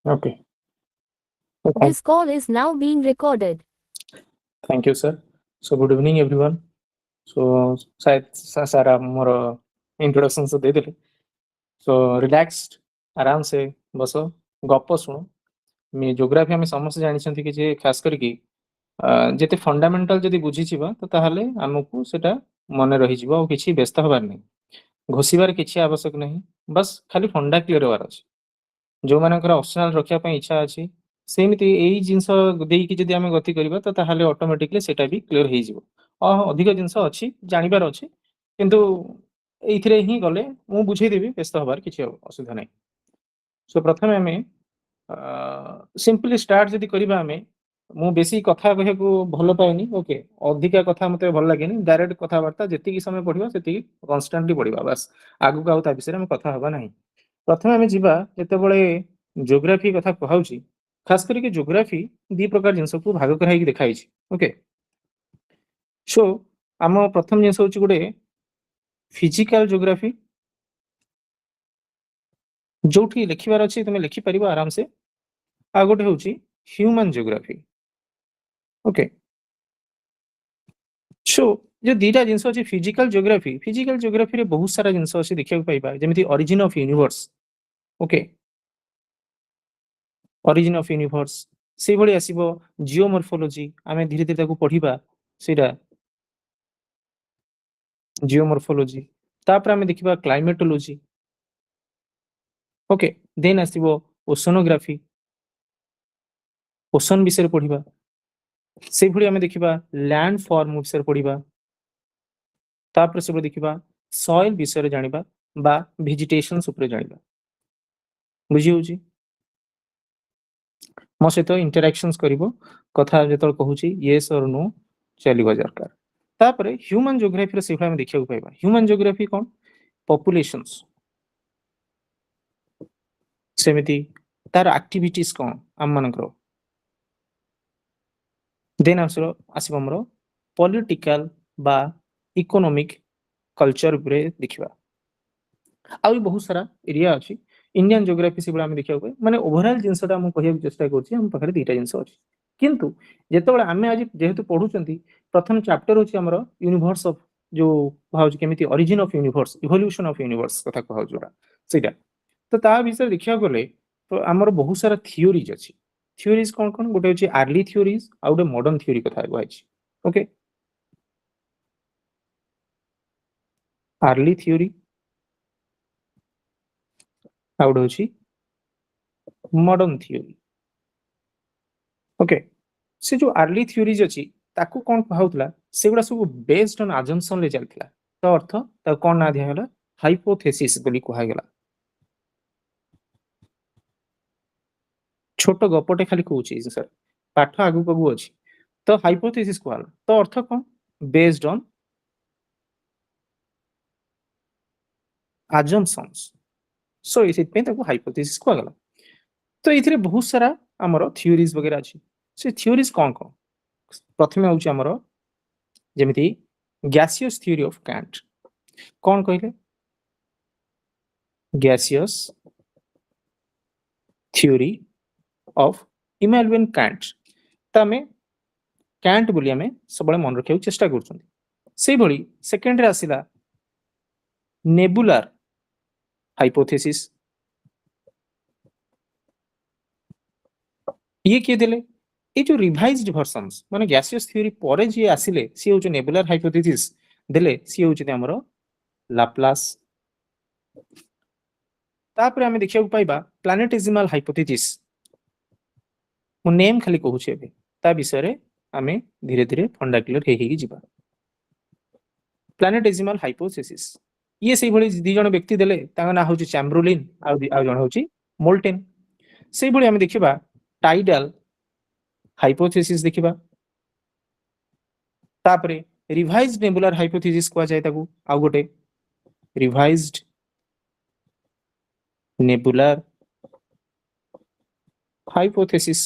Okay. So This call is now being recorded. thank you, sir. So good evening, everyone. So शायद सारा मोर introduction से दे देले. So relaxed आराम से बसो गप सुनो. मी ज्योग्राफी आम समस्त जानी कि जे खास करके जेते फंडामेंटाल जदि बुझीजिबा तो ताहले हमकु सेटा मन रही जिवो और किछि व्यस्त हबार नहीं. घोषिबार किछि आवश्यक नहीं. बस खाली फंडा क्लियर होबार अछि. जो मानकर ऑप्शनल रखिया पई इच्छा अछि सेमिति एई जिंस देकी जदि आमे गति करबा तो ताहले ऑटोमेटिकली सेटा भी क्लियर हेइ जिवो. अधिक जिंस अछि जानिबार अछि किंतु एइथिरे ही गले मु बुझेइ देबी व्यस्त हबार किछि असुविधा नहीं. सो प्रथमे आमे सिंपली स्टार्ट जदि करबा आमे मु बेसी कथा कहे को भलो पाएनी. ओके अधिका कथा मते भल लागेनी. डायरेक्ट कथा वार्ता जेतिकी समय पढिबा सेतिकी कांस्टेंटली पढिबा बस आगु का ता विषय में कथा हबा नहीं. प्रथमे आमे जिबा जेतेबेले ज्योग्राफी कथा कहाउची खास करके ज्योग्राफी दी प्रकार जिंस को भाग कराई कि देखाई छी. ओके सो आम प्रथम जिंस होची गुडे फिजिकल ज्योग्राफी जोठी लिखिबार अछि तुमे लिखि परिबो आराम से. आ गोटे होची ह्यूमन ज्योग्राफी. ओके सो जो दीटा जिंस अछि फिजिकल ज्योग्राफी रे बहुत सारा जिंस अछि देखिया पाइबा जेमिति origin of universe. Okay origin of universe से भली आसीबो जियोमॉर्फोलॉजी आमे धीरे धीरे ताकू पढिबा सेटा जियोमॉर्फोलॉजी. तापर आमे देखिबा क्लाइमेटोलॉजी. ओके देन आसीबो ओशनोग्राफी ओशन विषय पढिबा. से भली आमे देखिबा लैंड फॉर्म विषय पढिबा. तापर से देखिबा सॉइल विषय जानिबा बा वेजिटेशंस ऊपर जानिबा. बुझी होची मो सहित इंटरैक्शंस करिवो कथा जेतल कहूची येस और नो चलिबा दरकार. तापर ह्यूमन ज्योग्राफी रे सेफा हम देखिया पाइबा. ह्यूमन ज्योग्राफी कोन पॉपुलेशंस सेमिति तार एक्टिविटीज कोन हम मानकर. देन आसिबो हमरो पॉलिटिकल बा इकोनॉमिक कल्चर उपरे देखिबा. आ भी बहुत सारा एरिया अछि इंडियन ज्योग्राफी से बड़ा हम देखिया को माने ओवरऑल जिंसटा हम कहिया चेष्टा करछि हम पाखरे दीटा जिंस अछि. किंतु जेतेबेले आमे आज जेहेतु पढुचंती प्रथम चैप्टर होछि हमरो यूनिवर्स ऑफ जो भाउज केमिति origin of universe evolution of universe कथा कहौ जोरा सेटा. तो ता विषय देखिया गले तो हमरो बहुत सारा थियोरीज अछि. थियोरीज कोन कोन गोटे होछि अर्ली थियोरीज आ गोटे मॉडर्न थियोरी कथा कहछि. ओके अर्ली थियोरी आ गोटे होछि मॉडर्न थियोरी. ओके से जो अर्ली थियोरीज अछि ताकू कोन कहउतला सेगुडा सब बेस्ड ऑन अजम्पशन ले चलतला. तो अर्थ ता कोन ना दिया गेला हाइपोथेसिस बोली कहा गेला. छोट गपटे खाली कहउची सर पाठ आगु कगु अछि तो हाइपोथेसिस कहला. तो अर्थ कोन बेस्ड ऑन assumptions. सो इसी पे ताकू हाइपोथेसिस कहला. तो इथिरे बहुत सारा हमरो थियोरीज वगैरह अछि. से थियोरीज कोन कोन प्रथमे होछि हमरो जेमिति gaseous theory of Kant. कोन कहले gaseous theory of Immanuel Kant. तमे कैंट बोली आमे सबले मन रखिया चेष्टा करछन. सेही भली सेकेंड रे आसिला नेबुलर हाइपोथेसिस. ये किए देले ये जो रिवाइज्ड वर्जन्स माने गैसियस थ्योरी परे जे आसिले सी हो जो नेबुलर हाइपोथेसिस देले सी हो जे हमरो लाप्लास. तापर आमे देखिया पाइबा प्लैनेटेसिमल हाइपोथेसिस. मु नेम खाली कहू छे बे ता विषय रे आमे धीरे धीरे फंडा क्लियर हेही जिबा. प्लैनेटेसिमल हाइपोथेसिस ये सेही भली दी जण व्यक्ति देले ताका ना होची चैम्बरलिन आ जण होची मोल्टेन. सेही भली आमे देखिबा टाइडल हाइपोथेसिस देखिबा. तापरे रिवाइज्ड नेबुलर हाइपोथेसिस को जाय ताकू आ गोटे रिवाइज्ड नेबुलर हाइपोथेसिस.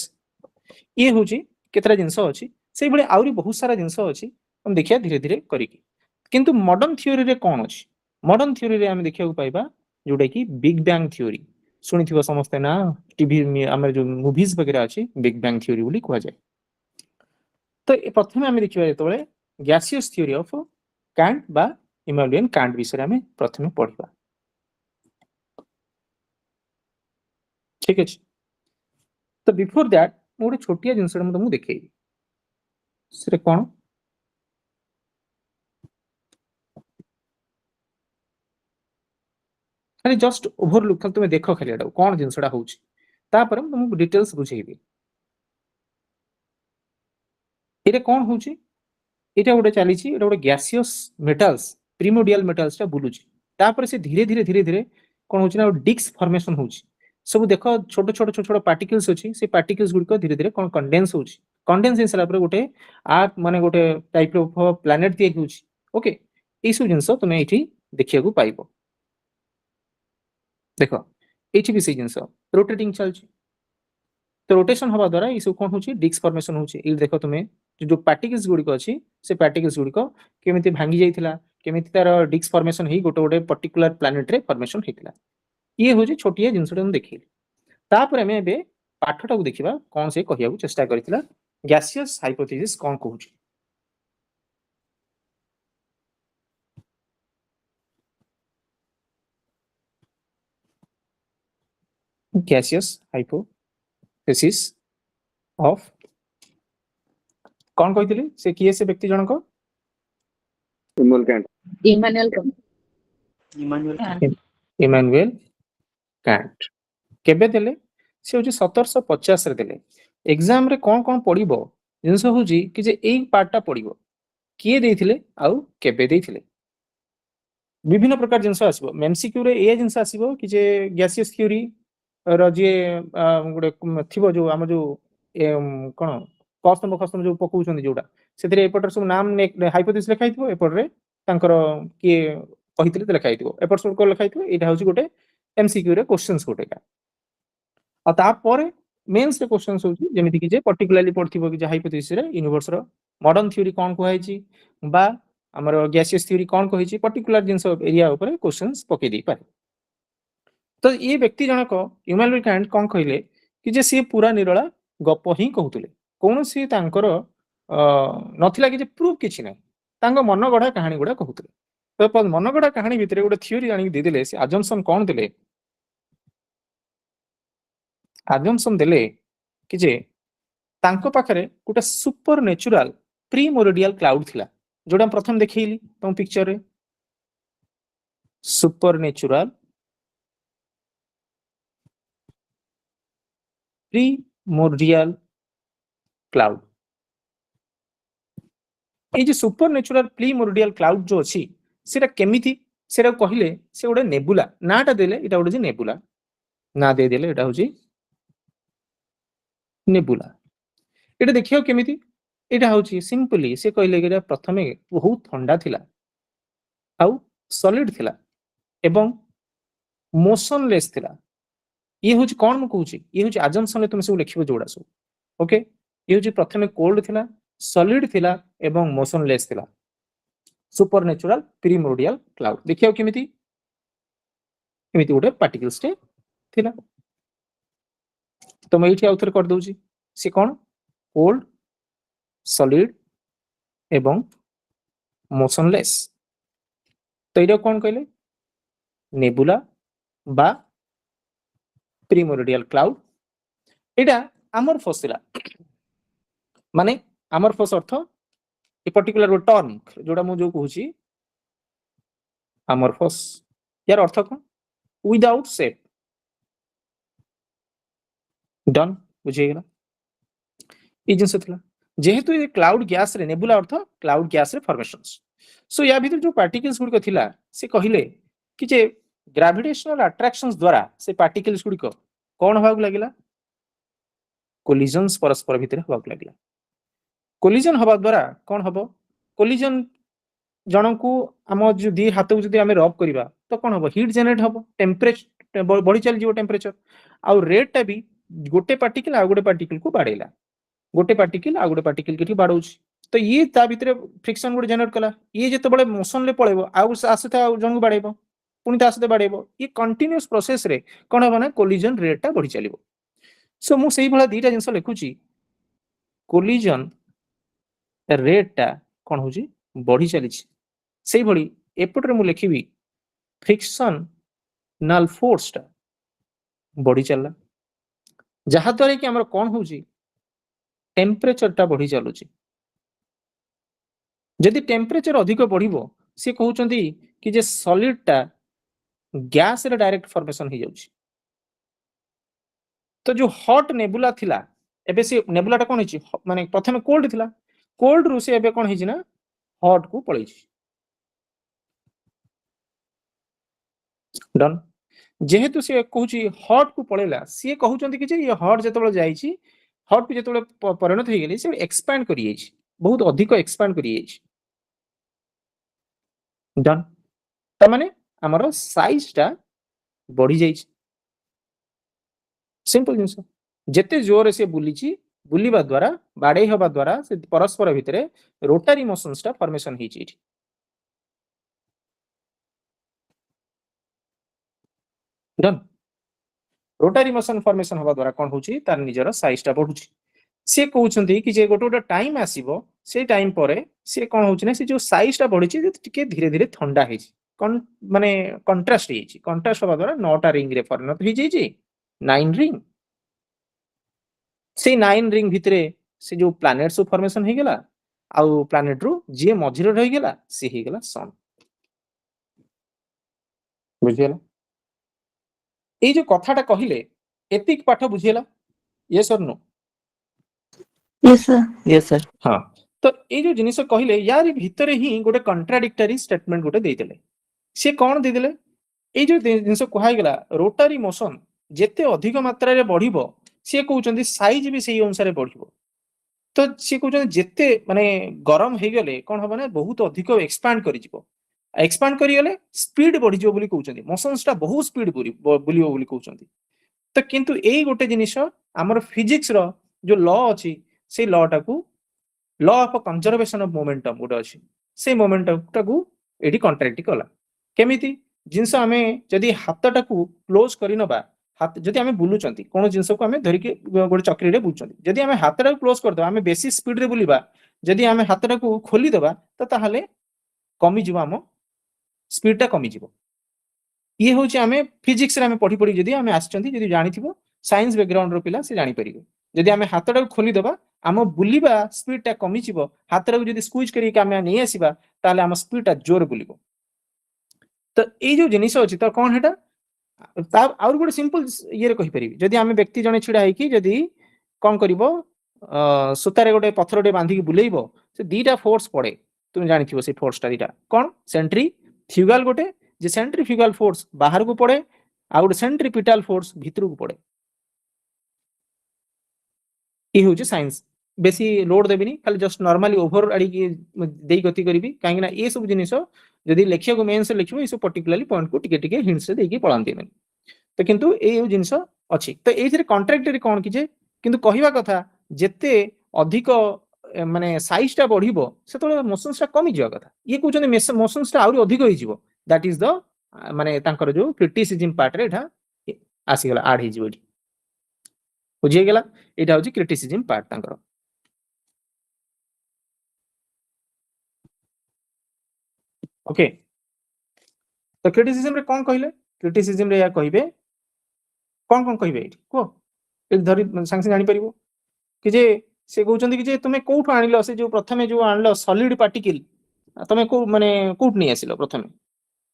ये होची केतरा जिंस अछि सेही भली आउरी बहुत सारा जिंस अछि हम देखिया धीरे धीरे करिकी. किंतु मॉडर्न थ्योरी रे कोन अछि मॉडर्न थ्योरी रे हम देखिया पाइबा जोटा कि बिग बैंग थ्योरी. ଶୁଣିଥିବ ସମସ୍ତେ ନା ଟିଭି ଆମର ଯୋଉ ମୁଭିଜ ବଗେରା ଅଛି ବିଗ ବ୍ୟାଙ୍ଗ ଥିଓରି ବୋଲି କୁହାଯାଏ। ତ ପ୍ରଥମେ ଆମେ ଦେଖିବା ଯେତେବେଳେ ଗ୍ୟାସିୟସ୍ ଥିଓରି ଅଫ କାଣ୍ଟ ବା ଇମାନୁଏଲ କାଣ୍ଟ ବିଷୟରେ ଆମେ ପ୍ରଥମେ ପଢିବା। ଠିକ ଅଛି। ତ ବିଫୋର ଦ୍ୟାଟ ମୁଁ ଗୋଟେ ଛୋଟିଆ ଜିନିଷଟା ମୁଁ ତମକୁ ଦେଖେଇବି। ସେଟା କଣ? ଖାଲି ଜଷ୍ଟ ଓଭରଲୁକ୍ ଖାଲି ତୁମେ ଦେଖ ଖାଲି ଏଟାକୁ କଣ ଜିନିଷଟା ହଉଛି, ତାପରେ ମୁଁ ତମକୁ ଡିଟେଲ୍ସ ବୁଝେଇବି। ଏଇଟା କଣ ହଉଛି? এটা ଗୋଟେ ଚାଲିଛି, এটা ଗୋଟେ ଗ୍ୟାସିୟସ୍ ମେଟାଲ୍ସ ପ୍ରିମୋଡିଆଲ ମେଟାଲ୍ସଟା ବୁଲୁଛି, ତାପରେ ସେ ଧୀରେ ଧୀରେ ଧୀରେ ଧୀରେ କଣ ହଉଛି ନା ଡିସ୍କ ଫର୍ମେସନ ହଉଛି। ସବୁ ଦେଖ ଛୋଟ ଛୋଟ ଛୋଟ ଛୋଟ ପାର୍ଟିକଲ୍ସ ଅଛି, ସେ ପାର୍ଟିକଲ୍ସ ଗୁଡିକ ଧୀରେ ଧୀରେ କଣ କଣ୍ଡେନ୍ସ ହଉଛି। କଣ୍ଡେନ୍ସ ହେଇସାରିଲା ପରେ ଗୋଟେ ମାନେ ଗୋଟେ ଟାଇପ ଅଫ ପ୍ଲାନେଟ ତିଆରି ହଉଛି। ଓକେ, ଏଇସବୁ ଜିନିଷ ତୁମେ ଏଇଠି ଦେଖିବାକୁ ପାଇବ। ଦେଖ ଏଇଠି ବି ସେଇ ଜିନିଷ ରୋଟେଟିଂ ଚାଲିଛି। ତ ରୋटेସନ ହବା ଦ୍ୱାରା এই ସବୁ କଣ ହଉଛି ଡିସ୍କ ଫର୍ମେସନ ହଉଛି। ଏଇ ଦେଖ ତୁମେ ଯୋଉ ପାର୍ଟିକଲ୍ସ ଗୁଡିକ ଅଛି ସେ ପାର୍ଟିକଲ୍ସ ଗୁଡିକ କେମିତି ଭାଙ୍ଗି ଯାଇଥିଲା, କେମିତି ତାର ଡିସ୍କ ଫର୍ମେସନ ହେଇ ଗୋଟେ ଗୋଟେ ପର୍ଟିକୁଲାର ପ୍ଲାନେଟରେ ଫର୍ମେସନ ହେଇଥିଲା। ଇଏ ହଉଛି ଛୋଟିଆ ଜିନିଷଟା ମୁଁ ଦେଖେଇଲି। ତାପରେ ଆମେ ଏବେ ପାଠଟାକୁ ଦେଖିବା କଣ ସେ କହିବାକୁ ଚେଷ୍ଟା କରିଥିଲା, ଗ୍ୟାସିୟସ୍ ହାଇପୋଥେସିସ୍ କଣ କହୁଛି। ଗ୍ୟାସିୟସ୍ ହାଇପୋଥେସିସ୍ ଅଫ କଣ କହିଥିଲି, ସେ କିଏ ସେ ବ୍ୟକ୍ତି ଜଣକ? ଇମାନୁଏଲ କାଣ୍ଟ। କେବେ ଦେଲେ? ସେ ହଉଛି 1750 ରେ ଦେଲେ। ଏକ୍ସାମ ରେ କଣ କଣ ପଡିବ ଜିନିଷ ହଉଛି କି ଯେ ଏଇ ପାର୍ଟଟା ପଡିବ, କିଏ ଦେଇଥିଲେ ଆଉ କେବେ ଦେଇଥିଲେ। ବିଭିନ୍ନ ପ୍ରକାର ଜିନିଷ ଆସିବ ଏମସିକ୍ୟୁ ରେ। ଏଇ ଜିନିଷ ଆସିବ କି ଯେ ଗ୍ୟାସିୟସ୍ ଥିଓରି ର ଯିଏ ଗୋଟେ ଥିବ ଯୋଉ ଆମ ଯୋଉ କଣ କସ୍ତମ୍ଭ ଖସ୍ତମ୍ଭ ଯୋଉ ପକଉଛନ୍ତି ଯୋଉଟା, ସେଥିରେ ଏପଟରେ ସବୁ ନାମ ହାଇପୋଥେସିସ୍ ଲେଖା ହେଇଥିବ, ଏପଟରେ ତାଙ୍କର କିଏ କହିଥିଲେ ଲେଖା ହେଇଥିବ, ଏପଟ ସବୁ ଲେଖା ହେଇଥିବ। ଏଇଟା ହଉଛି ଗୋଟେ ଏମସିକ୍ୟୁ ରେ କ୍ୱେଶ୍ଚନ୍ସ ଗୋଟେ। ଆଉ ତାପରେ ମେନ୍ସ ରେ କ୍ୱେଶ୍ଚନ୍ସ ହଉଛି ଯେମିତି କି ଯେ ପର୍ଟିକୁଲାରଲି ପଡିଥିବ କି ଯେ ହାଇପୋଥେସିସ୍ ରେ ୟୁନିଭର୍ସ ର ମଡର୍ନ ଥିଓରି କଣ କୁହାଯାଇଛି ବା ଆମର ଗ୍ୟାସିୟସ୍ ଥିଓରି କଣ କହିଛି, ପର୍ଟିକୁଲାର ଜିନିଷ ଏରିଆ ଉପରେ କ୍ୱେଶ୍ଚନ୍ସ ପକେଇ ଦେଇପାରେ। ତ ଏ ବ୍ୟକ୍ତି ଜଣକ ଇମାନୁଏଲ କାଣ୍ଟ କଣ କହିଲେ କି ଯେ ସିଏ ପୁରା ନିରଳା ଗପ ହିଁ କହୁଥିଲେ, କୌଣସି ତାଙ୍କର ନଥିଲା କି ଯେ ପ୍ରୁଫ କିଛି ନାହିଁ, ତାଙ୍କ ମନ ଗଢା କାହାଣୀ ଗୁଡା କହୁଥିଲେ। ତ ମନ ଗଢା କାହାଣୀ ଭିତରେ ଗୋଟେ ଥିଓରି ଆଣିକି ଦେଇଦେଲେ। ସେ ଆଜମ୍ପସନ କଣ ଦେଲେ? ଆଜମ୍ପସନ ଦେଲେ କି ଯେ ତାଙ୍କ ପାଖରେ ଗୋଟେ ସୁପର ନ୍ୟାଚୁରାଲ ପ୍ରିମୋରିଡିଆଲ କ୍ଲାଉଡ ଥିଲା, ଯୋଉଟା ମୁଁ ପ୍ରଥମେ ଦେଖେଇଲି ତମ ପିକ୍ଚରରେ। Super natural primordial cloud. এই যে সুপর ন্যাচুরাল প্রিমোরিডিয়াল ক্লাউড যে ଅଛି সেটা কেমিতি, সেটা কহিলে সে গোটে নেবুলা। নাটা দেলে এটা গোটে যে নেবুলা, না দিয়ে দেলে এটা হচ্ছে নেবুলা। এটা দেখিও কেমিতি, এটা হচ্ছে সিম্পলি সে কহিলে কি প্রথমে বহুত ঠান্ডা थिला ଆଉ সলিড थिला এবং মোশনলেস थिला। ये हूँ कौन मु कहूँ, ये हूँ आजम्पसन तुम सब लिखिबो जोड़ा सब। ओके, ये हूँ प्रथमे कोल्ड थिला, सॉलिड थिला एवं मोशनलेस थिला। सुपरन्याचुरल प्रिमोर्डियल क्लाउड देखियो केमिति, एमिति गोटे पार्टिकल्स टे थिला। तो मैं एठी आउथर कर दउची, से कोन कोल्ड, सॉलिड एवं मोशनलेस। तो एटा कोन कहले नेबुला बा प्रिमोर्डियल क्लाउड। एटा अमरफस थिला, माने amorphous earth a particular term जोड़ा मु जो कहूची अमरफस, यार अर्थ कौन? Without shape. डन, बुझेगला। ये जिनस थिला जेहेतु ये क्लाउड गैस रे, नेबुला अर्थ क्लाउड गैस रे फॉर्मेशंस। सो या भीतर जो पार्टिकल्स गुडिक थिला से कहिले कि जे ग्रेविटेशनल अट्रैक्शंस द्वारा से पार्टिकल्स गुडिक कोन होबाक लागिला, कोलिजन्स परस्पर भीतर होबाक लागिला। कोलिजन हवा द्वारा कौन हम, कोलिजन जनकू आम जो दी हाथ को जब रब करवा तो कौन हम, हिट जेनेट हम, टेम्परेचर बढ़ी चली टेम्परेचर। आउ रेट टा भी गोटे पार्टिकल आ गोटे पार्टिकल को बाड़ेला, गोटे पार्टिकल आ गोटे पार्टिकल के बाड़ौछ। तो ये ता भीतर फ्रिक्शन गोटे जेनेट कला, ये जिते मोशन ले पड़ेबो आउ आसता जन को बाड़ेबो, पुणी ता सहित बाड़ेबो ये कंटीन्यूअस प्रोसेस रे कोन हो ना कोलिजन रेट टा बढ़ी चलिबो सो मु सेही भला दीटा जिंस लिखुची कोलिजन रेट टा कोन होची बढ़ी चली सेही भली एपटरे मु लिखिबी फ्रिक्शन नल फोर्स टा बढ़ी चलला जहा द्वारा कि हमर कोन होची टेम्परेचर टा बढ़ी चलुची यदि टेम्परेचर अधिक बढ़िबो से कहउचंती कि जे सॉलिड टा गैस रे डायरेक्ट फॉर्मेशन हो जाउची तो जो हॉट नेबुला थिला एबे से नेबुला टा कोन हिची माने प्रथमे कोल्ड थिला कोल्ड रु से एबे कोन हिची ना हॉट को पळैची डन जेहेतु से कहउची हॉट को पळेला से कहउचंती कि जे ये हॉट जेतबेले जाईची हॉट को जेतबेले परिणत हो गेली से एक्सपैंड करि जाईची बहुत अधिक एक्सपैंड करि जाईची डन त माने हमर साइज टा बढ़ी जाईची सिंपल जिंस जेते जोर से बुलीची बुलीबा द्वारा बाडे हबा द्वारा से परस्पर भितरे रोटरी मोशंस टा फॉर्मेशन हिची डन रोटरी मोशन फॉर्मेशन हबा द्वारा कोन होची तार निजर साइज टा बढ़ुची से कहउचंती कि जे गोटे टाइम आसीबो से टाइम परे से कोन होची ना से जो साइज टा बढ़िची टिके धीरे धीरे ठंडा हेची कोन माने कंट्रास्ट हेची कंट्रास्ट हबा द्वारा 9टा रिंग रे परिणत हो जाईची 9 रिंग से 9 रिंग भितरे से जो प्लैनेट्स फॉर्मेशन हे गेला आउ प्लैनेट रु जे मझिरे रहि गेला से हे गेला सन बुझियला ए जो कथाटा कहिले एतिक पाठ बुझियला यस और नो यस सर हाँ तो ये जो जिनिस कहले यार भितरे ही गोटे कंट्राडिक्टरी स्टेटमेंट गोटे देइदेले से कौन देइदेले ए जो जिनिस कहै गेला रोटरी मोशन जेते अधिक मात्रा रे बढ़िबो से कहउचंदी साइज भी सेही अनुसार बढ़िबो तो से कहउचंदी जेते माने गरम हे गेले कोन होबा ना बहुत अधिक एक्सपैंड करि जिवो एक्सपैंड करि गेले स्पीड बढ़ी जिवो बोली कहउचंदी मोशंस टा बहुत स्पीड बुलिबो बोली कहउचंदी तो किंतु एई गोटे जिनिस हमर फिजिक्स रो जो लॉ अछि से लॉ टाकू law of conservation of momentum गोटे अछि से मोमेंटम टाकू एडी कॉन्ट्रैक्ट कला केमिति जिंस आमे जदी हातटाकू क्लोज करि नबा हाथ जदी आमे बुलुचंती कोन जिंस को आमे धरि के गोटे चक्री रे बुलुचंती जदी आमे हातटाकू क्लोज कर दो आमे बेसी स्पीड रे बुलिबा जदी आमे हातटाकू खोली दबा तो ताहाले कमी जिवो आम स्पीड टा कमी जिवो ये होची आमे फिजिक्स रे आमे पढी पढी जदी आमे आछचंती जदी जानिथिबो साइंस बैकग्राउंड रो पिला से जानि परिबो जदी आमे हातटाकू खोली दबा आम बुलिबा स्पीड टा कमी जिवो हातटाकू जदी स्क्वीज करी के आमे नै आसीबा ताले आम स्पीड टा जोर बुलिबो तो ए जो जिनिस अछि तो कोन हेटा ता और गोटे सिंपल ये रे कहि परिबी जदी आमे व्यक्ति जने छिडा है कि जदी कोन करिवो सुतारे गोटे पत्थरटे बांधी के बुलेइबो से दीटा फोर्स पड़े तुम जानिथिबो से फोर्स टा दीटा कोन सेंट्रीफ्यूगल गोटे जे सेंट्रीफ्यूगल फोर्स बाहर को पड़े आ गोटे सेंट्रीपिटल फोर्स भीतर को पड़े ये होची साइंस बेसी लोड देबिनी खाली जस्ट नॉर्मली ओवर आडी की देई गति करबी काहे ना ए सब जिनिस जदी लेखिया को मेंस लिखिबो ए सब पर्टिकुलरली पॉइंट को टिके टिके हिंट्स देई के पळांती नै तो किंतु ए जिनिस अछि तो एथिरे कॉन्ट्रैक्टरी कोन कि जे किंतु कहिबा कथा जेते अधिक माने साइज टा बढ़िबो सेतो मोशंस टा कमी जिवा कथा ये कहउचंदी मोशंस टा आउरी अधिक होई जिवो दैट इज द माने तांकर जो क्रिटिसिज्म पार्ट रे एठा आसी गेला ऐड हे जिवो बुझिए गेला एटा होची क्रिटिसिज्म पार्ट तांकर ओके तो क्रिटिसिज्म रे कोन कहिले क्रिटिसिज्म रे या कहिबे कोन कहिबे को एक धरि संग जानि परिबो कि जे से कहउचंदी कि जे तुमे कोठु आनिलो से जो प्रथमे जो आनलो सॉलिड पार्टिकल तुमे को माने कोठ नै आसिलो प्रथमे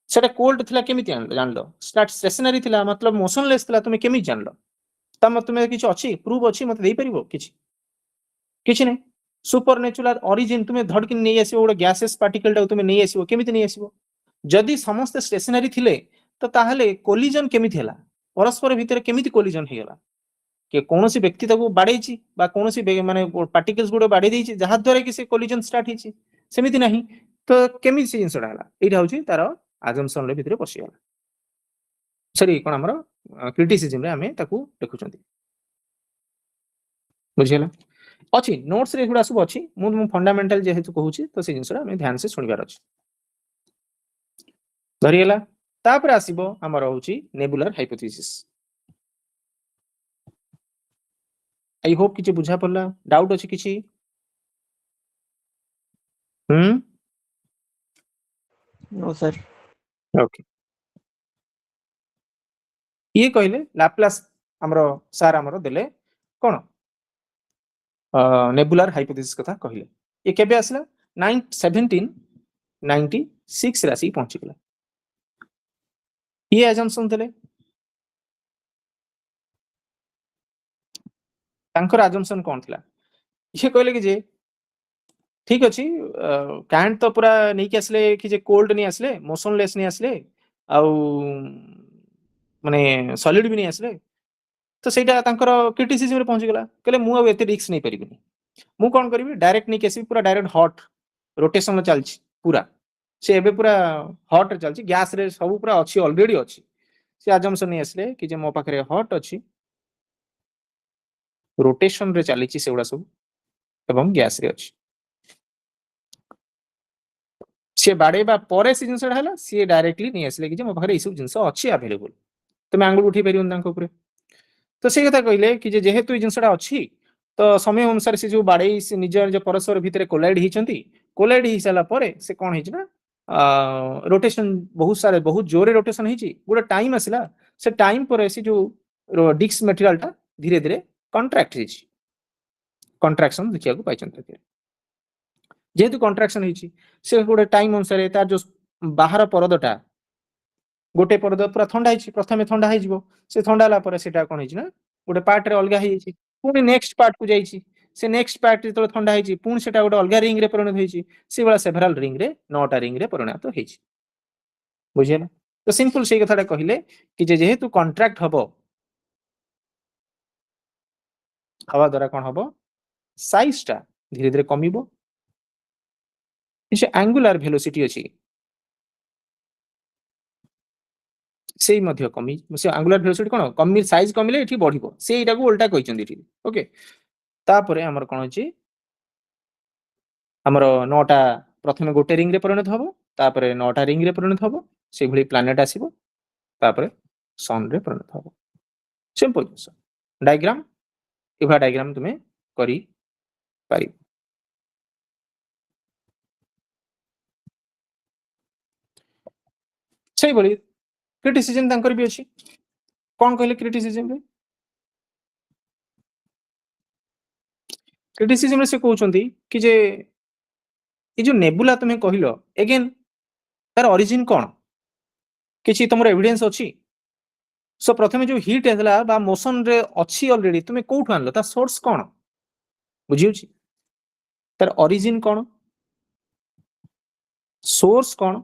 सेटा कोल्ड थिला केमिति आनलो जानलो स्टार्ट स्टेशनरी थिला मतलब मोशनलेस थिला तुमे केमिति जानलो तम तुमे किछ अछि प्रूफ अछि मते देई परिबो किछ नै सुपरनेचुरल ओरिजिन तुमे धडकिन नै आसीबो ओडा गैसेस पार्टिकल टा तुमे नै आसीबो केमिति नै आसीबो जदी समस्त स्टेशनरी थिले तो ताहले कोलिजन केमिति हला परस्पर भितर केमिति कोलिजन हे गेला के कोनोसी व्यक्ति ताको बाडैची बा कोनोसी माने पार्टिकल्स गुडो बाडै दैची जहा द्वारा कि से कोलिजन स्टार्ट हेची सेमिति नाही तो केमिति से जिंसडा हला एटा होची तारो अजम्पशन रे भितर पसि गेला सरी कोन हमरो क्रिटिसिज्म रे हमें ताको देखुचंती बुझियला अछि नोट्स रे गुडा सब अछि मु फंडामेंटल जेहेतु कहूची तो से जिंसडा हमें ध्यान से सुनिबार अछि धरियला तापर आसीबो हमर होची नेबुलर हाइपोथेसिस। आई होप किछि बुझा पड़ला, डाउट अछि किछि? No sir. ओके, ये कहले लाप्लास हमरो सार हमरो देले कोन नेबुलर हाइपोथेसिस कथा कहले। ये केबे आसला 1796 रासी पहुंची गला। ये अजम्पशन देले, तांकर अजम्पशन कोन थिला? ये कहले कि जे ठीक अछि, कांट तो पूरा नहीं के असले कि जे कोल्ड नहीं असले, मोशनलेस नहीं असले, आउ माने सॉलिड भी नहीं असले, तो सेटा तांकर क्रिटिसिज्म रे पहुंची गला। कहले मु अब एते रिस्क नहीं परिबिनी, मु कोन करबी डायरेक्ट नहीं केसी पूरा डायरेक्ट हॉट रोटेशन में चलछि पूरा, से एबे पूरा हॉट रे चलछि, गैस रे सब पूरा अछि ऑलरेडी अछि। से अजम्पशन नहीं असले कि जे मो पाखरे हॉट अछि, रोटेशन रे चलिछि सेउडा सब एवं गैस रे अछि। से बाड़ेबा परे से जिनसडा हला, से डायरेक्टली नहीं असले कि जे मो पाखरे ई सब जिंस अछि अवेलेबल, तमे आंगुल उठी परिबन तांको ऊपर। तो से कथा कहले कि जे जेहेतु ई जिनसडा अछि, तो समय अनुसार से जो बाड़े से निजर जो परस्पर भितरे कोलाइड हिचंती, कोलाइड हि साला परे से कोन हिच ना रोटेशन बहुत सारे बहुत जोरे रोटेशन हिची, गोटे टाइम आसला, से टाइम परे से जो डिस्क मटेरियल टा धीरे धीरे कॉन्ट्रैक्ट हिची, कॉन्ट्रैक्शन देखिया को पाइचंती। जेहेतु कॉन्ट्रैक्शन हिची, से गोटे टाइम अनुसार तार जो बाहर परदटा गोटे परद पूरा ठंडा हिची, प्रथमे ठंडा हे जिवो, से ठंडा ला परे सेटा कोन हिची ना गोटे पार्ट रे अलगा हे हिची, पुनी नेक्स्ट पार्ट को जाईची, से नेक्स्ट पार्ट तो ठंडा हेची, पुनी सेटा गोटे अलगा रिंग रे परिणत हेची, से वाला सेवरल रिंग रे 9टा रिंग रे परिणत हेची। बुझियला? तो सिंपल से कथाटा कहिले कि जे जेहेतु कॉन्ट्रैक्ट हबो, हवा द्वारा कोन हबो साइज टा धीरे धीरे कमिबो, जे एंगुलर वेलोसिटी अछि से मध्य कमी, से एंगुलर वेलोसिटी कोन कमी, साइज कमिले एठी बढ़िबो, से एटा को उल्टा कहिचंदी एठी। ओके, तापरे हमर कोन अछि हमर 9टा प्रथमे गोटे रिंग रे परिणत हबो, तापरे 9टा रिंग रे परिणत हबो, से भली प्लैनेट आसीबो, तापरे सन रे परिणत हबो। सिंपल डायग्राम, इभा डायग्राम तुमे करी पारि। सही बोली क्रिटिसिज्म तांकर भी अछि। कोन कहले क्रिटिसिज्म रे? क्रिटिसिज्म रे से कहउचंती कि जे ए जो नेबुला तुमे कहिलो अगेन तार ओरिजिन कोन, किछि तमरो एविडेंस अछि? सो प्रथमे जो हीट हेला बा मोशन रे अछि ऑलरेडी, तुमे कोठु आनलो, ता सोर्स कोन बुझिउछि? तार ओरिजिन कोन, सोर्स कोन?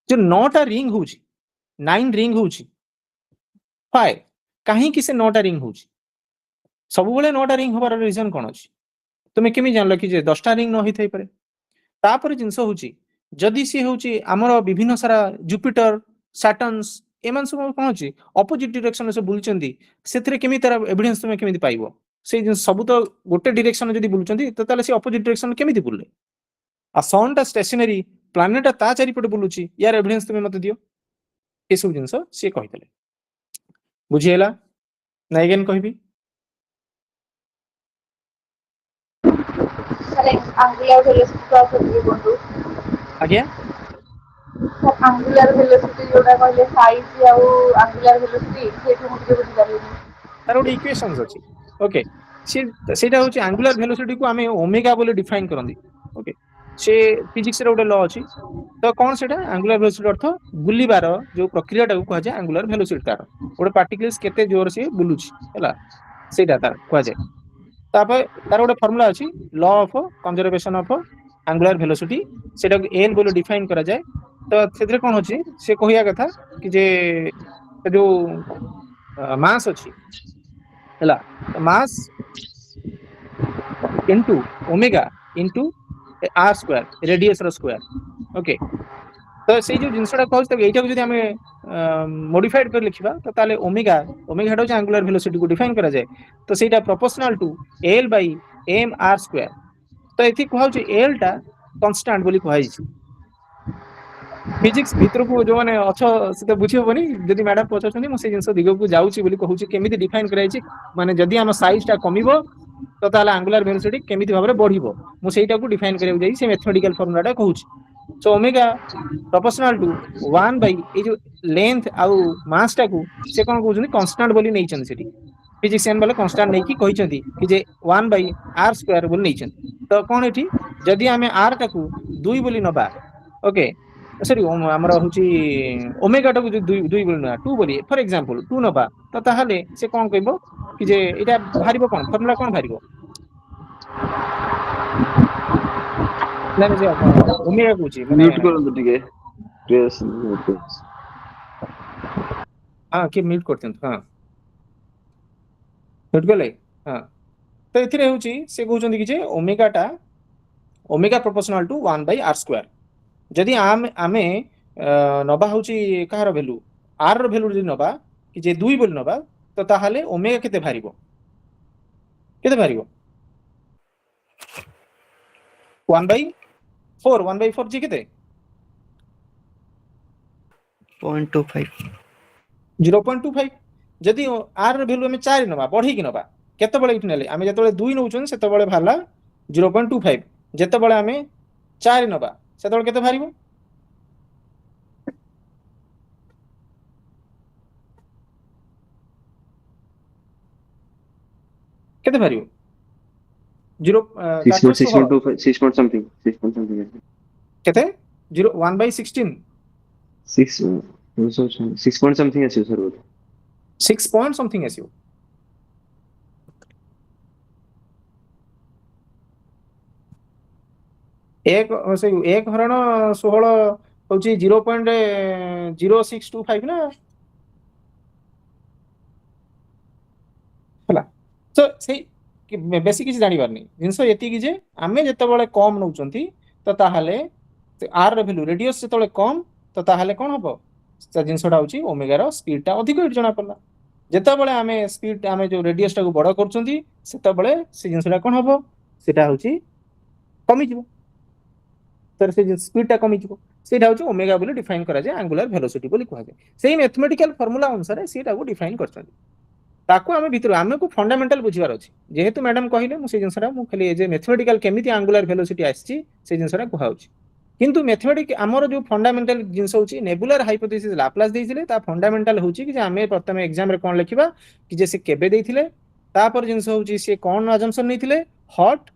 जो 9टा रिंग होउछि, 9 रिंग होउछि, फाय काहे कि से 9टा रिंग होउछि? सब बेले 9टा रिंग होबार रीजन कोन अछि? तुमे केमि जानलो कि जे 10टा रिंग न होई थाई पारे? तापर जिंस होउछि जदि सी होउछि हमर विभिन्न सारा जुपिटर, सैटर्न्स एमान सब कोन अछि ऑपोजिट डायरेक्शन से बुलचंदी, सेथरे केमि तार एविडेंस तुमे केमि पाइबो? से जिंस सब तो गोटे डायरेक्शन जदि बुलचंदी, तो ताले से ऑपोजिट डायरेक्शन केमि बुलले? आ सन टा स्टेशनरी, प्लैनेट ता चारि पटे बुलुछि, यार एविडेंस तुमे मते दियो। ए सब जिंस से कहितले, बुझिएला ना? अगेन कहबी angular velocity का सब्जी बोलू। आज्ञा angular velocity जोड़ा कहले साइज या angular velocity सेठू मुझे बुझी पारिबनी। तार गोटे इक्वेशंस अछि। ओके, सेटा होछि एंगुलर वेलोसिटी को हमें ओमेगा बोले डिफाइन करंदी। ओके, से फिजिक्स रे गोटे लॉ अछि, तो कोन सेटा एंगुलर वेलोसिटी अर्थ बुलिबार जो प्रक्रिया टाको कहै छै एंगुलर वेलोसिटी, तार गोटे पार्टिकल्स केते जोर से बुलुछि हैला, सेटा तार कहै छै। तापर तार गोटे फार्मूला अछि, law of conservation of angular velocity, सेटा को एल बोले डिफाइन करा जाय। तो सेथरे कोन अछि से कहिया कथा कि जे जो मास अछि हैला, तो mass into omega into r square, radius rho square. Okay, तो से जो जिंसटा कहै त एटा को जदि हमें मॉडिफाइड कर लिखिबा, तो ताले ओमेगा हेडो जे एंगुलर वेलोसिटी को डिफाइन करा जाय, तो सेटा proportional to L by M R square. तो एथि कहौ जे एल टा कांस्टेंट बोली कहै छै, फिजिक्स भितर को जो माने अच्छा से बुझी होबनी जदि मैडम पचारछनी मु से जिंस दिग को जाउची बोली कहूची केमिति डिफाइन कराइची माने जदि हम साइज टा कमिबो तो ताला एंगुलर वेलोसिटी केमिति भाबरे बढ़िबो मु सेटा को डिफाइन करियो जाई से मैथमेटिकल फार्मूला टा कहूची so omega proportional to 1 by a जो लेंथ आउ मास टा को से कोन कहउछनी कांस्टेंट बोली नै छन सेठी फिजिशियन बोले कांस्टेंट नै की कहिसंती कि जे 1 बाय r स्क्वायर बोली नै छन तो कोन एठी जदि हमें r टा को 2 बोली नबा ओके सॉरी हमरा होची ओमेगा टा को जो 2 बोली ना 2 बोली फॉर एग्जांपल 2 नबा तो ताहाले से कोन कहबो कि जे एटा भारिबो कोन फार्मूला कोन भारिबो ना जे ओमेगा कहउची माने म्यूट करंतु टिके प्रेस हां के म्यूट करतन हां म्यूट गले हां तो एथिरे होची से कहउचंदी कि जे omega proportional to 1 by r square जदि आमे नबा होची कहार वैल्यू r रो वैल्यू जदि नबा कि जे 2 बोली नबा तो ताहाले ओमेगा केते भारिबो 1 बाय 4 जी केते 0.25 0.25 जदि r रो वैल्यू हमें 4 नबा बढ़ी कि नबा केते बळे इठनेले आमे जतबळे 2 नउछन सेते बळे भाला 0.25 जेते बळे आमे 4 नबा सेते बळे केते भारिबो केते भारिबो 6 point something केते 1 by 16 6 point something आसी सर 6 point something आसीयो एक से एक हरण 16 होची 0.0625 ना हला तो से बेसी किसी जानि बारनी जिंस एति कि जे आमे जते बळे कम नउचंती तो ताहाले r रो वैल्यू रेडियस जते बळे कम तो ताहाले कोन हबो से जिंसडा होची ओमेगा रो स्पीड टा अधिक इट जणा पड़ला जते बळे आमे स्पीड आमे जो रेडियस टा को बड़ करचंती सेते बळे से जिंसडा कोन हबो सेटा होची कमी जिवो तर से स्पीड टा कमी जिवो सेटा होची ओमेगा बोली डिफाइन करा जाय एंगुलर वेलोसिटी बोली कहै जाय सेही मैथमेटिकल फार्मूला अनुसार सेटा को डिफाइन करचंती ताको आमे भितर आमे को फंडामेंटल बुझिबार अछि जेहेतु मैडम कहिले मु से जिंसडा मु खाली जे मैथमेटिकल केमिति एंगुलर वेलोसिटी आछि से जिंसडा कहै अछि किंतु मैथमेटिक हमर जो फंडामेंटल जिंस होछि नेबुलर हाइपोथेसिस लाप्लास देइथिले ता फंडामेंटल होछि कि जे आमे प्रथम एग्जाम रे कोन लिखिबा कि जे से केबे देइथिले तापर जिंस होछि से कोन अजम्पशन नैथिले हॉट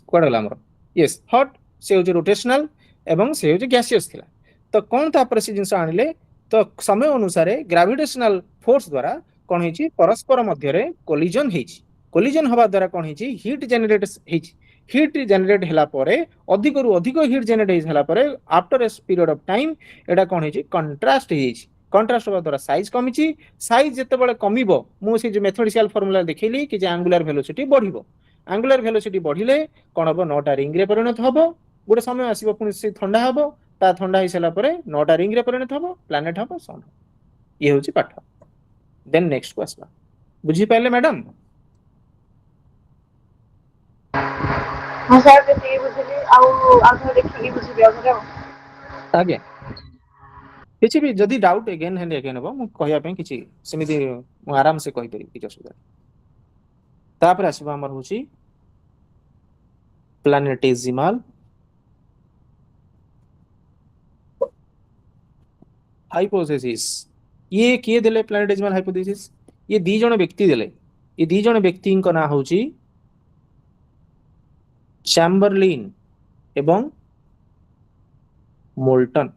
कोडला हमर यस हॉट से होछि रोटेशनल एवं से होछि गैसियस थिला तो कोन तापर से जिंस आनिले तो समय अनुसार ग्रेविटेशनल फोर्स द्वारा कोन हेछि परस्पर मध्य रे कोलिजन हवा द्वारा कोन हेछि हीट जनरेट हला परे अधिक रु अधिक हीट जनरेट हला परे after a period of time Etah cone हेछि contrast हेछि contrast हवा द्वारा साइज कमिछि साइज जते बळे कमिबो मु से जे मैथमेटिकल फार्मूला देखैली कि जे एंगुलर वेलोसिटी बढ़िबो एंगुलर वेलोसिटी बढ़िले कोन हबो 9टा रिंग रे परिणत हबो गोटे समय आसीबो पुनी से ठंडा हबो ता ठंडा हिसला परे 9टा रिंग रे परिणत हबो प्लैनेट हबो सन ये होछि पाठ देन नेक्स्ट क्वेश्चन बुझी पाइले मैडम हां सर देखि बुझली आउ देखि बुझिबे आउ आगे किछि भी जदी डाउट अगेन है अगेन हबो मु कहया पे किछि सेमिति मु आराम से कहि परि किछ असुविधा तापर आसीबा हमर होछि प्लैनेटेसिमल हाइपोथेसिस ये किए देले प्लैनेटेसिमल हाइपोथेसिस ये दी जण व्यक्ति देले ये दी जण व्यक्ति को ना होची चैम्बरलिन एवं मोल्टन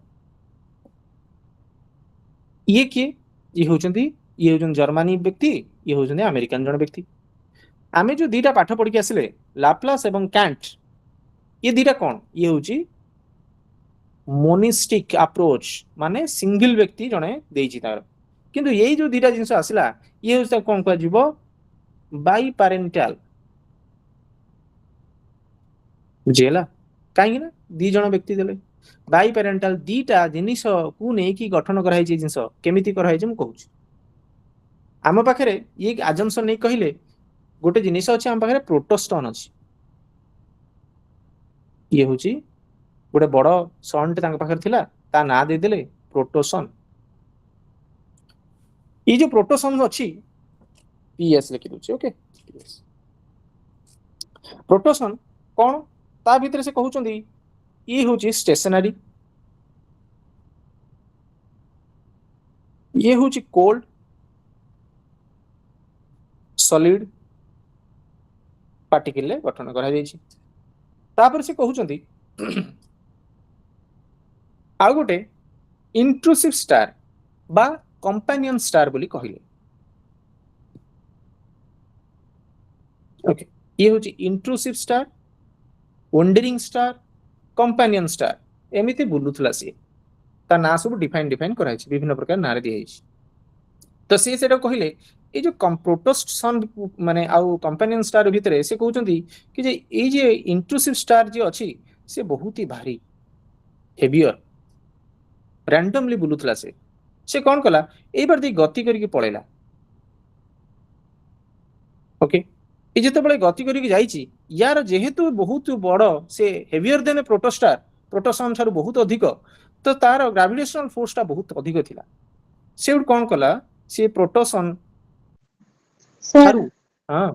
ये किए ये होचंती ये होचन जर्मनी व्यक्ति ये होचंती अमेरिकन जण व्यक्ति आमे जो दीटा पाठ पढ़ी के आसिले लाप्लास एवं कैंट ये दीटा कोन ये होची मोनिस्टिक अप्रोच माने सिंगल व्यक्ति जणे देइची तार किंतु यही जो दीटा जिंस आसिला ये होता कोन कह जिवो बाई पैरेंटल बुझेला काहे ना दी जण व्यक्ति देले बाई पैरेंटल दीटा जिनिस को नै की गठन कराई छै जिंस केमिति कराई छै म कहूछ आम पाखरे ये अजम्पशन नै कहिले गोटे जिनिस अछि आम पाखरे प्रोटोस्टोन अछि ये होची गोटे बड़ सन टे तांके पाखरे थिला ता ना दे देले प्रोटोसन ये जो प्रोटोसन अछि पीएस लिखि दउछि ओके प्रोटोसन कोन ता भीतर से कहउचंदी ये होची स्टेशनरी ये होची कोल्ड सॉलिड पार्टिकल गठन करा जायछि तापर से कहउचंदी आ गोटे इंट्रूसिव स्टार बा कंपेनियन स्टार बोली कहिले ओके ये होची intrusive star wandering star companion star एमिति बुलुथला सी ता ना सब डिफाइन कराइछि विभिन्न प्रकार नारे दियाइछि तो से सेटा कहिले ए जो प्रोटोस्ट सन माने आउ कंपेनियन स्टार भितरे से कहउचंदी कि जे ए जे इंट्रूसिव स्टार जे अछि से बहुत ही भारी हेवियर रैंडमली बुलुथला से कोन कला ए बार दी गति करके पळेला ओके ए जते बळे गति करके जाईची यार जेहेतु बहुत बड़ से हेवियर देन प्रोटोस्टार प्रोटोसन थारु बहुत अधिक तो तार ग्रेविटेशनल फोर्स ता बहुत अधिक थिला से कोन कला से प्रोटोसन सर थारु हां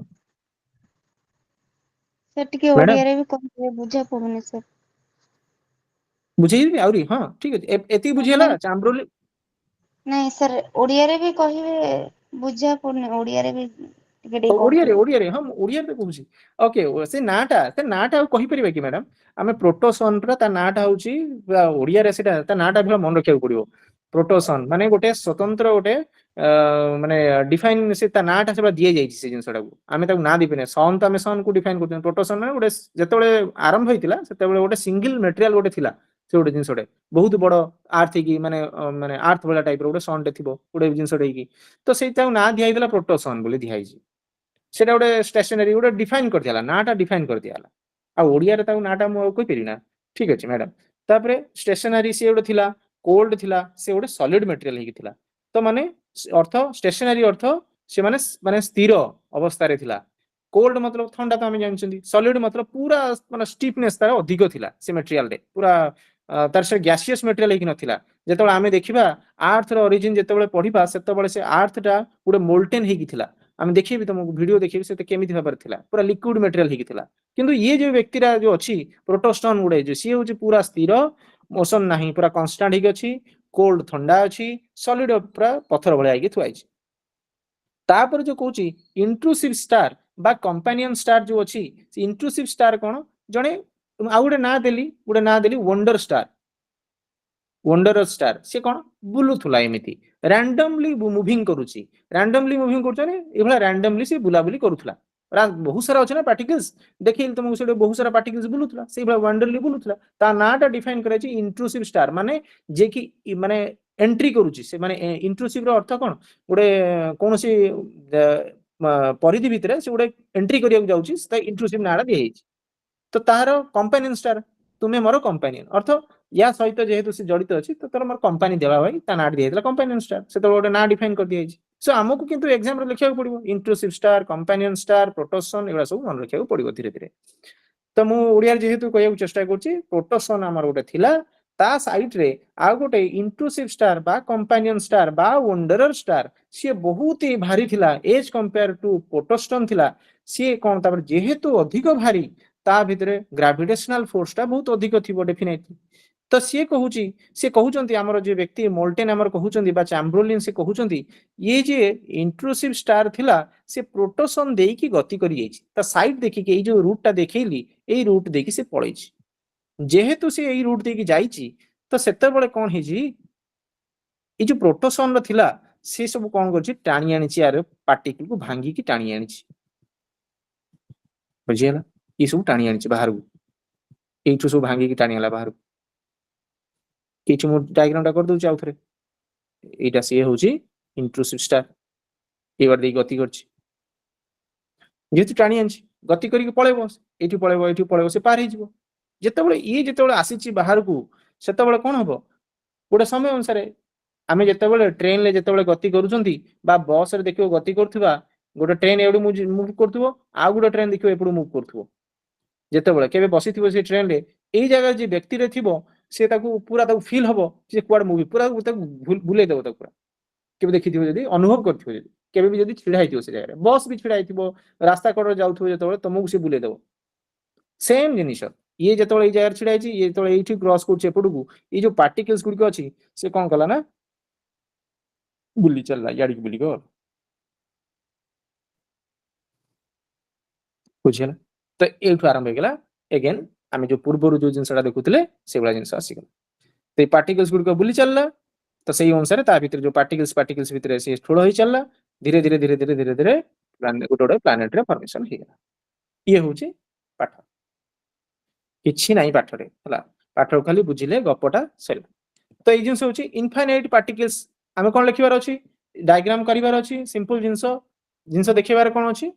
सर टिके मैडम ओडिया रे भी कहबे बुझा पबने सर बुझेइबे आउरी हां ठीक अछि एति बुझियला चाम्ब्रोली नहीं सर ओडिया रे भी कहबे बुझा पबने ओडिया रे भी टिके टिके ओडिया रे हम ओडिया रे कहूची ओके से नाटा कहि परिबे कि मैडम आमे प्रोटोसन रा ता नाटा होची ओडिया रे सेटा ता नाटा भी मन रखिया पड़िबो प्रोटोसन माने गोटे स्वतंत्र गोटे माने डिफाइन से ता नाटा से दिए जाई से जिंसडा को आमे ता ना दिपेने सन ता आमे सन को डिफाइन करते प्रोटोसन माने गोटे जेतेबेले आरंभ होइतिला सेतेबेले गोटे सिंगल मटेरियल गोटे थिला से गोटे जिंसडे बहुत बड़ आर्थ की माने माने आर्थ वाला टाइप रो गोटे सन टे थिबो गोटे जिंसडे की तो सेटा ना दिया देला प्रोटोसन बोली दिया सेटा गोटे स्टेशनरी गोटे डिफाइन कर दियाला नाटा डिफाइन कर दियाला आ ओडिया रे ताऊ नाटा मो कोइ परिना ठीक अछि मैडम तापरे स्टेशनरी से गोटे थिला कोल्ड थिला से गोटे सॉलिड मटेरियल हेकी थिला तो माने अर्थ स्टेशनरी अर्थ से माने माने स्थिर अवस्था रे थिला कोल्ड मतलब ठंडा तो हम जानछंदी सॉलिड मतलब पूरा माने स्टिफनेस तार अधिक थिला से मटेरियल रे पूरा तार से गैसियस मटेरियल हेकी नथिला जेतबे आमे देखिबा अर्थ रो ओरिजिन जेतबे पढिबा सेतबे से अर्थ टा गोटे मोल्टेन हेकी थिला आमे देखिबी तुमको वीडियो देखिबी से केमिति भाबर थिला पूरा लिक्विड मटेरियल हेकी थिला किंतु ये जो व्यक्तिरा जो अछि प्रोटोस्टन गुडे जो सी होची पूरा स्थिर मोशन नाही पूरा कांस्टेंट हेकी अछि कोल्ड ठंडा अछि सॉलिड पूरा पत्थर भलिया हेकी थुआइछि तापर जो कहूची इंट्रूसिव स्टार बा कंपेनियन स्टार जो अछि इंट्रूसिव स्टार कोन जणे आ गुडे ना देली वंडर स्टार वंडर स्टार से कोन बुलुथुला एमिति रैंडमली मूविंग करूची रैंडमली मूविंग करछने एभला रैंडमली से बुलाबुली करूथला बहुत सारा अछि ना पार्टिकल्स देखिल तुमको से बहुत सारा पार्टिकल्स बुलुथला से एभला वंडरली बुलुथला ता नाटा डिफाइन करे छी इंट्रूसिव स्टार माने जे कि माने एंट्री करूची से माने इंट्रूसिव रो अर्थ कोन गुडे कोनोसी परिधि भितरे से गुडे एंट्री करिया जाउची ता इंट्रूसिव नाडा दियै तो तार कंपेनियन स्टार तुम्हें मोर कंपेनियन अर्थ या सहित जेहेतु से जड़ित अछि तो तोर मोर कंपनी देबा भाई ता ना दियैतला कंपेनियन स्टार से तो गोटे ना डिफाइन कर दियै सो हमकु किंतु एग्जाम रे लिखिया पड़िबो इंट्रूसिव स्टार कंपेनियन स्टार प्रोटोसन एबा सब मन रखिया पड़िबो धीरे धीरे तो मु ओडिया जेहेतु कहया चेष्टा करछि प्रोटोसन हमर गोटे थिला ता साइड रे आ गोटे इंट्रूसिव स्टार बा कंपेनियन स्टार बा वंडरर स्टार से बहुत ही भारी थिला एज कंपेयर टू प्रोटोस्टन थिला से कोन तापर जेहेतु अधिक भारी ता भितरे ग्रेविटेशनल फोर्स ता बहुत अधिक थिबो डेफिनेटली तो सी कहउचंती हमर जे व्यक्ति मोल्टेन हमर कहउचंती बा चैम्ब्रोलिन से कहउचंती ये जे इंट्रूसिव स्टार थिला से प्रोटोसन देई की गति करि जाईछि ता साइड देखि के ए जो रूट ता देखैली ए रूट देखि से पळैछि जेहेतु से ए रूट देखि जाईछि तो सेते बळे कोन हेजी ए जो प्रोटोसन र थिला से सब कोन करछि टाणी आनिछि यार पार्टिकल को भांगी की टाणी आनिछि बुझियला ये सब टाणी आनिछि बाहर को एठु सब भांगी की टाणी आला बाहर किछु मु डायग्राम टा कर दउ आउ थरे एटा से होची इंट्रूसिव स्टार ए बार दे गति करछि जेतु टाणी आनिछि गति करी के पळेबो एठु पळेबो से पार हे जिवो जेतेबेले आसीछि बाहर को सेतेबेले कोन हबो गोटे समय अनुसार आमे जेतेबेले ट्रेन ले जेतेबेले गति करूछंती बा बस रे देखियो गति करथुबा गोटे ट्रेन एडु मूव करथुबो आ गोटे ट्रेन देखियो एपडु मूव करथुबो ଯେତେବେଳେ କେବେ ବସିଥିବ ସେ ଟ୍ରେନରେ ଏଇ ଜାଗାରେ ଯେ ବ୍ୟକ୍ତିରେ ଥିବ ସେ ତାକୁ ପୁରା ତାକୁ ଫିଲ୍ ହବ ଯେ କୁଆଡେ ମୁଭି ପୁରା ତାକୁ ବୁଲେଇ ଦେବ ତାକୁ ପୁରା କେବେ ଦେଖିଥିବ ଯଦି ଅନୁଭବ କରିଥିବ ଯଦି କେବେ ବି ଯଦି ଛିଡା ହେଇଥିବ ସେ ଜାଗାରେ ବସ୍ ବି ଛିଡା ହେଇଥିବ ରାସ୍ତା କଡରେ ଯାଉଥିବ ଯେତେବେଳେ ତମକୁ ସେ ବୁଲେଇ ଦେବ ସେମ୍ ଜିନିଷ ଇଏ ଯେତେବେଳେ ଏଇ ଜାଗାରେ ଛିଡା ହେଇଛି ଇଏ ଯେତେବେଳେ ଏଇଠି କ୍ରସ୍ କରୁଛି ଏପଟକୁ ଏଇ ଯୋଉ ପାର୍ଟିକଲ୍ସ ଗୁଡିକ ଅଛି ସେ କଣ କଲା ନା ବୁଲି ଚାଲିଲା ଇଆଡିକି ବୁଲିକି ଗଲା ବୁଝିହେଲା ତ ଏଇଠୁ ଆରମ୍ଭ ହେଇଗଲା ଏଗେନ୍ ଆମେ ଯୋଉ ପୂର୍ବରୁ ଯୋଉ ଜିନିଷଟା ଦେଖୁଥିଲେ ସେଇଭଳିଆ ଜିନିଷ ଆସିଗଲା ତ ଏଇ ପାର୍ଟିକଲ୍ସ ଗୁଡିକ ବୁଲି ଚାଲିଲା ତ ସେଇ ଅନୁସାରେ ତା ଭିତରେ ଯୋଉ ପାର୍ଟିକଲ୍ସ ଭିତରେ ସେ ଠୁଳ ହେଇ ଚାଲିଲା ଧୀରେ ଧୀରେ ଧୀରେ ଧୀରେ ଧୀରେ ଧୀରେ ଗୋଟେ ଗୋଟେ ପ୍ଲାନେଟରେ ଫର୍ମେସନ ହେଇଗଲା ଇଏ ହଉଛି ପାଠ କିଛି ନାହିଁ ପାଠରେ ହେଲା ପାଠକୁ ଖାଲି ବୁଝିଲେ ଗପଟା ସରିଲା ତ ଏଇ ଜିନିଷ ହଉଛି ଇନଫାଇନାଇଟ ପାର୍ଟିକଲ୍ସ ଆମେ କଣ ଲେଖିବାର ଅଛି ଡାଇଗ୍ରାମ କରିବାର ଅଛି ସିମ୍ପଲ ଜିନିଷ ଜିନିଷ ଦେଖିବାର କଣ ଅଛି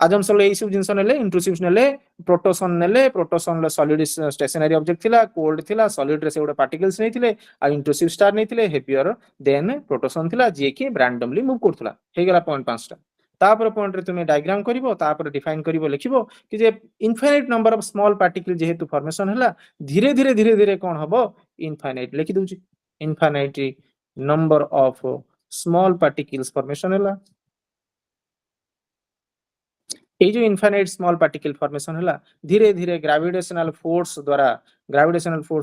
ଆଜମ୍ପସନ୍ ଏଇ ସବୁ ଜିନିଷ ନେଲେ ଇଣ୍ଟ୍ରୁସିଭ୍ସ ନେଲେ ପ୍ରୋଟୋସନ୍ ନେଲେ ପ୍ରୋଟୋସନ୍ ସଲିଡ୍ ଷ୍ଟେସନାରୀ ଅବଜେକ୍ଟ ଥିଲା କୋଲ୍ଡ ଥିଲା ସଲିଡ୍ ରେ ସେ ଗୋଟେ ପାର୍ଟିକଲ୍ସ ନେଇଥିଲେ ଆଉ ଇଣ୍ଟ୍ରୁସିଭ୍ ଷ୍ଟାର ନେଇଥିଲେ ହେଭିୟର ଦେନ୍ ପ୍ରୋଟୋସନ୍ ଥିଲା ଯିଏ କି ରାଣ୍ଡମଲି ମୁଭ୍ କରୁଥିଲା ହେଇଗଲା ପଏଣ୍ଟ 5ଟା ତାପରେ ପଏଣ୍ଟରେ ତୁମେ ଡାଇଗ୍ରାମ କରିବ ତାପରେ ଡିଫାଇନ କରିବ ଲେଖିବ କି ଯେ ଇନଫାଇନାଇଟ ନମ୍ବର ଅଫ ସ୍ମଲ୍ ପାର୍ଟିକଲ ଯେହେତୁ ଫର୍ମେସନ ହେଲା ଧୀରେ ଧୀରେ ଧୀରେ ଧୀରେ କଣ ହବ ଇନଫାଇନାଇଟ ଲେଖି ଦଉଛି infinite number of small particles formation ହେଲା এই যে ইনফাইনাইট স্মল পার্টিকল ফর্মেশন হলা ধীরে ধীরে গ্রাভিটেশনাল ফোর্স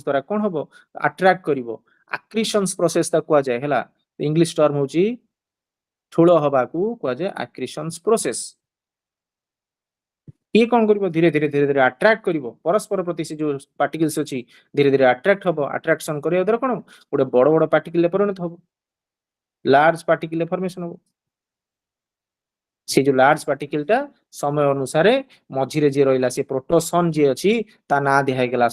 দ্বারা কোন হবো আট্রাক্ট করিব আক্রিশনস প্রসেস তা কুয়া যায় হলা ইংলিশ টার্ম হউচি ঠুল হবাকু কুয়া যায় আক্রিশনস প্রসেস ये कौन करिवो धीरे धीरे धीरे धीरे अट्रैक्ट करिवो परस्पर प्रति से जो पार्टिकल्स अछि धीरे धीरे अट्रैक्ट हबो अट्रैक्शन करिया द्वारा कोन गोटे बड़ बड़ पार्टिकल ले परिणत हबो लार्ज पार्टिकल फॉर्मेशन हबो से जो लार्ज पार्टिकलटा समय अनुसार मझिरे जे रहिला से प्रोटोसन जे अछि ता ना दिया गेला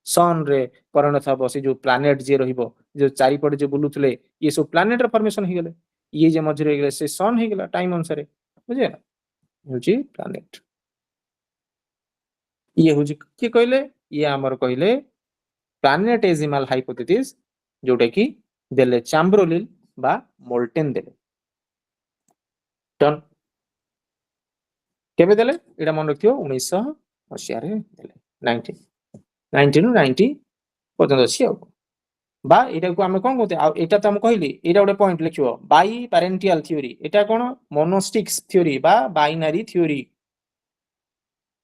सन रे परिणत हबो से जो प्लैनेट जे रहिबो जो चारिपटे जे बुलुतले ये सब प्लैनेट रे फॉर्मेशन हे गेले ये जे मझिरे गेले से सन हे गेला टाइम अनुसार बुझे होची प्लैनेट ये होची की कहले ये हमर कहले प्लैनेटेसिमल हाइपोथेसिस जोटा की देले चैम्ब्रोलिन बा मोल्टेन देले डन केबे देले एटा मन रखियो 1980 रे देले 1990 पर्यंत अछि आ बा एटा को हम कोन कहते आ एटा त हम कहली एटा गोटे पॉइंट लिखियो बाई पैरेंटियल थ्योरी एटा कोन मोनोस्टिक्स थ्योरी बा बाइनरी थ्योरी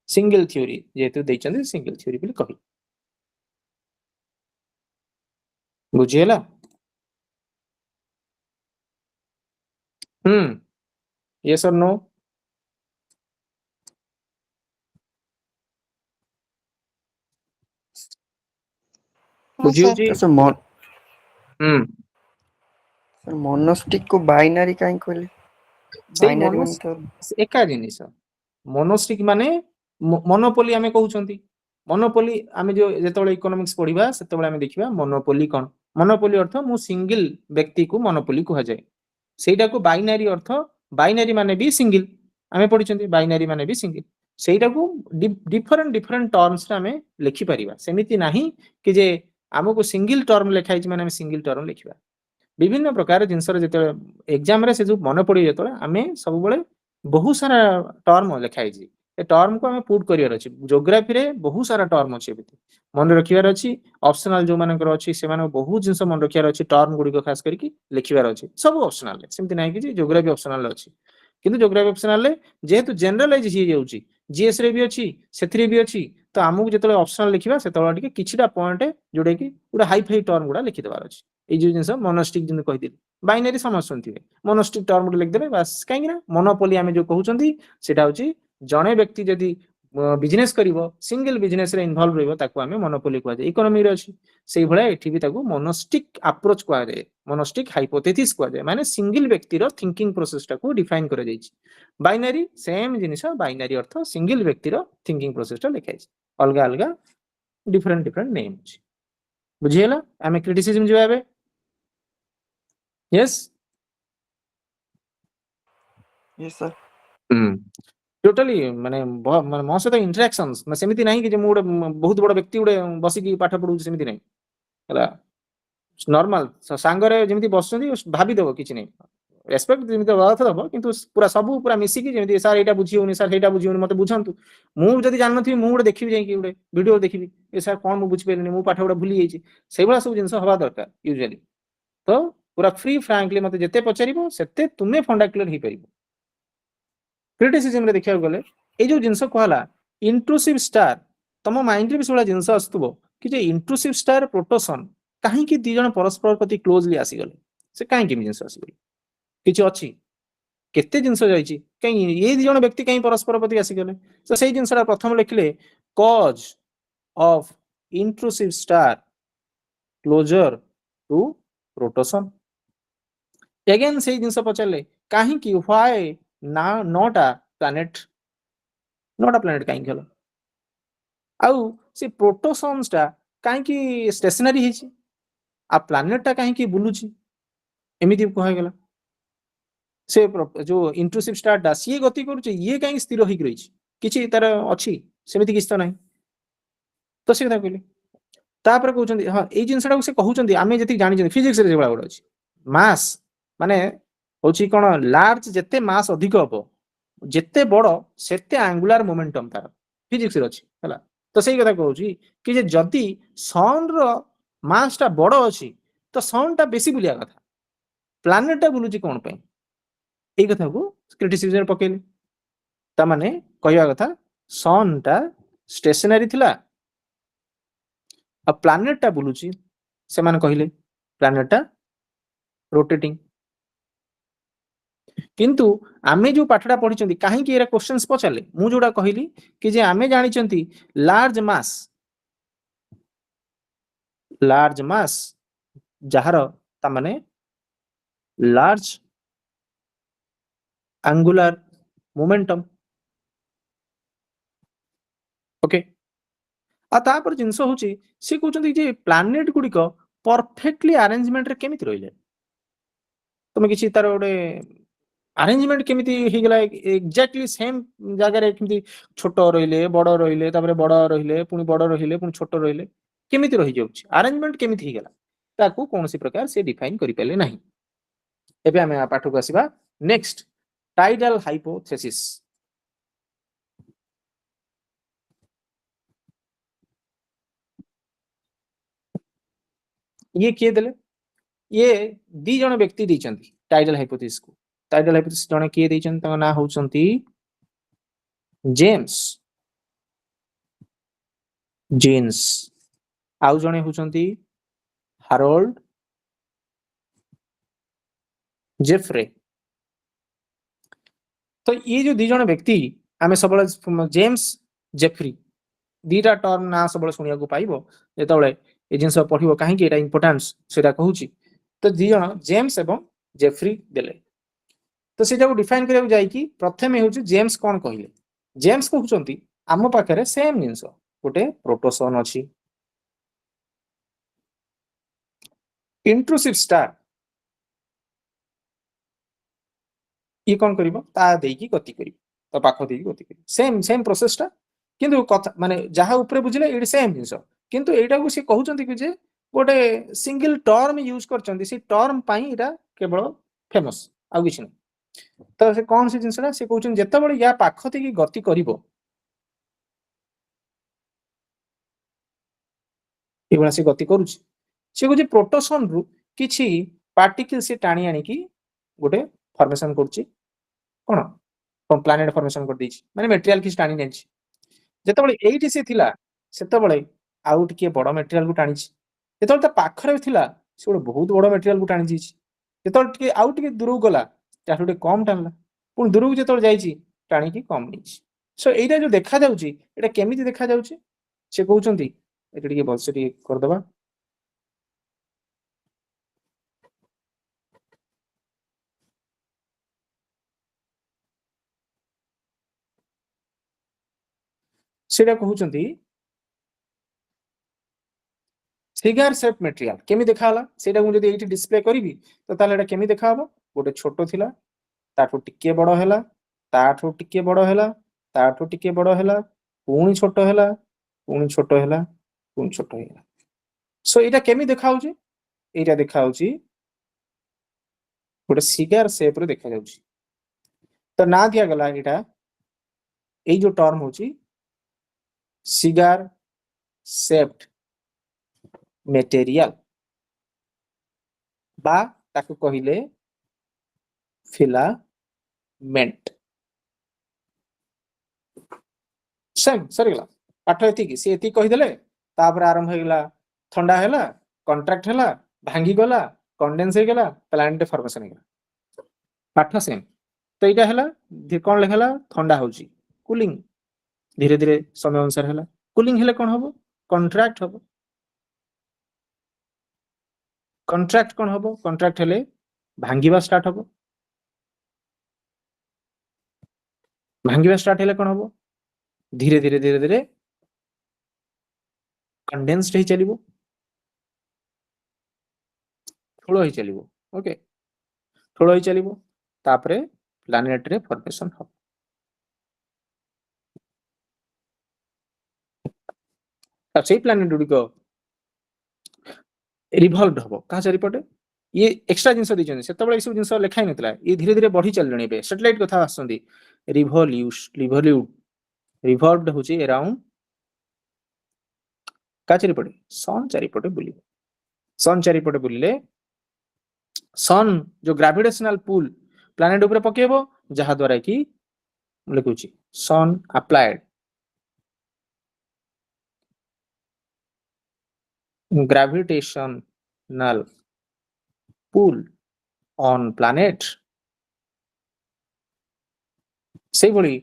सिंगल थ्योरी जेतु दैचंदी सिंगल थ्योरी बिल कहि बुझियला yes or no बुझियो जी सर मोनोस्टिक को बाइनरी काहे कहले बाइनरी मोनोस एका जिनिस मोनोस्टिक माने मोनोपोली आमे कहउछंती मोनोपोली आमे जो जेतबेले इकोनॉमिक्स पढिबा सेतबेले आमे देखिबा मोनोपोली कोन मोनोपोली अर्थ मु सिंगल व्यक्ति को मोनोपोली कहा जाय सेटा को बाइनरी अर्थ बाइनरी माने भी सिंगल आमे पढिछंती बाइनरी माने भी सिंगल सेटा को डिफरेंट टर्म्स रे आमे लिखि परिबा सेमिति नाही कि जे हमको सिंगल टर्म लिखाइ माने आमे सिंगल टर्म लिखिबा विभिन्न प्रकार जिनसर जेते एग्जाम रे से जो मन पड़ी जेते आमे सब बळे बहुत सारा टर्म लिखाइ छी ए टर्म को आमे पुट करियर अछि ज्योग्राफी रे बहुत सारा टर्म अछि एबे मन रखियार अछि ऑप्शनल जो मानकर अछि से माने बहुत जिंस मन रखियार अछि टर्म गुडी को खास करके लिखिबार अछि सब ऑप्शनल सेमति नाही कि ज्योग्राफी ऑप्शनल अछि किंतु ज्योग्राफी ऑप्शनल जेहेतु जनरलाइज ही जाउची जीएस रे भी अछि सेथरे भी अछि तो हमहु जेतले ऑप्शनल लिखिबा सेतले टिके किछिटा पॉइंट जोडे कि पूरा हाई फाई टर्म गुडा लिखि देबार अछि ए जो जिंस मोनोस्टिक जिन कहि दिली बाइनरी समझ सुनथिबे मोनोस्टिक टर्म गुड लिख देबे बस काहे ना मोनोपोली आमे जो कहउचंती सेटा होची जणे व्यक्ति जदी बिजनेस करिवो सिंगल बिजनेस रे इन्वॉल्व रहइबो ताकू आमे मोनोपोली कहै इकोनॉमी रे अछि सेही भळे एठी भी ताकू मोनोस्टिक अप्रोच कहै जाय मोनोस्टिक हाइपोथेसिस कहै जाय माने सिंगल व्यक्ति रो थिंकिंग प्रोसेस टाकू डिफाइन करे जायछि बाइनरी सेम जिनिस बाइनरी अर्थ सिंगल व्यक्ति रो थिंकिंग प्रोसेस टा लिखाइ अलगा अलगा डिफरेंट नेम अछि बुझियला आमे क्रिटिसिज्म जवाबे यस सर टोटली माने मो सहित इंटरेक्शंस सेमिति नाही कि जे मु बहुत बड़ व्यक्ति उडे बसी की पाठ पढु सेमिति नाही हला नॉर्मल सांगरे जेमिति बसछंती भाबी देबो किछि नाही ରେସ୍ପେକ୍ଟ ଯେମିତି ଦବା କଥା ଦବ କିନ୍ତୁ ପୁରା ସବୁ ପୁରା ମିଶିକି ଯେମିତି ସାର୍ ଏଇଟା ବୁଝିହଉନି ସାର୍ ସେଇଟା ବୁଝିହଉନି ମତେ ବୁଝାନ୍ତୁ। ମୁଁ ଯଦି ଜାଣିନଥିବି ମୁଁ ଗୋଟେ ଦେଖିବି ଯାଇକି ଗୋଟେ ଭିଡିଓ ଦେଖିବି ଏ ସାର୍ କଣ ମୁଁ ବୁଝିପାରିଲିନି ମୁଁ ପାଠ ଗୋଟେ ଭୁଲି ଯାଇଛି ସେଇଭଳିଆ ସବୁ ଜିନିଷ ହବା ଦରକାର ୟୁଜୁଆଲି। ତ ପୁରା ଫ୍ରି ଫ୍ରାଙ୍କଲି ମତେ ଯେତେ ପଚାରିବ ସେତେ ତୁମେ ଫଣ୍ଡା କ୍ଲିୟର ହେଇପାରିବ। କ୍ରିଟିସିଜମରେ ଦେଖିବାକୁ ଗଲେ ଏଇ ଯୋଉ ଜିନିଷ କୁହାଲା ଇଣ୍ଟ୍ରୁସିଭ ଷ୍ଟାର ତମ ମାଇଣ୍ଡରେ ବି ସେଇଭଳିଆ ଜିନିଷ ଆସୁଥିବ କି ଯେ ଇଣ୍ଟ୍ରୁସିଭ ଷ୍ଟାର ପ୍ରୋଟୋସନ କାହିଁକି ଦି ଜଣ ପରସ୍ପର ପ୍ରତି କ୍ଲୋଜଲି ଆସିଗଲେ ସେ କାହିଁକି ଏମିତି ଜିନିଷ ଆସିଗଲେ କିଛି ଅଛି କେତେ ଜିନିଷ ଯାଇଛି କାହିଁ ଏଇ ଦି ଜଣ ବ୍ୟକ୍ତି କାହିଁ ପରସ୍ପର ପ୍ରତି ଆସିଗଲେ ତ ସେଇ ଜିନିଷଟା ପ୍ରଥମେ ଲେଖିଲେ cause of intrusive star closer to protosun. Again ସେଇ ଜିନିଷ ପଚାରିଲେ କାହିଁକି ହ୍ୱାଏ ନା ନଅଟା ପ୍ଲାନେଟ କାହିଁକି ହେଲା ଆଉ ସେ ପ୍ରୋଟୋସନ୍ସ ଟା କାହିଁକି ଷ୍ଟେସନାରୀ ହେଇଛି ଆଉ ପ୍ଲାନେଟ ଟା କାହିଁକି ବୁଲୁଛି ଏମିତି କୁହାଗଲା। ସେ ଯୋଉ ଇଣ୍ଟ୍ରୁସିଭ ଷ୍ଟାର ଟା ସିଏ ଗତି କରୁଛି ଇଏ କାହିଁକି ସ୍ଥିର ହେଇକି ରହିଛି କିଛି ତାର ଅଛି ସେମିତି କିଛି ତ ନାହିଁ ତ ସେ କଥା କହିଲେ। ତାପରେ କହୁଛନ୍ତି ହଁ ଏଇ ଜିନିଷଟାକୁ ସେ କହୁଛନ୍ତି ଆମେ ଯେତିକି ଜାଣିଛନ୍ତି ଫିଜିକ୍ସରେ ଯେଭଳିଆ ଗୋଟେ ଅଛି ମାସ୍ ମାନେ ହଉଛି କଣ ଲାର୍ଜ ଯେତେ ମାସ୍ ଅଧିକ ହବ ଯେତେ ବଡ ସେତେ ଆଙ୍ଗୁଲାର ମୋମେଣ୍ଟମ ତାର ଫିଜିକ୍ସରେ ଅଛି ହେଲା। ତ ସେଇ କଥା କହୁଛି କି ଯେ ଯଦି ସନ୍ ର ମାସ୍ ଟା ବଡ ଅଛି ତ ସନ୍ ଟା ବେଶୀ ବୁଲିବା କଥା ପ୍ଲାନେଟ ଟା ବୁଲୁଛି କଣ ପାଇଁ ଏଇ କଥାକୁ କ୍ରିଟିସିଜମ ପକେଇଲେ। ତାମାନେ କହିବା କଥା ସନ୍ ଟା ଷ୍ଟେସନାରୀ ଥିଲା ଆଉ ପ୍ଲାନେଟ ଟା ବୁଲୁଛି ସେମାନେ କହିଲେ ପ୍ଲାନେଟ ଟା ରୋଟେଟିଂ। କିନ୍ତୁ ଆମେ ଯୋଉ ପାଠଟା ପଢିଛନ୍ତି କାହିଁକି ଏରା କ୍ୱେଶ୍ଚନ୍ସ ପଚାରିଲେ ମୁଁ ଯୋଉଟା କହିଲି କି ଯେ ଆମେ ଜାଣିଛନ୍ତି ଲାର୍ଜ ମାସ୍ ଯାହାର ତାମାନେ ଲାର୍ଜ ଆଙ୍ଗୁଲାର ମୋମେଣ୍ଟମ ଓକେ। ଆଉ ତାପରେ ଜିନିଷ ହଉଛି ସେ କହୁଛନ୍ତି ଯେ ପ୍ଲାନେଟ ଗୁଡିକ ପରଫେକ୍ଟଲି ଆରେଞ୍ଜମେଣ୍ଟରେ କେମିତି ରହିଲେ ତମେ କିଛି ତାର ଗୋଟେ ଆରେଞ୍ଜମେଣ୍ଟ କେମିତି ହେଇଗଲା ଏକ୍ଜାକ୍ଟଲି ସେମ୍ ଜାଗାରେ କେମିତି ଛୋଟ ରହିଲେ ତାପରେ ବଡ ରହିଲେ ପୁଣି ବଡ ରହିଲେ ପୁଣି ଛୋଟ ରହିଲେ କେମିତି ରହିଯାଉଛି ଆରେଞ୍ଜମେଣ୍ଟ କେମିତି ହେଇଗଲା ତାକୁ କୌଣସି ପ୍ରକାର ସେ ଡିଫାଇନ କରିପାରିଲେ ନାହିଁ। ଏବେ ଆମେ ପାଠକୁ ଆସିବା ନେକ୍ସଟ ଟାଇଡାଲ ହାଇପୋଥେସିସ୍। ଇଏ କିଏ ଦେଲେ ଇଏ ଦି ଜଣ ବ୍ୟକ୍ତି ଦେଇଛନ୍ତି ଟାଇଡାଲ ହାଇପୋଥେସିସ୍ କୁ। ଟାଇଡାଲ ହାଇପୋଥେସିସ୍ ଜଣେ କିଏ ଦେଇଛନ୍ତି ତାଙ୍କ ନାଁ ହଉଛନ୍ତି ଜେମ୍ସ ଜିନ୍ସ ଆଉ ଜଣେ ହଉଛନ୍ତି ହାରୋଲ୍ଡ ଜେଫ୍ରେ। ତ ଇଏ ଯୋଉ ଦି ଜଣ ବ୍ୟକ୍ତି ଆମେ ସବୁବେଳେ ଜେମ୍ସ ଜେଫ୍ରି ଦିଟା ଟର୍ମ ନାଁ ସବୁବେଳେ ଶୁଣିବାକୁ ପାଇବ ଯେତେବେଳେ ଏ ଜିନିଷ ପଢିବ କାହିଁକି ଏଟା ଇମ୍ପୋର୍ଟାନ୍ସ ସେଟା କହୁଛି। ତ ଦି ଜଣ ଜେମ୍ସ ଏବଂ ଜେଫ୍ରି ଦେଲେ ତ ସେଇଟାକୁ ଡିଫାଇନ କରିବାକୁ ଯାଇକି ପ୍ରଥମେ ହେଉଛି ଜେମ୍ସ କଣ କହିଲେ ଜେମ୍ସ କହୁଛନ୍ତି ଆମ ପାଖରେ ସେମ୍ ଜିନିଷ ଗୋଟେ ପ୍ରୋଟୋସନ୍ ଅଛି ଇଣ୍ଟ୍ରୁସିଭ ଷ୍ଟାର ଇଏ କଣ କରିବ ତା ଦେଇକି ଗତି କରିବ ତା ପାଖ ଦେଇକି ଗତି କରିବ ସେମ୍ ପ୍ରୋସେସଟା କିନ୍ତୁ କଥା ମାନେ ଯାହା ଉପରେ ବୁଝିଲେ ଏଇଠି ସେମ୍ ଜିନିଷ କିନ୍ତୁ ଏଇଟାକୁ ସେ କହୁଛନ୍ତି କି ଯେ ଗୋଟେ ସିଙ୍ଗଲ ଟର୍ମ ୟୁଜ କରିଛନ୍ତି ସେ ଟର୍ମ ପାଇଁ ଏଇଟା କେବଳ ଫେମସ୍ ଆଉ କିଛି ନାହିଁ। ତ ସେ କଣ ସେ ଜିନିଷଟା ସେ କହୁଛନ୍ତି ଯେତେବେଳେ ୟା ପାଖ ଦେଇକି ଗତି କରିବ ଏଇଭଳିଆ ସେ ଗତି କରୁଛି ସେ କହୁଛି ପ୍ରୋଟୋସନ ରୁ କିଛି ପାର୍ଟିକଲ ସେ ଟାଣି ଆଣିକି ଗୋଟେ ଫର୍ମେସନ କରୁଛି କଣ ପ୍ଲାନେଟ ଫର୍ମେସନ କରିଦେଇଛି ମାନେ ମେଟେରିଆଲ କିଛି ଟାଣି ନେଇଛି। ଯେତେବେଳେ ଏଇଠି ସେ ଥିଲା ସେତେବେଳେ ଆଉ ଟିକେ ବଡ ମେଟେରିଆଲକୁ ଟାଣିଛି ଯେତେବେଳେ ତା ପାଖରେ ଥିଲା ସେ ଗୋଟେ ବହୁତ ବଡ ମେଟେରିଆଲକୁ ଟାଣି ଦେଇଛି ଯେତେବେଳେ ଟିକେ ଆଉ ଟିକେ ଦୂରକୁ ଗଲା ତାଠୁ ଟିକେ କମ ଟାଣିଲା ପୁଣି ଦୂରକୁ ଯେତେବେଳେ ଯାଇଛି ଟାଣିକି କମ ନେଇଛି। ସୋ ଏଇଟା ଯୋଉ ଦେଖାଯାଉଛି ଏଇଟା କେମିତି ଦେଖାଯାଉଛି ସେ କହୁଛନ୍ତି ଏଇଟା ଟିକେ ଭଲସେ ଟିକେ କରିଦବା ସେଇଟା କହୁଛନ୍ତି ଫିଗର ସେପ୍ ମେଟେରିଆଲ କେମିତି ଦେଖାହେଲା ସେଇଟା ମୁଁ ଯଦି ଏଇଠି ଡିସପ୍ଲେ କରିବି ତ ତାହେଲେ ଏଇଟା କେମିତି ଦେଖାହବ ଗୋଟେ ଛୋଟ ଥିଲା ତାଠୁ ଟିକେ ବଡ ହେଲା ତାଠୁ ଟିକେ ବଡ ହେଲା ତାଠୁ ଟିକେ ବଡ ହେଲା ପୁଣି ଛୋଟ ହେଲା ପୁଣି ଛୋଟ ହେଲା ପୁଣି ଛୋଟ ହେଇଗଲା। ସୋ ଏଇଟା କେମିତି ଦେଖାହଉଛି ଏଇଟା ଦେଖାହଉଛି गोटे सिगार शेप रे देखा जाउची तो ना दिया गला एटा ए जो टर्म होची सिगार शेप्ड मटेरियल बा ताकू कहिले फिलामेंट सेम सरीगला पाठ एतिकी से एति कहि देले तापर आरंभ होइगला ठंडा हैला कॉन्ट्रैक्ट हैला भांगी गला कंडेंस हो गला प्लांट फॉर्मेशन हो गला पाठ सेम तो एटा हैला कोन लेखला ठंडा होची कूलिंग धीरे धीरे समय अनुसार हैला कूलिंग हेले कोन हबो कॉन्ट्रैक्ट हबो कॉन्ट्रैक्ट कोन हबो कॉन्ट्रैक्ट हेले भांगीबा स्टार्ट हबो भांगीबा स्टार्ट हेले कोन हबो धीरे धीरे धीरे धीरे कंडेंस्ड ही चलिबो थोड़ो ही चलिबो ओके थोड़ो ही चलिबो तापरे प्लैनेट रे फॉर्मेशन हबो अब सेही प्लैनेट गुडी को रिवॉल्वड हबो का चारिपटे ये एक्स्ट्रा जिंस दिजन सेतबळे ई सब जिंस लेखाइ नतला ये धीरे धीरे बढ़ी चललणी बे सैटेलाइट कथा आसंदी रिवॉल्वड होची अराउंड का चारिपटे सन चारिपटे बुलिबो सन चारिपटे बुलिले सन जो ग्रेविटेशनल पुल प्लैनेट ऊपर पकेबो जहा द्वारा कि लिखुची सन applied gravitational pull on planet से भली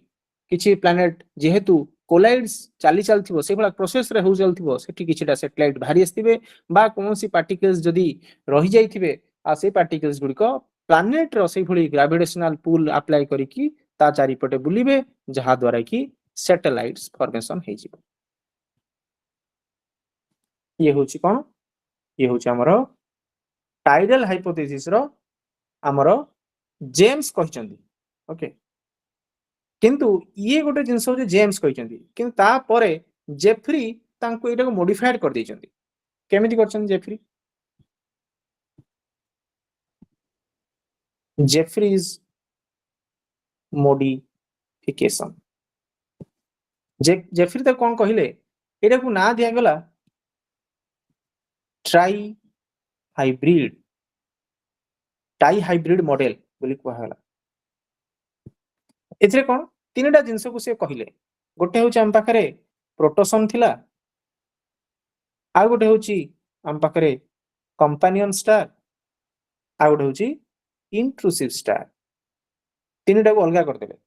किछि प्लैनेट जेहेतु कोलाइड्स चाली चलथिबो से भला प्रोसेस रे हो चलथिबो सेठी किछिटा सैटेलाइट भारी आस्तिबे बा कोनोसी पार्टिकल्स जदी रहि जाइथिबे आ से पार्टिकल्स गुडी को प्लैनेट रो से भली ग्रेविटेशनल पुल अप्लाई करी कि ता चारि पटे बुलिबे जहा द्वारा कि सैटेलाइट्स फॉर्मेशन हे जिवो ये होची कोन ये होची हमरो टाइडल हाइपोथेसिस रो हमरो जेम्स कहचंदी ओके किंतु ये गोटे जिंस हो जेम्स कहचंदी किंतु ता परे जेफ्री तांको एटा को मॉडिफाइड कर दैचंदी केमिति करचंदी जेफ्रीज मॉडिफिकेशन जेफ्री तो कौन कहले एटा को ना दिया गला ट्राई हाइब्रिड मॉडल बोली कहला एथरे कोन तीनटा जिंस को से कहले गोटे होची हम पाखरे प्रोटोसन थिला आ गोटे होची हम पाखरे कंपेनियन स्टार आ गोटे होची इंट्रूसिव स्टार तीनटा को अलगा कर देबे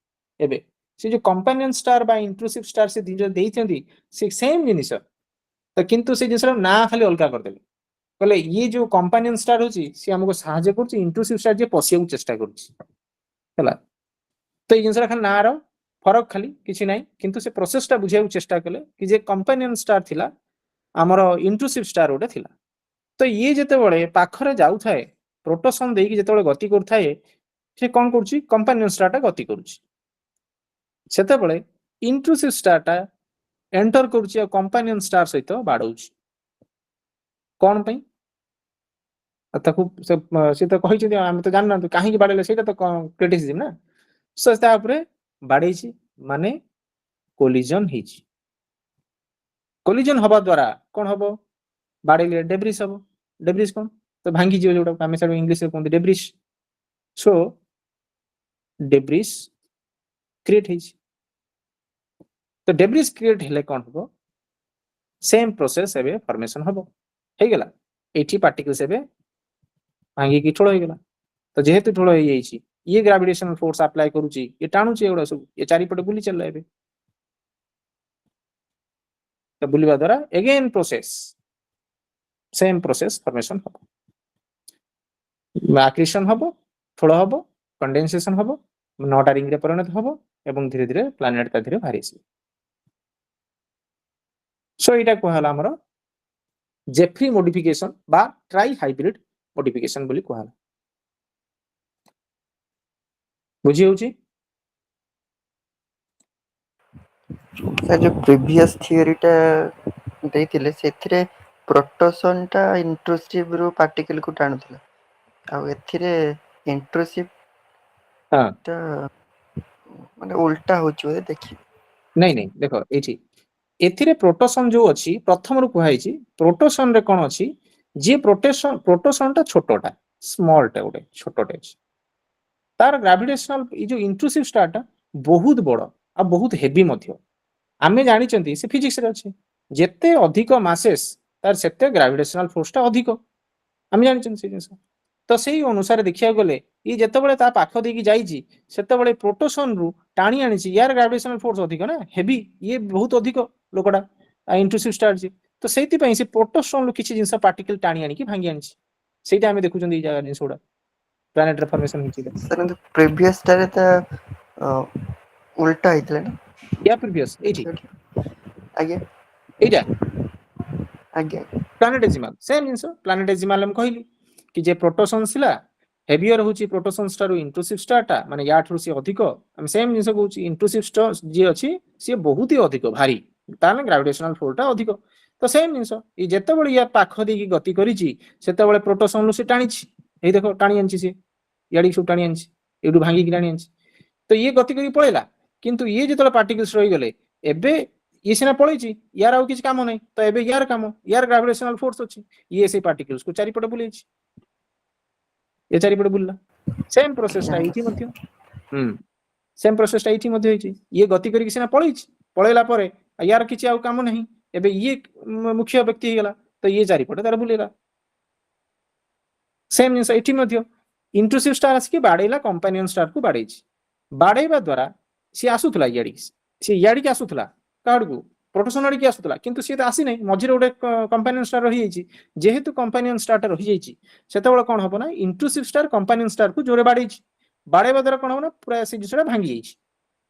एबे से जो कंपेनियन स्टार बा इंट्रूसिव स्टार से दिन देइथंदी से सेम जिनिस तो किंतु से जिनिस ना खाली अलगा कर देबे कहले ये जो कंपेनियन स्टार होची से हमको सहायता करछि इंट्रूसिव स्टार जे पसिया चेष्टा करछि हला तो ये जिनिस खाली ना रो फरक खाली किछि नाही किंतु से प्रोसेसटा बुझिया चेष्टा कले कि जे कंपेनियन स्टार थिला हमर इंट्रूसिव स्टार ओटे थिला तो ये जेते बळे पाखरे जाउ थाए प्रोटोसन देई कि जेते बळे गति कर थाए से कोन करछि कंपेनियन स्टार टा गति करछि सेते बळे इंट्रूसिव स्टार टा एंटर करछि कंपेनियन स्टार सहित बाडौछि कोन पई ताकू से तो कहि छि हम तो जानना तो काहे कि बाडले सेटा तो क्रिटिसिज्म ना सस्ता ऊपर बाडै छि माने कोलिजन हिछि कोलिजन हबा द्वारा कोन हबो बाडैले डेब्रिस हबो डेब्रिस कोन तो भांगी जियो जोटा हम सब इंग्लिश में कोन डेब्रिस सो डेब्रिस क्रिएट हिछि तो डेब्रिस क्रिएट हेले कोन हबो सेम प्रोसेस एबे फॉर्मेशन हबो हे गेला 80 पार्टिकल्स एबे भांगी की ठोळ हे गेला तो जेहेतु ठोळ हे जाईछि ये ग्रेविटेशनल फोर्स अप्लाई करूची ये टाणुची एगुडा सब ये चारि पटे बुली चलला एबे तो बुलिबा द्वारा again process same process formation हबो आक्रिशन हबो ठोळ हबो कंडेंसेशन हबो नोटा रिंग रे परिणत हबो एवं धीरे धीरे प्लैनेट ता धीरे भारिसी सो इटा कहला हमरो जेफ्री मॉडिफिकेशन बा ट्राई हाइब्रिड मॉडिफिकेशन बोली कहला बुझी होची सर जो प्रीवियस थियरी टा देइथिले सेथिरे प्रोटोसन टा इंट्रूसिव रो पार्टिकल को टाणुथला आ एथिरे इंट्रूसिव हाँ टा माने उल्टा होची बोले देखि नहीं नहीं देख ये एथिरे प्रोटोसन जो अच्छी प्रथम रू कहुई प्रोटोसन रे कौन अच्छी जी प्रोटोसन टा छोटटा स्मॉल टा गोटे छोटटे अच्छी तार ग्राविटेशनल ये जो इंट्रूसिव स्टार टा बहुत बड़ आ बहुत हेवी मध्य आमे जानी से फिजिक्स रे अच्छे जेते अधिक मासेस तार सेते ग्राविटेशनल फोर्स टा अधिक आमे जानी से जिनस तो सेही अनुसार देखिया गले ये जेतेबेले ता पाख देकी जाईची सेतेबेले प्रोटोसन रु टाणी आनीची यार ग्रेविटेशनल फोर्स अधिक ना हेवी ये बहुत अधिक लोकडा इंट्रूसिव स्टार जी तो सेति पई से प्रोटोसन रु किछि जिंस पार्टिकल टाणी आनी की भांगी आनीची सेटा हमें देखुचन ई जगह जिंस उडा प्लैनेट रे फॉर्मेशन हिची सर प्रीवियस टारे ता उल्टा आइतले ना या प्रीवियस एठी आगे एटा आगे प्लैनेटेजिमल सेम जिंस प्लैनेटेजिमल हम कहली कि जे प्रोटोसन सिला हेवियर होची प्रोटोसन स्टार इंट्रूसिव स्टार टा माने या ठुर से अधिक हम सेम जिंस कहूची इंट्रूसिव स्टार जे अछि से बहुत ही अधिक भारी ताने ग्रेविटेशनल फोर्स टा अधिक तो सेम जिंस ई जेतेबेले या पाख देकी गति करिची सेतेबेले प्रोटोसन लु से टाणीची एई देखो टाणी आनची से याडी सब टाणी आनची एडु भांगी की टाणी आनची तो ये गति करी पळेला किंतु ये जेतेबेले पार्टिकल्स रही गले एबे ये सिना पळेची यार आउ किछ काम नै तो एबे यार काम यार ग्रेविटेशनल फोर्स अछि ये से पार्टिकल्स को चारि पटे बुलेची ये चारि पटे बुलला सेम प्रोसेस टा इठी मध्य सेम प्रोसेस टा इठी मध्य होईची ये गति करी सिना पळेची पळेला परे यार किछ आउ काम नै एबे ये मुख्य व्यक्ति गेला तो ये चारि पटे तार बुलेला सेम जिंस इठी मध्य इंट्रूसिव स्टार आसी बाड़ेला कंपेनियन स्टार को बाड़ेची बाड़ेबा द्वारा सी आसुथला याडी के आसुथला काडगु प्रोटोसन आडी के आसुथला किंतु सी त आसी नै मझिरे गोटे कंपेनियन स्टार रही जाईची जेहेतु कंपेनियन स्टार टा रही जाईची सेतेबेले कोन हबो ना इंट्रूसिव स्टार कंपेनियन स्टार को जोरे बाड़ेची बाड़ेबा द्वारा कोन हबो ना पूरा सी जिसडा भांगी जाईची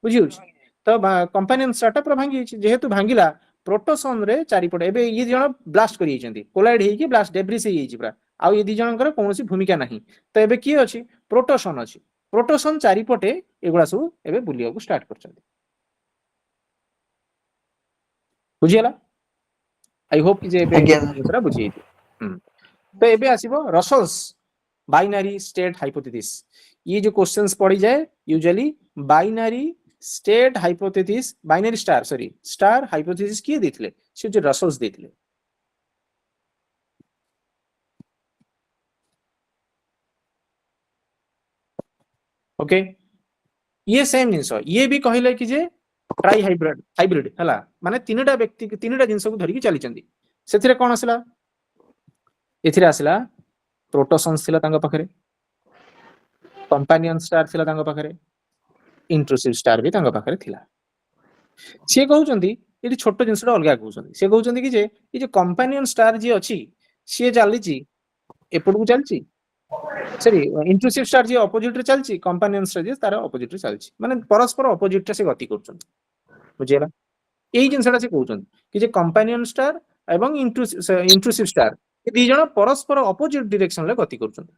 बुझी होची तो कंपेनियन स्टार टा पूरा भांगी जाईची जेहेतु भांगिला प्रोटोसन रे चारि पटे एबे ये जण ब्लास्ट करि जाईचंती कोलाइड हेकी ब्लास्ट डेब्रिस हे जाईची पूरा आ ये दी जनकर कोनोसी भूमिका नाही तो एबे की अछि प्रोटोसन अछि प्रोटोसन चारि पटे एगुडा सब एबे बुलिया को स्टार्ट करचंती बुझियला आई होप कि जे एबे पूरा बुझियै तो एबे आसीबो रसल्स बाइनरी स्टेट हाइपोथेसिस ये जो क्वेश्चंस पड़ी जाए usually binary state hypothesis binary star hypothesis किए देथिले से जो रसल्स देथिले ओके ये सेम जिंस ये भी कहले कि जे ट्राई हाइब्रिड हला माने तीनटा व्यक्ति तीनटा जिंस को धरि कि चली चंदी सेथिरे कोन आसला एथिरे आसला प्रोटोसन्स थिला तांगा पाखरे कंपेनियन स्टार थिला तांगा पाखरे इंट्रूसिव स्टार भी तांगा पाखरे थिला से कहउचंदी एटी छोटो जिंसटा अलगा कहउचंदी से कहउचंदी कि जे ये जो कंपेनियन स्टार जे अछि से चालीची एपडू चलची सॉरी इंट्रूसिव स्टार जे ऑपोजिट रे चलची कंपेनियन स्टार जे तार ऑपोजिट रे चलची माने परस्पर ऑपोजिट रे से गति करचंदी बुझियला एई जिंसटा से कहउचंदी कि जे कंपेनियन स्टार एवं इंट्रूसिव स्टार ए दी जण परस्पर ऑपोजिट डायरेक्शन रे गति करचंदी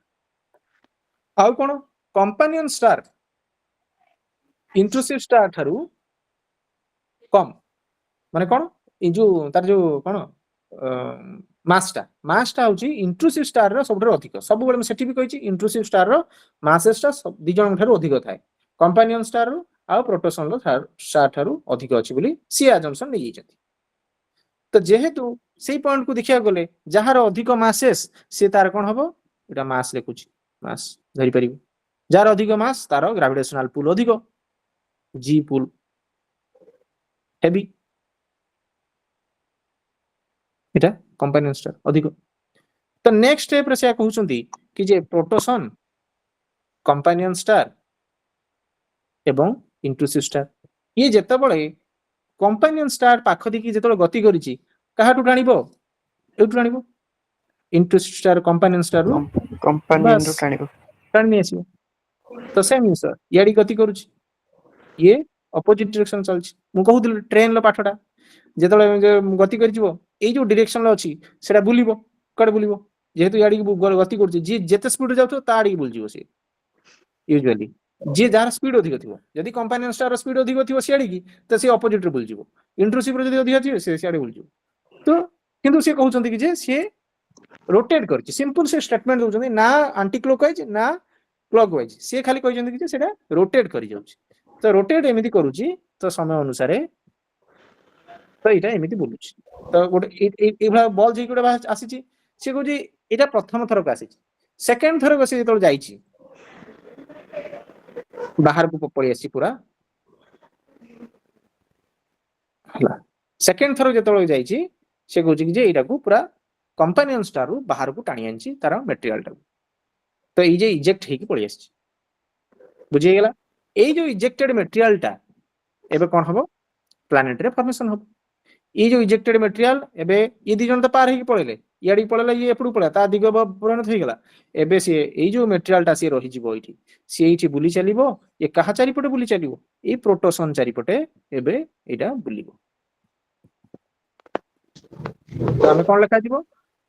आउ कोन कंपेनियन स्टार इंट्रूसिव स्टार थारु कम माने कोन ए जो तार जो कोन मासटा होची इंट्रूसिव स्टार रो सबठो अधिक सब बेले सेठी भी कहिची इंट्रूसिव स्टार रो मासेसटा दी जण थारु अधिक थाए कंपेनियन स्टार रो आ प्रोटोसन रो स्टार थारु अधिक अछि बोली सी अजम्पशन नै जायछथि तो जेहेतु सेही पॉइंट को देखिया गले जहार अधिक मासेस से तार कोन हबो एटा मास लेखुची मास धरि परिबो जार अधिक मास तार ग्रेविटेशनल पुल अधिक जी पुल हेवी एटा कंपेनियन स्टार अधिक तो नेक्स्ट स्टेप रे से कहउचंती कि जे प्रोटोसन कंपेनियन स्टार एवं इंट्रूसिव स्टार ये जेतेबेले कंपेनियन स्टार पाख देखि जेतेबेले गति करिछि काहाटु टाणिबो एटु टाणिबो इंट्रूसिव स्टार कंपेनियन स्टार रो कंपेनियन रो टाणिबो टाणी आसीबो तो सेम जिंस याडी गति करूछि ये ऑपोजिट डायरेक्शन चलछि मु कहउदिल ट्रेन लो पाठटा जेतेबेले गति करिजिवो एई जो डायरेक्शन लो अछि सेटा बुलिबो कड बुलिबो जेहेतु याडी गति करूछि जे जेते स्पीड जाउथो ताडी बुलजिवो से यूजुअली जे जार स्पीड अधिक थिबो यदि कंपेनियन स्टार स्पीड अधिक थिबो सियाडी की त से ऑपोजिट रे बुलजिवो इंट्रूसिव रे जदि अधिक थिबो से सियाडी बुलजिवो तो किंतु से कहउचंती कि जे से रोटेट करछि सिंपल से स्टेटमेंट दउचंती ना एंटी क्लॉकवाइज ना କ୍ଲକ୍ ୱାଇଜ ସିଏ ଖାଲି କହିଛନ୍ତି କି ସେଟା ରୋଟେଟ୍ କରି ଯାଉଛି ତ ରୋଟେଟ୍ ଏମିତି କରୁଛି ତ ସମୟ ଅନୁସାରେ ତ ଏଇଟା ଏମିତି ବୁଲୁଛି ତ ଗୋଟେ ଏଇଭଳିଆ ବଲ୍ ଯାଇକି ଗୋଟେ ଆସିଛି ସିଏ କହୁଛି ଏଇଟା ପ୍ରଥମ ଥରକୁ ଆସିଛି ସେକେଣ୍ଡ ଥରକୁ ସେ ଯେତେବେଳେ ଯାଇଛି ବାହାରକୁ ପଳେଇ ଆସିଛି ପୁରା ହେଲା ସେକେଣ୍ଡ ଥର ଯେତେବେଳେ ଯାଇଛି ସେ କହୁଛି କି ଯେ ଏଇଟାକୁ ପୁରା କମ୍ପାନିଅନ ଷ୍ଟାରରୁ ବାହାରକୁ ଟାଣି ଆଣିଛି ତାର ମେଟେରିଆଲଟାକୁ ତ ଏଇ ଯେ ଇଜେକ୍ଟ ହେଇକି ପଳେଇ ଆସିଛି ବୁଝିଗଲା ଏଇ ଯୋଉ ଇଜେକ୍ଟେଡ ମେଟେରିଆଲଟା ଏବେ କଣ ହବ ପ୍ଲାନେଟରେ ଫର୍ମେସନ ହବ ଏଇ ଯୋଉ ଇଜେକ୍ଟେଡ ମେଟେରିଆଲ ଏବେ ଇଏ ଦି ଜଣ ତ ପାର ହେଇକି ପଳେଇଲେ ଇଆଡିକି ପଳେଇଲା ଇଏ ଏପଟକୁ ପଳେଇଲା ତା ଦିଗ ପରିଣତ ହେଇଗଲା ଏବେ ସିଏ ଏଇ ଯୋଉ ମେଟେରିଆଲଟା ସିଏ ରହିଯିବ ଏଇଠି ସିଏ ଏଇଠି ବୁଲି ଚାଲିବ ଏ କାହା ଚାରିପଟେ ବୁଲି ଚାଲିବ ଏଇ ପ୍ରୋଟୋସନ ଚାରିପଟେ ଏବେ ଏଇଟା ବୁଲିବ ତ ଆମେ କଣ ଲେଖାଯିବ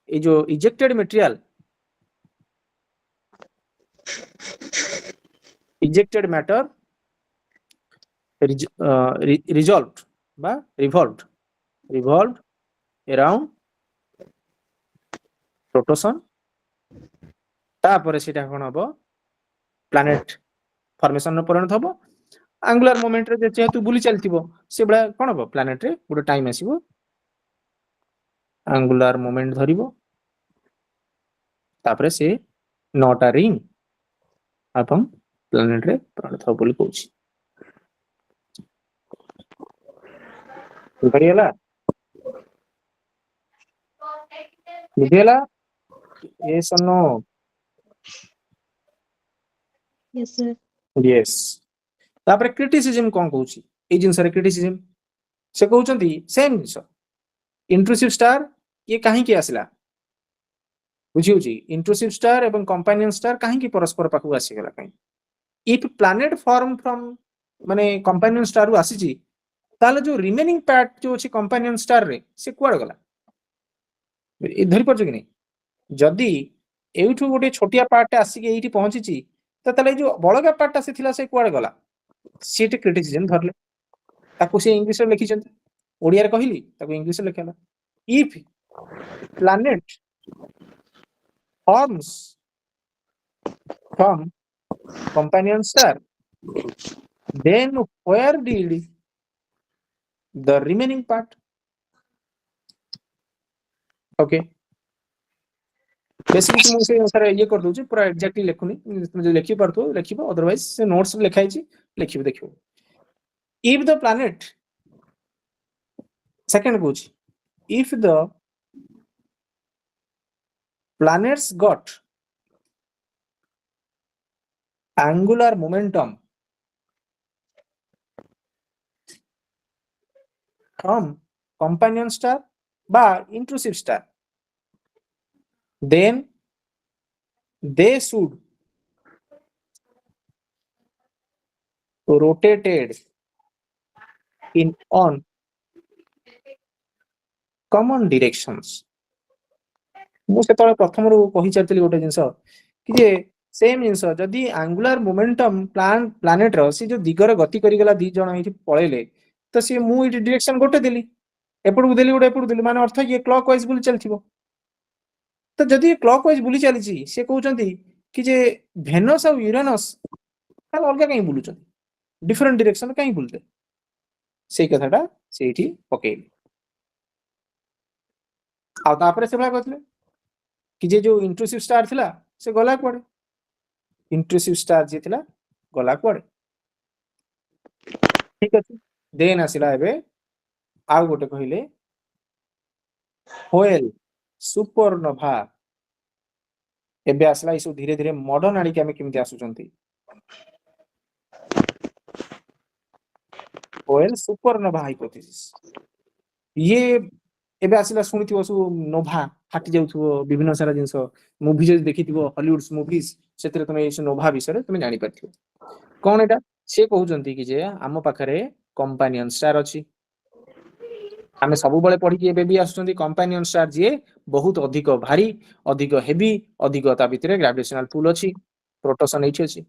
ଏଇ ଯୋଉ ଇଜେକ୍ଟେଡ ମେଟେରିଆଲ ଇଜେକ୍ଟେଡ ମ୍ୟାଟର resolved বা revolved around protoson ତାପରେ ସେଟା କଣ ହବ ପ୍ଲାନେଟ ଫର୍ମେସନ ପରିଣତ ହବ ଆଙ୍ଗୁଲାର ମୋମେଣ୍ଟ ରେ ଯେହେତୁ ବୁଲି ଚାଲିଥିବ ସେଭଳିଆ କଣ ହବ ପ୍ଲାନେଟ ରେ ଗୋଟେ ଟାଇମ ଆସିବ ଆଙ୍ଗୁଲାର ମୋମେଣ୍ଟ ଧରିବ ତାପରେ ସେ 9ଟା ରିଙ୍ଗ ଏବଂ ପ୍ଲାନେଟ ରେ ପରିଣତ ହବ ବୋଲି କହୁଛି ବୁଝିଗଲା ବୁଝିଗଲା yes or no Yes, sir. yes ତାପରେ କ୍ରିଟିସିଜମ କଣ କହୁଛି ଏଇ ଜିନିଷରେ କ୍ରିଟିସିଜମ ସେ କହୁଛନ୍ତି ସେମ ଜିନିଷ ଇଣ୍ଟ୍ରୁସିଭ ଷ୍ଟାର ଇଏ କାହିଁକି ଆସିଲା ବୁଝିଉଛି ଇଣ୍ଟ୍ରୁସିଭ ଷ୍ଟାର ଏବଂ କମ୍ପାନିଅନ ଷ୍ଟାର କାହିଁକି ପରସ୍ପର ପାଖକୁ ଆସିଗଲା କାହିଁ ଇଫ ପ୍ଲାନେଟ ଫର୍ମ ଫ୍ରମ ମାନେ କମ୍ପାନିଅନ ଷ୍ଟାର ରୁ ଆସିଛି ତାହେଲେ ଯୋଉ ରିମେନିଂ ପାର୍ଟ ଯୋଉ ଅଛି କମ୍ପାନିଅନ ଷ୍ଟାର ରେ ସେ କୁଆଡେ ଗଲା ଧରିପାରୁଛ କି ନାହିଁ ଯଦି ଏଇଠୁ ଗୋଟେ ଛୋଟିଆ ପାର୍ଟ ଆସିକି ଏଇଠି ପହଞ୍ଚିଛି ତ ତାହେଲେ ଏଇ ଯୋଉ ବଳକା ପାର୍ଟଟା ସେ ଥିଲା ସେ କୁଆଡେ ଗଲା ସିଏ କ୍ରିଟିସିଜମ ଧରିଲେ ତାକୁ ସେ ଇଂଲିଶରେ ଲେଖିଛନ୍ତି ଓଡ଼ିଆରେ କହିଲି ତାକୁ ଇଂଲିଶରେ ଲେଖାଲା if planet forms from companion star then where did the remaining part okay basic ମୁଁ ସେ ଅନୁସାରେ ଇଏ କରି ଦଉଛି ପୁରା ଏକ୍ଜାକ୍ଟଲି ଲେଖୁନି তুমি ଯଦି ଲେଖି ପାରୁଥିବ ଲେଖିବ ଅଦରୱାଇଜ ସେ ନୋଟ୍ସ ରେ ଲେଖା ହେଇଛି ଲେଖିବ ଦେଖିବ if the planet second କହୁଛି if the planets got angular momentum from companion star বা intrusive star then they should rotated in on common directions ମୁଁ ସେତେବେଳେ ପ୍ରଥମରୁ କହି ଚାଲିଥିଲି ଗୋଟେ ଜିନିଷ କି ଯେ ସେମ ଜିନିଷ ଯଦି ଆଙ୍ଗୁଲାର ମୋମେଣ୍ଟମ ପ୍ଲାନେଟ ର ସେ ଯୋଉ ଦିଗରେ ଗତି କରିଗଲା ଦି ଜଣ ଏଇଠି ପଳେଇଲେ ତ ସିଏ ମୁଁ ଏଇଠି ଡିରେକ୍ସନ ଗୋଟେ ଦେଲି ଏପଟକୁ ଦେଲି ଗୋଟେ ଏପଟକୁ ଦେଲି ମାନେ ଅର୍ଥ ଇଏ କ୍ଲକ୍ ୱାଇଜ ବୁଲି ଚାଲିଥିବ ତ ଯଦି କ୍ଲକ୍ ୱାଇଜ ବୁଲି ଚାଲିଛି ସେ କହୁଛନ୍ତି କି ଯେ ଭେନସ୍ ଆଉ ୟୁରାନସ୍ ତାହେଲେ ଅଲଗା କାହିଁ ବୁଲୁଛନ୍ତି ଡିଫରେଣ୍ଟ ଡିରେକ୍ସନ କାହିଁ ବୁଲିଲେ ସେଇ କଥାଟା ସେଇଠି ପକେଇଲେ ଆଉ ତାପରେ ସେ ଭଳିଆ କହିଥିଲେ कि जे जो इंट्रूसिव स्टार थिला से गला कुआडे इंट्रूसिव स्टार जे थिला गला कुआडे ठीक अछि देन आसिला एबे आउ गोटे कहिले व्हेल सुपरनोवा एबे आसला इसु धीरे धीरे मॉडर्न आडी के हम केमति आसुचंती व्हेल सुपरनोवा हाइपोथेसिस ये एबे आसिला सुनिथिबो सु नोभा फाटी जाउथबो विभिन्न सारा जिंस मूवी जे देखिथिबो हॉलीवुड मूवीज सेतरे तमे इस नोभा विषय तमे जानि पाथिबो कोन एटा से कहउचंती कि जे आम पाखरे कंपानियन स्टार अछि आमे सब बळे पढी के एबे भी आसुचंती कंपानियन स्टार जे बहुत अधिक भारी अधिक हेवी अधिक ता भितरे ग्रेविटेशनल पुल अछि प्रोटोसन एछि अछि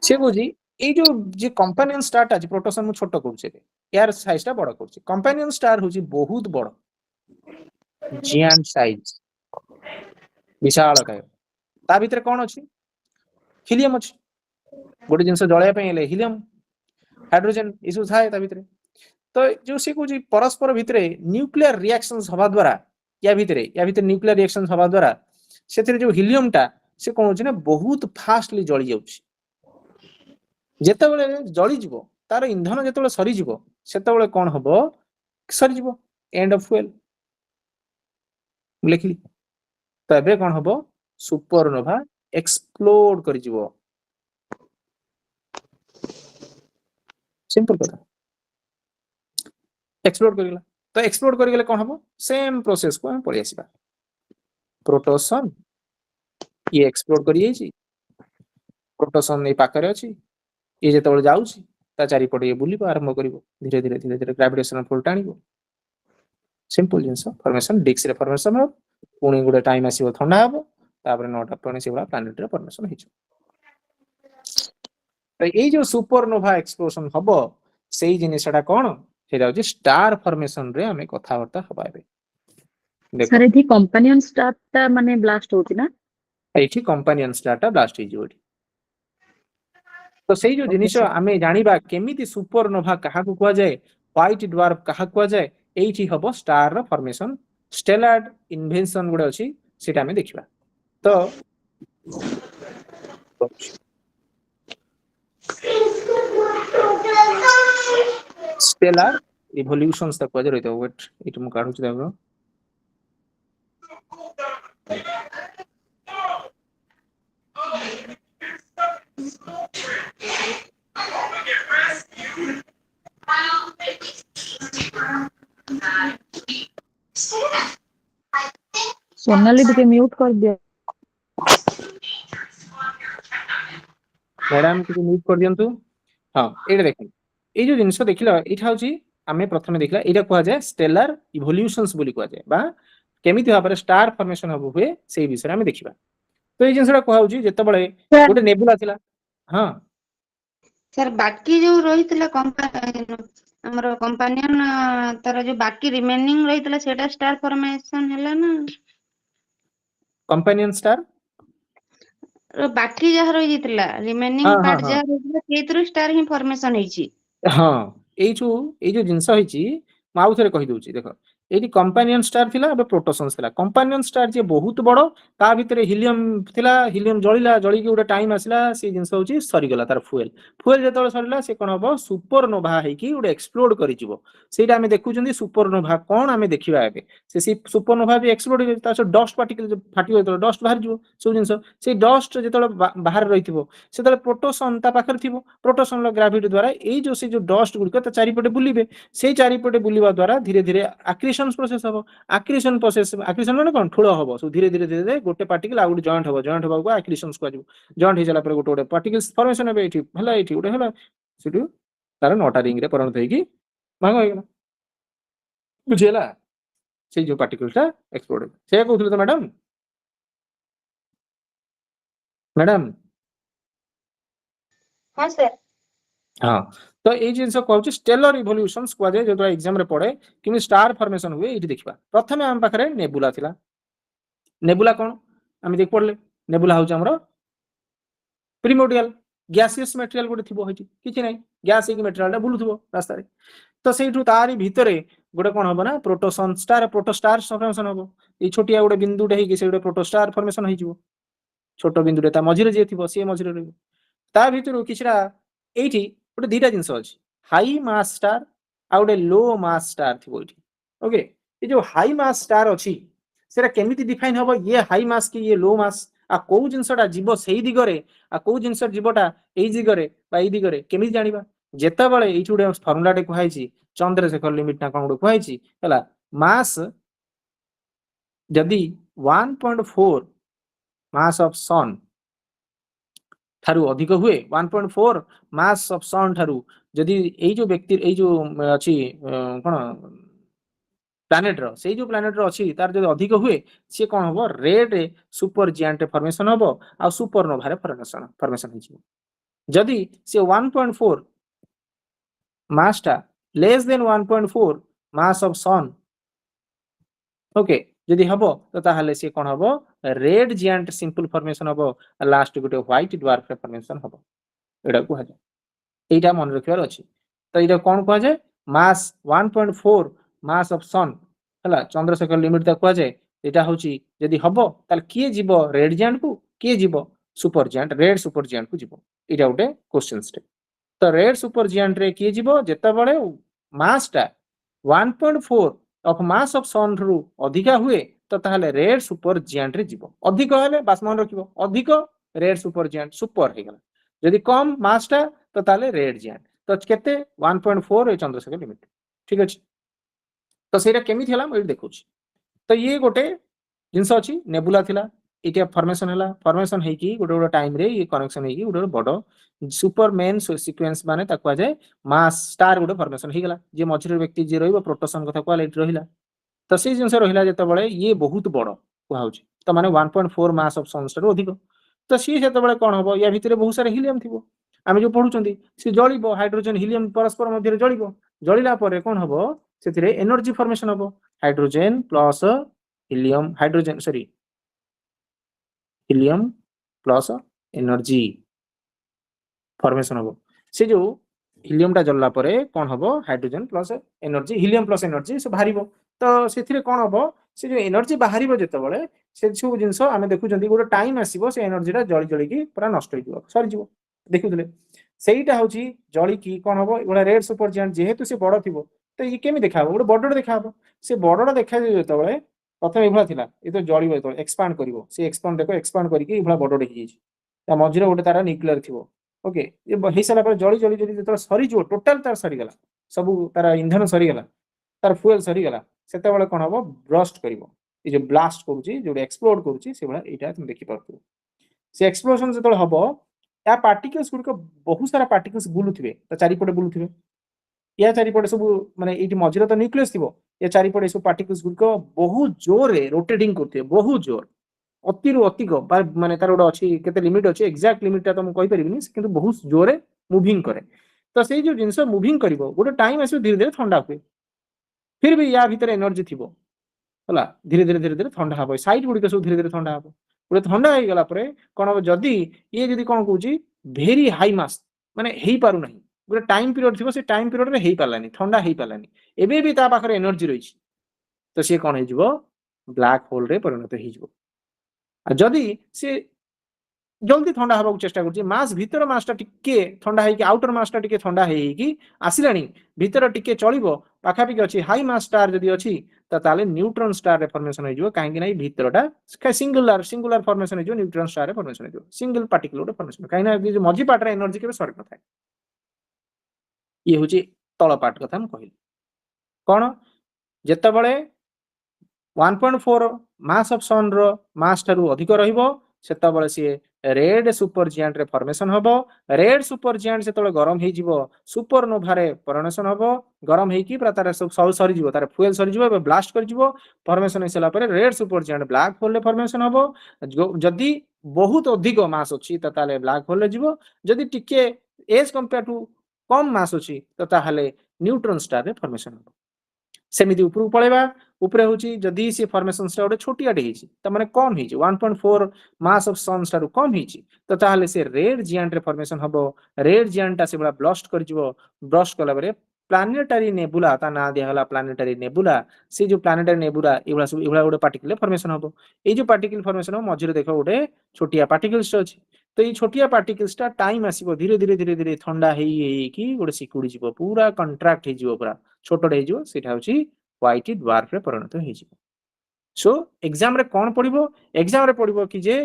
से बुझी এই যে কম্পানিয়ন স্টারটা আছে প্রোটোসন মু ছোট করছে এর সাইজটা বড় করছে কম্পানিয়ন স্টার হচ্ছে বহুত বড় জিয়ান্ট সাইজ বিশালকায় তা ভিতরে কোন আছে हिलियम अछि गोटे जिनस जळिया पे हेले हिलियम हाइड्रोजन इसु थाए ता भितरे तो जो से कुछ परस्पर भितरे न्यूक्लियर रिएक्शंस हवा द्वारा या भितरे न्यूक्लियर रिएक्शंस हवा द्वारा सेथिरे जो हिलियम टा से कोन होछि ना बहुत फास्टली जळि जाउछि जेतेबेले जळि जिवो तार इंधन जेतेबेले सरी जिवो सेतेबेले कोन हबो सरी जिवो एंड ऑफ फ्यूल लिखली तो एबे कोन हबो सुपरनोवा एक्सप्लोड करि जिवो सिंपल कथा एक्सप्लोड करिला तो एक्सप्लोड करिगले कोन हबो सेम प्रोसेस को हम पढि आसीबा प्रोटोसन ये एक्सप्लोड करि जाइछि प्रोटोसन ए पाखरे अछि ये जेतेबेले जाउछि ता चारिपटे ये बुलिबो आरंभ करिवो धीरे धीरे ग्रेविटेशनल फोर्स टाणिबो सिंपल जिंस फॉर्मेशन डिस्क रे फॉर्मेशन हो पुणी गुडे टाइम आसीबो ठंडा हबो तापर नोटा पुणी सेबला प्लैनेट रे फॉर्मेशन हिचो तो ए जो सुपरनोवा एक्सप्लोजन हबो सेही जिनिसटा कोन सेटा होछि स्टार फॉर्मेशन रे हमें कथा वार्ता हबा एबे देखो सर एथि कंपानियन स्टार ता माने ब्लास्ट होछि ना एठी कंपानियन स्टार टा ब्लास्ट हिजो एठी तो सेही जो Okay, जिनिस sir. आमे जानिबा केमिति सुपरनोवा काहा को कुआ जाय व्हाइट ड्वार्फ काहा कुआ जाय एठी हबो स्टार रो फॉर्मेशन स्टेलार इन्वेंशन गुडे अछि सेटा हमें देखिबा तो स्टेलार इवोल्यूशंस तक कुआ रहितो वेट इट मु काढु छी देखो सोनाली टिके म्यूट कर दियो मैडम के म्यूट कर दियंतु हां एटा देखन ए जो जिंस देखिला एठा होची आमे प्रथमे देखिला एटा कुआ जाय स्टेलर इवोल्यूशंस बोली कुआ जाय बा केमिति भाबरे स्टार फॉर्मेशन हबो हुए सेही विषय आमे देखिबा तो ए जिंसटा कुआ होची जेतेबेले गोटे नेबुला थिला हां सर बाकी जो रहितला हमर कंपानियन तार जो बाकी रिमेनिंग रहितला सेटा स्टार फॉर्मेशन हैला ना कंपानियन स्टार बाकी जहा रहि जितला रिमेनिंग हां हां पार्ट हां जहा रहितला सेतरो स्टार ही फॉर्मेशन हेची हां ए जो जिंस होईची माउ थरे कहि दोची देखो एटी कंपानियन स्टार थिला अब प्रोटोसन्स थिला कंपानियन स्टार जे बहुत बड़ो ता भितरे हिलियम थिला हिलियम जळिला जळी के उडा टाइम आसिला से जिंस होची सरी गला तार फ्यूल फ्यूल जेतळे सरीला से कोन हबो सुपरनोवा हे की उडा एक्सप्लोड करि जिवो सेटा हमें देखु जंदी सुपरनोवा कोन हमें देखिबा एबे से सुपरनोवा भी एक्सप्लोड हो ता डस्ट पार्टिकल फाटी हो डस्ट बाहर जिवो सब जिंस से डस्ट जेतळे बाहर रहिथिबो सेतळे प्रोटोसन ता पाखर थिबो प्रोटोसन लो ग्रेविटी द्वारा ए जो से जो डस्ट गुडको ता चारिपटे बुलिबे से चारिपटे बुलिबा द्वारा धीरे धीरे आक्रिशन प्रोसेस हबो आक्रिशन माने कोन ठुलो हबो सो धीरे धीरे गोटे पार्टिकल आ गुड जॉइंट हबो को आक्रिशन को आजु जॉइंट हे जाला पर गोटे पार्टिकल्स फॉर्मेशन हेबे एठी हला एठी गोटे हला सिटु तार नोटा रिंग रे परिणत हेकी भांग हो गेला बुझेला से जो पार्टिकलटा एक्सप्लोड से कहउथले तो मैडम हां सर हाँ तो ये जिनस कहूँ स्टेलर इवोल्यूशंस कुआ जाय जो एग्जाम रे पड़े कि स्टार फॉर्मेशन हुए ये देखा प्रथम आम पाखे नेबुला थिला नेबुला कौन आम देख पड़े नेबुला हूँ आमर प्रिमोर्डियल गैसियस मटेरियल गोटे थी किसी ना गैस मटेरियल बुलूब रास्ता तो से तारी भितर गोटे कौन हम ना प्रोटोसन स्टार प्रोटोस्टार फॉर्मेशन हम ये छोटिया गोटे बिंदुटे होगी प्रोटोस्टार फॉर्मेशन हो छोट बिंदुटे मझे जी थी सी मझे ता भितर किछरा एठी गोटे दीटा जिनस अछि हाई मास स्टार आ गोटे लो मास स्टार थी एठी ओके ये जो हाई मास स्टार अछि सेटा केमिति डिफाइन हबो ये हाई मास की ये लो मास आ को जिनसटा जीव सेही दिगरे आ को जिनस जीवटा एई दिगरे बा एई दिगरे केमिति जानिबा जेता बेले एठी गोटे फार्मुला टे कहैछि चंद्रशेखर लिमिट ना कोन गोटे कहैछि हला मास जदी 1.4 मास ऑफ सन थारु अधिक हुए 1.4 मास ऑफ सन थारु जदी एई जो व्यक्ति एई जो अछि कोन प्लैनेट रो सेई जो प्लैनेट रो अछि तार जदी अधिक हुए से कोन हबो रेड सुपर जायंट फॉर्मेशन हबो आ सुपरनोवा रे फॉर्मेशन हिजो जदी से 1.4 मास ता less than 1.4 mass of sun okay जदी हबो तो ताहले से कोन हबो रेड जियांट सिंपल फॉर्मेशन हबो लास्ट गोटे व्हाइट ड्वार्फ फॉर्मेशन हबो एडा को हजे एटा मन रखिबार अछि तो एटा कोन को जाय मास 1.4 मास ऑफ सन हला चंद्रशेखर लिमिट ता को जाय एटा होची यदि हबो ताल किए जीवो रेड जियांट को किए जीवो super giant red super giant को जीवो एटा गोटे क्वेश्चन स्टे तो रेड सुपर जियांट रे किए जीवो जेता बळे मास टा 1.4 ऑफ मास ऑफ सन रु अधिका हुए तो ताहले रेड सुपर जियांट रे जीवो अधिक हेले बासमान रखिबो अधिक रेड सुपर जियांट सुपर हे गला यदि कम मास टा तो ताहले रेड जियांट तो केते 1.4 ए चंद्रशेखर लिमिट ठीक अछि तो सेटा केमिति हला मैं देखुछि तो ये गोटे जिंस अछि नेबुला थिला इटा फॉर्मेशन हला फॉर्मेशन हे कि गोटे गोटे टाइम रे ये कनेक्शन हे कि गोटे बडो सुपरमैन सीक्वेंस माने ताकवा जाय मास स्टार गोटे फॉर्मेशन हे गला जे मझिर व्यक्ति जे रहइबो प्रोटोसन कथा को लेट रहिला तो से जिंस रहिला जते बळे ये बहुत बडो कुहा होछि तो माने 1.4 मास ऑफ सन स्टार अधिक तो सी जते बळे कोन हबो या भितरे बहुत सारा हीलियम थिबो आमे जो पढुचंदी से जळिबो हाइड्रोजन हीलियम परस्पर मध्य जळिबो जळिला परे कोन हबो सेतिरे एनर्जी फॉर्मेशन हबो hydrogen plus helium hydrogen sorry helium plus energy formation हबो से जो हीलियम टा जल्ला परे कोन हबो hydrogen plus energy helium plus energy से बाहरिबो तो सेथिरे कोन हबो से जो एनर्जी बाहरिबो जते बळे से सब जिंस आमे देखुचंदी गोटे टाइम आसीबो से एनर्जी टा जळी जळी की पूरा नष्ट हो जिवो सरी जिवो देखुतले सेईटा होची जळी की कोन हबो गोटे रेड सुपर जियांट जेहेतु से बड़ थिबो तो ये केमि देखाबो गोटे बडड देखाबो से बडड देखा जते बळे प्रथम एभला थिला ए तो जळिबो तो एक्सपांड करिवो से एक्सपांड देखो एक्सपांड करिकि एभला बडड हे जेछि ता मझिरे गोटे तारा न्यूक्लियर थिबो ओके ये हे साला पर जळी जळी जळी जते सरी जिवो टोटल तार सरी गला सब तारा ईंधन सरी गला तार फ्यूल सरी गला सेते बळे कोन हबो ब्रस्ट करिवो ए जो ब्लास्ट करूची जो एक्सप्लोड करूची से बळे एटा तुम देखि पारतु से एक्सप्लोजन जते हबो या पार्टिकल्स गुडको बहुत सारा पार्टिकल्स बुलुथिबे त चारिपटे बुलुथिबे या चारिपटे सब माने एटी मझिरे तो न्यूक्लियस थिबो या चारिपटे सब पार्टिकल्स गुडको बहुत जोर रे रोटेटिंग करथिबे बहुत जोर अति रु अति को माने तार गोटे अछि केते लिमिट अछि एग्जैक्ट लिमिट ता हम कहि परिबिनी किंतु बहुत जोर रे मूविंग करे तो से जो जिंस मूविंग करिवो गोटे टाइम आसे धीरे धीरे ठंडा हुए फिर भी या भीतर एनर्जी थिबो हला धीरे धीरे धीरे धीरे ठंडा हबो साइड गुडी के सब धीरे धीरे ठंडा हबो गोटे ठंडा हे गला परे कोन हबो जदी ये जदी कोन कहूची वेरी हाई मास माने हेई पारु नाही गोटे टाइम पीरियड थिबो से टाइम पीरियड रे हेई पालानी ठंडा हेई पालानी एबे भी ता पाखरे एनर्जी रहिछि तो से कोन हे जिवो ब्लैक होल रे परिणत हे जिवो जदि से जल्दी ठंडा हबा चेष्टा करछि मास भीतर मासटा टिके ठंडा हे कि आउटर मासटा टिके ठंडा हे कि आसिलानी भीतर टिके चलिबो पाखापि अछि हाई मास स्टार जदि अछि त ताले न्यूट्रॉन स्टार रे फॉर्मेशन हे जिवो काहे कि नै भीतरटा सिंगुलर फॉर्मेशन हे जिवो न्यूट्रॉन स्टार रे फॉर्मेशन हे जिवो सिंगल पार्टिकल रे फॉर्मेशन काहे ना जे मझी पार्ट रे एनर्जी केबे सरी न थाए ये होची तळ पार्ट कथा हम कहिली कोन जेते बळे 1.4 मास ऑफ सन रो मास थारु अधिक रहिबो सेता बळे से रेड सुपर जियांट रे फॉर्मेशन हबो रेड सुपर जियांट से तळे गरम हे जिवो सुपरनोवा रे फॉर्मेशन हबो गरम हे कि तार सब सरी जिवो तार फ्यूल सरी जिवो बे ब्लास्ट कर जिवो फॉर्मेशन हेसला परे red super giant black hole रे फॉर्मेशन हबो जदी बहुत अधिक मास अछि त ताले ब्लैक होल रे जिवो जदी टिके एज कंपेयर टू कम मास अछि त ताहाले न्यूट्रॉन स्टार रे फॉर्मेशन हबो सेमिति ऊपर पळेबा ऊपर होची जदी से फॉर्मेशन स्टार गोटे छोटिया टे हिची त माने कम हिची 1.4 मास ऑफ सन स्टार कम हिची त ताहाले से रेड जियांट रे फॉर्मेशन हबो रेड जियांट से बडा ब्लास्ट कर जिवो ब्लास्ट कला बरे प्लानेटरी नेबुला ता ना दिया हला प्लानेटरी नेबुला से जो प्लानेटरी नेबुला एबला गोटे पार्टिकल फॉर्मेशन हबो ए जो पार्टिकल फॉर्मेशन हो मझिरे देखो गोटे छोटिया पार्टिकल्स अछि तो ये छोटिया पार्टिकल्स ता टाइम आसीबो धीरे धीरे धीरे धीरे ठंडा हेई कि गोटे सिकुडी जिवो पूरा कंट्रैक्ट हे जिवो पूरा छोटो हे जिवो सेटा होची व्हाइट ड्वार्फ रे परिणत हे जिवो सो एग्जाम रे कोन पडिबो एग्जाम रे पडिबो कि जे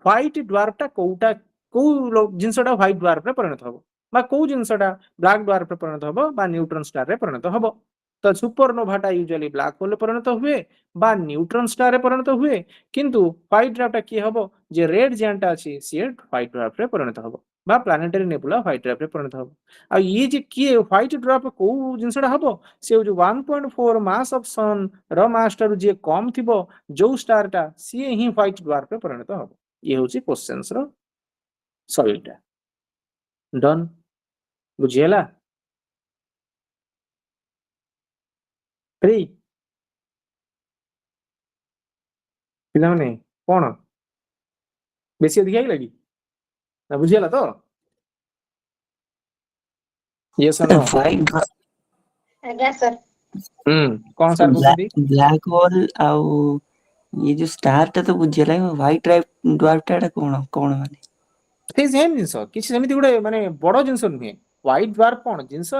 व्हाइट ड्वार्फ ता को जिंसटा व्हाइट ड्वार्फ रे परिणत हबो बा को जिंसटा ब्लैक ड्वार्फ रे परिणत हबो बा न्यूट्रॉन स्टार रे परिणत हबो तो सुपरनोवा टा यूजुअली ब्लैक होल रे परिणत हुए बा न्यूट्रॉन स्टार रे परिणत हुए किंतु व्हाइट ड्वार्फ टा की हबो जे रेड जियांट अछि से व्हाइट ड्वार्फ रे परिणत हबो बा प्लानेटरी नेबुला व्हाइट ड्वार्फ रे परिणत हबो आ ये जे की व्हाइट ड्वार्फ को जिंसटा हबो से जो 1.4 mass of sun raw master जे कम थिबो जो स्टार टा सी ही व्हाइट ड्वार्फ रे परिणत हबो ये होची क्वेश्चंस रो सॉल्वटा डन बुझियला फ्री पिलाने कोन ବେଶୀ ଅଧିକା ହେଇଗଲା କି ନା ବୁଝିଗଲା ତ yes or no ଆଜ୍ଞା ସାର୍। କଣ ସାର୍ କହୁଛନ୍ତି ବ୍ଲାକ୍ ହୋଲ ଆଉ ये जो स्टार ଟା ତ ବୁଝିଗଲା ହ୍ୱାଇଟ୍ ଡ୍ୱାର୍ଫ ଟା କଣ କଣ ମାନେ ସେଇ ସେମ୍ ଜିନିଷ କିଛି ସେମିତି ଗୋଟେ ମାନେ ବଡ ଜିନିଷ ନୁହେଁ ହ୍ୱାଇଟ୍ ଡ୍ୱାର୍ଫ କଣ ଜିନିଷ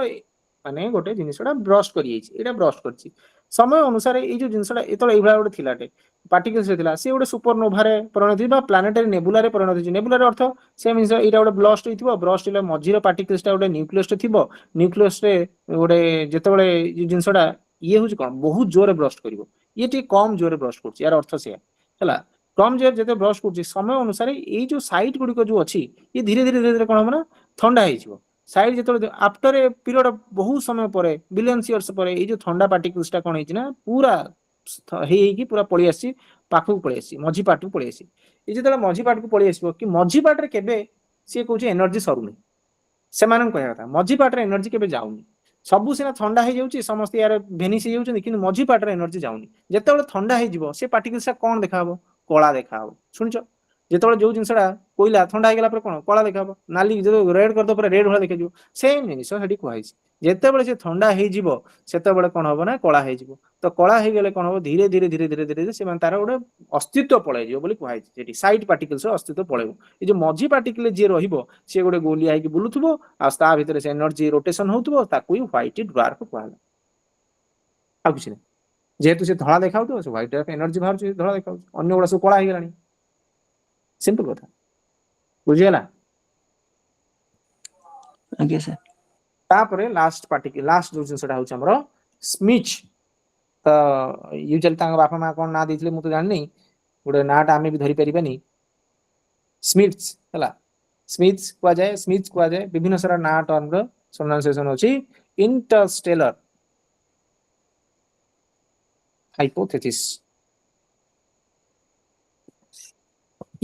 ମାନେ ଗୋଟେ ଜିନିଷଟା ବ୍ରଷ୍ଟ କରିଯାଇଛି ଏଇଟା ବ୍ରଷ୍ଟ କରିଛି ସମୟ ଅନୁସାରେ ଏଇ ଯୋଉ ଜିନିଷଟା ଯେତେବେଳେ ଏଇଭଳିଆ ଗୋଟେ ଥିଲାଟେ ପାର୍ଟିକଲ୍ସ ଥିଲା ସେ ଗୋଟେ ସୁପରନୋଭାରେ ପରିଣତ ହେଇଛି ବା ପ୍ଲାନେଟାରୀ ନେବୁଲାରେ ପରିଣତ ହେଇଛି ନେବୁଲାରେ ଅର୍ଥ ସେମ୍ ଜିନିଷ ଏଇଟା ଗୋଟେ ବ୍ରଷ୍ଟ ହେଇଥିବ ବ୍ରଷ୍ଟ ହେଲେ ମଝିର ପାର୍ଟିକଲ୍ସଟା ଗୋଟେ ନ୍ୟୁକ୍ଲିୟସଟେ ଥିବ ନ୍ୟୁକ୍ଲିୟସରେ ଗୋଟେ ଯେତେବେଳେ ଏଇ ଜିନିଷଟା ଇଏ ହଉଛି କଣ ବହୁତ ଜୋରରେ ବ୍ରଷ୍ଟ କରିବ ଇଏ ଟିକେ କମ ଜୋରରେ ବ୍ରଷ୍ଟ କରୁଛି ୟାର ଅର୍ଥ ସେଇଆ ହେଲା କମ ଜୋରରେ ଯେତେ ବ୍ରଷ୍ଟ କରୁଛି ସମୟ ଅନୁସାରେ ଏଇ ଯୋଉ ସାଇଟ୍ ଗୁଡିକ ଯୋଉ ଅଛି ଇଏ ଧୀରେ ଧୀରେ ଧୀରେ ଧୀରେ କଣ ହବ ନା ଥଣ୍ଡା ହେଇଯିବ ସାଇଡ୍ ଯେତେବେଳେ ଆଫ୍ଟର ଏ ପିରିୟଡ ବହୁତ ସମୟ ପରେ ବିଲିୟନ୍ସ ଇୟର୍ସ ପରେ ଏଇ ଯୋଉ ଥଣ୍ଡା ପାର୍ଟିକଲ୍ସଟା କଣ ହେଇଛି ନା ପୁରା ହେଇକି ପୁରା ପଳେଇ ଆସିଛି ପାଖକୁ ପଳେଇ ଆସିଛି ମଝି ପାର୍ଟକୁ ପଳେଇ ଆସିଛି ଏ ଯେତେବେଳେ ମଝି ପାର୍ଟକୁ ପଳେଇ ଆସିବ କି ମଝି ପାର୍ଟରେ କେବେ ସିଏ କହୁଛି ଏନର୍ଜି ସରୁନି ସେମାନଙ୍କ କହିବା କଥା ମଝି ପାର୍ଟରେ ଏନର୍ଜି କେବେ ଯାଉନି ସବୁ ସିନା ଥଣ୍ଡା ହେଇଯାଉଛି ସମସ୍ତେ ୟାର ଭେନିସ୍ ହେଇଯାଉଛନ୍ତି କିନ୍ତୁ ମଝି ପାର୍ଟରେ ଏନର୍ଜି ଯାଉନି ଯେତେବେଳେ ଥଣ୍ଡା ହେଇଯିବ ସେ ପାର୍ଟିକଲ୍ସଟା କଣ ଦେଖାହବ କଳା ଦେଖାହବ ଶୁଣିଛ ଯେତେବେଳେ ଯୋଉ ଜିନିଷଟା କୋଇଲା ଥଣ୍ଡା ହେଇଗଲା ପରେ କଣ କଳା ଦେଖାହବ ନାଲି ଯୋଉ ରେଡ୍ କରିଦେବ ପରେ ରେଡ୍ ଭଳିଆ ଦେଖାଯିବ ସେମ୍ ଜିନିଷ ସେଠି କୁହାଯାଇଛି ଯେତେବେଳେ ସେ ଥଣ୍ଡା ହେଇଯିବ ସେତେବେଳେ କଣ ହବ ନା କଳା ହେଇଯିବ ତ କଳା ହେଇଗଲେ କଣ ହବ ଧୀରେ ଧୀରେ ଧୀରେ ଧୀରେ ଧୀରେ ସେମାନେ ତାର ଗୋଟେ ଅସ୍ତିତ୍ୱ ପଳେଇଯିବ ବୋଲି କୁହାଯାଇଛି ସେଠି ସାଇଡ୍ ପାର୍ଟିକଲ୍ସର ଅସ୍ତିତ୍ୱ ପଳେଇବ ଏଇ ଯୋଉ ମଝି ପାର୍ଟିକଲ ଯିଏ ରହିବ ସିଏ ଗୋଟେ ଗୋଲିଆ ହେଇକି ବୁଲୁଥିବ ଆଉ ତା ଭିତରେ ସେ ଏନର୍ଜି ରୋଟେସନ ହଉଥିବ ତାକୁ ହିଁ ହ୍ୱାଇଟ୍ ଡ୍ୱାର୍ଫ କୁହାଗଲା ଆଉ କିଛି ନାହିଁ ଯେହେତୁ ସେ ଧଳା ଦେଖାଉଥିବ ସେ ହ୍ୱାଇଟ୍ ଡ୍ୱାର୍ଫ ଏନର୍ଜି ବାହାରୁଛି ଧଳା ଦେଖାଉଛି ଅନ୍ୟ ଗୁଡା ସବୁ କଳା ହେଇଗଲାଣି ସିମ୍ପଲ କଥା ବୁଝିଗଲା ଆଜ୍ଞା ସାର୍ ତାପରେ ଲାଷ୍ଟ ଯୋଉ ଜିନିଷଟା ହଉଛି ଆମର ସ୍ମିଚ୍ ତ ୟୁଜୁଆଲି ତାଙ୍କ ବାପା ମା କଣ ନାଁ ଦେଇଥିଲେ ମୁଁ ତ ଜାଣିନି ଗୋଟେ ନାଁଟା ଆମେ ବି ଧରି ପାରିବାନି ସ୍ମିଥ୍ସ ହେଲା ସ୍ମିଥ୍ସ କୁହାଯାଏ ବିଭିନ୍ନ ସାରା ନାଁ ଟର୍ମର ପ୍ରୋନାଉନ୍ସିଏସନ ଅଛି ଇଣ୍ଟରଷ୍ଟେଲର ହାଇପୋଥେସିସ୍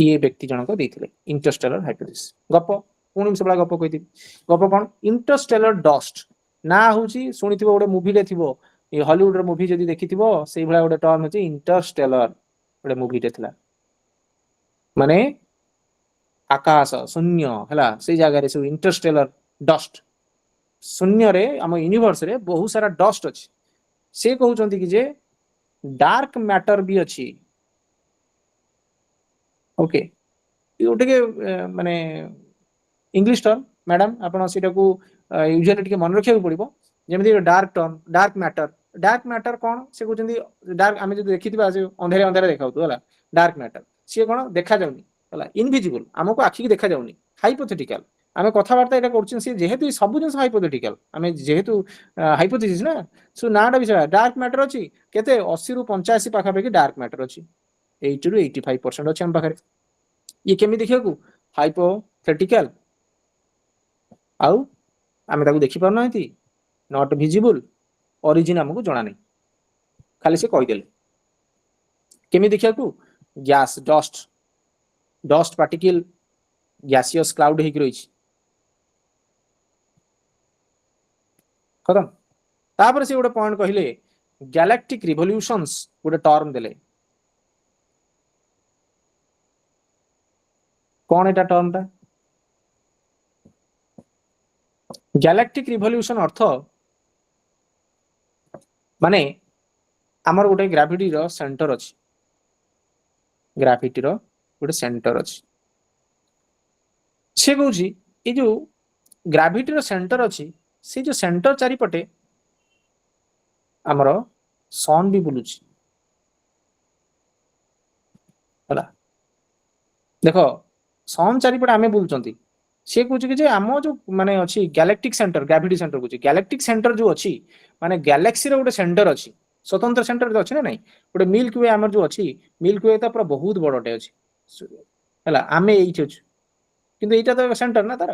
ଇଏ ବ୍ୟକ୍ତି ଜଣକ ଦେଇଥିଲେ ଇଣ୍ଟରଷ୍ଟେଲର ହାଇପୋଥେସିସ୍ ଗପ ପୁଣି ସେଭଳିଆ ଗପ କହିଥିବି ଗପ କଣ ଇଣ୍ଟରଷ୍ଟେଲର ଡଷ୍ଟ ନା ହଉଛି ଶୁଣିଥିବ ଗୋଟେ ମୁଭିଟେ ଥିବ ଏ ହଲିଉଡର ମୁଭି ଯଦି ଦେଖିଥିବ ସେଇଭଳିଆ ଗୋଟେ ଟର୍ମ ଅଛି ଇଣ୍ଟରଷ୍ଟେଲର ଗୋଟେ ମୁଭିଟେ ଥିଲା ମାନେ ଆକାଶ ଶୂନ୍ୟ ହେଲା ସେଇ ଜାଗାରେ ସବୁ ଇଣ୍ଟରଷ୍ଟେଲର ଡଷ୍ଟ ଶୂନ୍ୟରେ ଆମ ୟୁନିଭର୍ସରେ ବହୁତ ସାରା ଡଷ୍ଟ ଅଛି ସେ କହୁଛନ୍ତି କି ଯେ ଡାର୍କ ମ୍ୟାଟର ବି ଅଛି ଓକେ ଟିକେ ମାନେ ଇଂଲିଶ ଟର୍ମ ମ୍ୟାଡାମ ଆପଣ ସେଇଟାକୁ ୟୁଜୁଆଲି ଟିକେ ମନେ ରଖିବାକୁ ପଡିବ ଯେମିତି ଡାର୍କ ମ୍ୟାଟର କଣ ସେ କହୁଛନ୍ତି ଡାର୍କ ଆମେ ଯଦି ଦେଖିଥିବା ସେ ଅନ୍ଧାରେ ଅନ୍ଧାରେ ଦେଖାଉଥିବ ହେଲା ଡାର୍କ ମ୍ୟାଟର ସିଏ କଣ ଦେଖାଯାଉନି ହେଲା ଇନଭିଜିବୁଲ ଆମକୁ ଆଖିକି ଦେଖାଯାଉନି ହାଇପୋଥେଟିକାଲ ଆମେ କଥାବାର୍ତ୍ତା ଏଇଟା କରୁଛୁ ସେ ଯେହେତୁ ସବୁ ଜିନିଷ ହାଇପୋଥେଟିକାଲ ଆମେ ଯେହେତୁ ହାଇପୋଥେସିସ୍ ନା ସୋ ନାଁଟା ବି ସେଟା ଡାର୍କ ମ୍ୟାଟର ଅଛି କେତେ 80 ରୁ 85 ପାଖାପାଖି ଡାର୍କ ମ୍ୟାଟର ଅଛି 80 ରୁ 85% ଅଛି ଆମ ପାଖରେ ଇଏ କେମିତି ଦେଖିବାକୁ ହାଇପୋଥେଟିକାଲ ଆଉ ଆମେ ତାକୁ ଦେଖିପାରୁନାହାନ୍ତି ନଟ୍ ଭିଜିବୁଲ ଅରିଜିନ ଆମକୁ ଜଣା ନାହିଁ ଖାଲି ସେ କହିଦେଲେ କେମିତି ଦେଖିବାକୁ gas dust particle gaseous cloud ହେଇକି ରହିଛି ଖତମ ତାପରେ ସେ ଗୋଟେ ପଏଣ୍ଟ କହିଲେ ଗ୍ୟାଲାକ୍ଟିକ ରିଭଲ୍ୟୁସନ୍ସ ଗୋଟେ ଟର୍ମ ଦେଲେ କଣ ଏଟା ଟର୍ମଟା ଗ୍ୟାଲାକ୍ଟିକ ରିଭଲ୍ୟୁସନ ଅର୍ଥ ମାନେ ଆମର ଗୋଟେ ଗ୍ରାଭିଟିର ସେଣ୍ଟର ଅଛି ଗ୍ରାଭିଟିର ଗୋଟେ ସେଣ୍ଟର ଅଛି ସେ କହୁଛି ଏଇ ଯୋଉ ଗ୍ରାଭିଟିର ସେଣ୍ଟର ଅଛି ସେଇ ଯୋଉ ସେଣ୍ଟର ଚାରିପଟେ ଆମର ସନ୍ ବି ବୁଲୁଛି ହେଲା ଦେଖ ସନ୍ ଚାରିପଟେ ଆମେ ବୁଲୁଛନ୍ତି ସେ କହୁଛି କି ଯେ ଆମ ଯୋଉ ମାନେ ଅଛି ଗ୍ୟାଲେକ୍ଟିକ ସେଣ୍ଟର ଗ୍ରାଭିଟି ସେଣ୍ଟର କହୁଛି ଗ୍ୟାଲେକ୍ଟିକ ସେଣ୍ଟର ଯୋଉ ଅଛି ମାନେ ଗ୍ୟାଲେକ୍ସିର ଗୋଟେ ସେଣ୍ଟର ଅଛି ସ୍ୱତନ୍ତ୍ର ସେଣ୍ଟର ଅଛି ନା ନାଇଁ ଗୋଟେ ମିଲ୍କ ୱେ ଆମର ଯୋଉ ଅଛି ମିଲ୍କ ୱେ ତ ପୁରା ବହୁତ ବଡଟେ ଅଛି ହେଲା ଆମେ ଏଇଠି ଅଛୁ କିନ୍ତୁ ଏଇଟା ତ ସେଣ୍ଟର ନା ତାର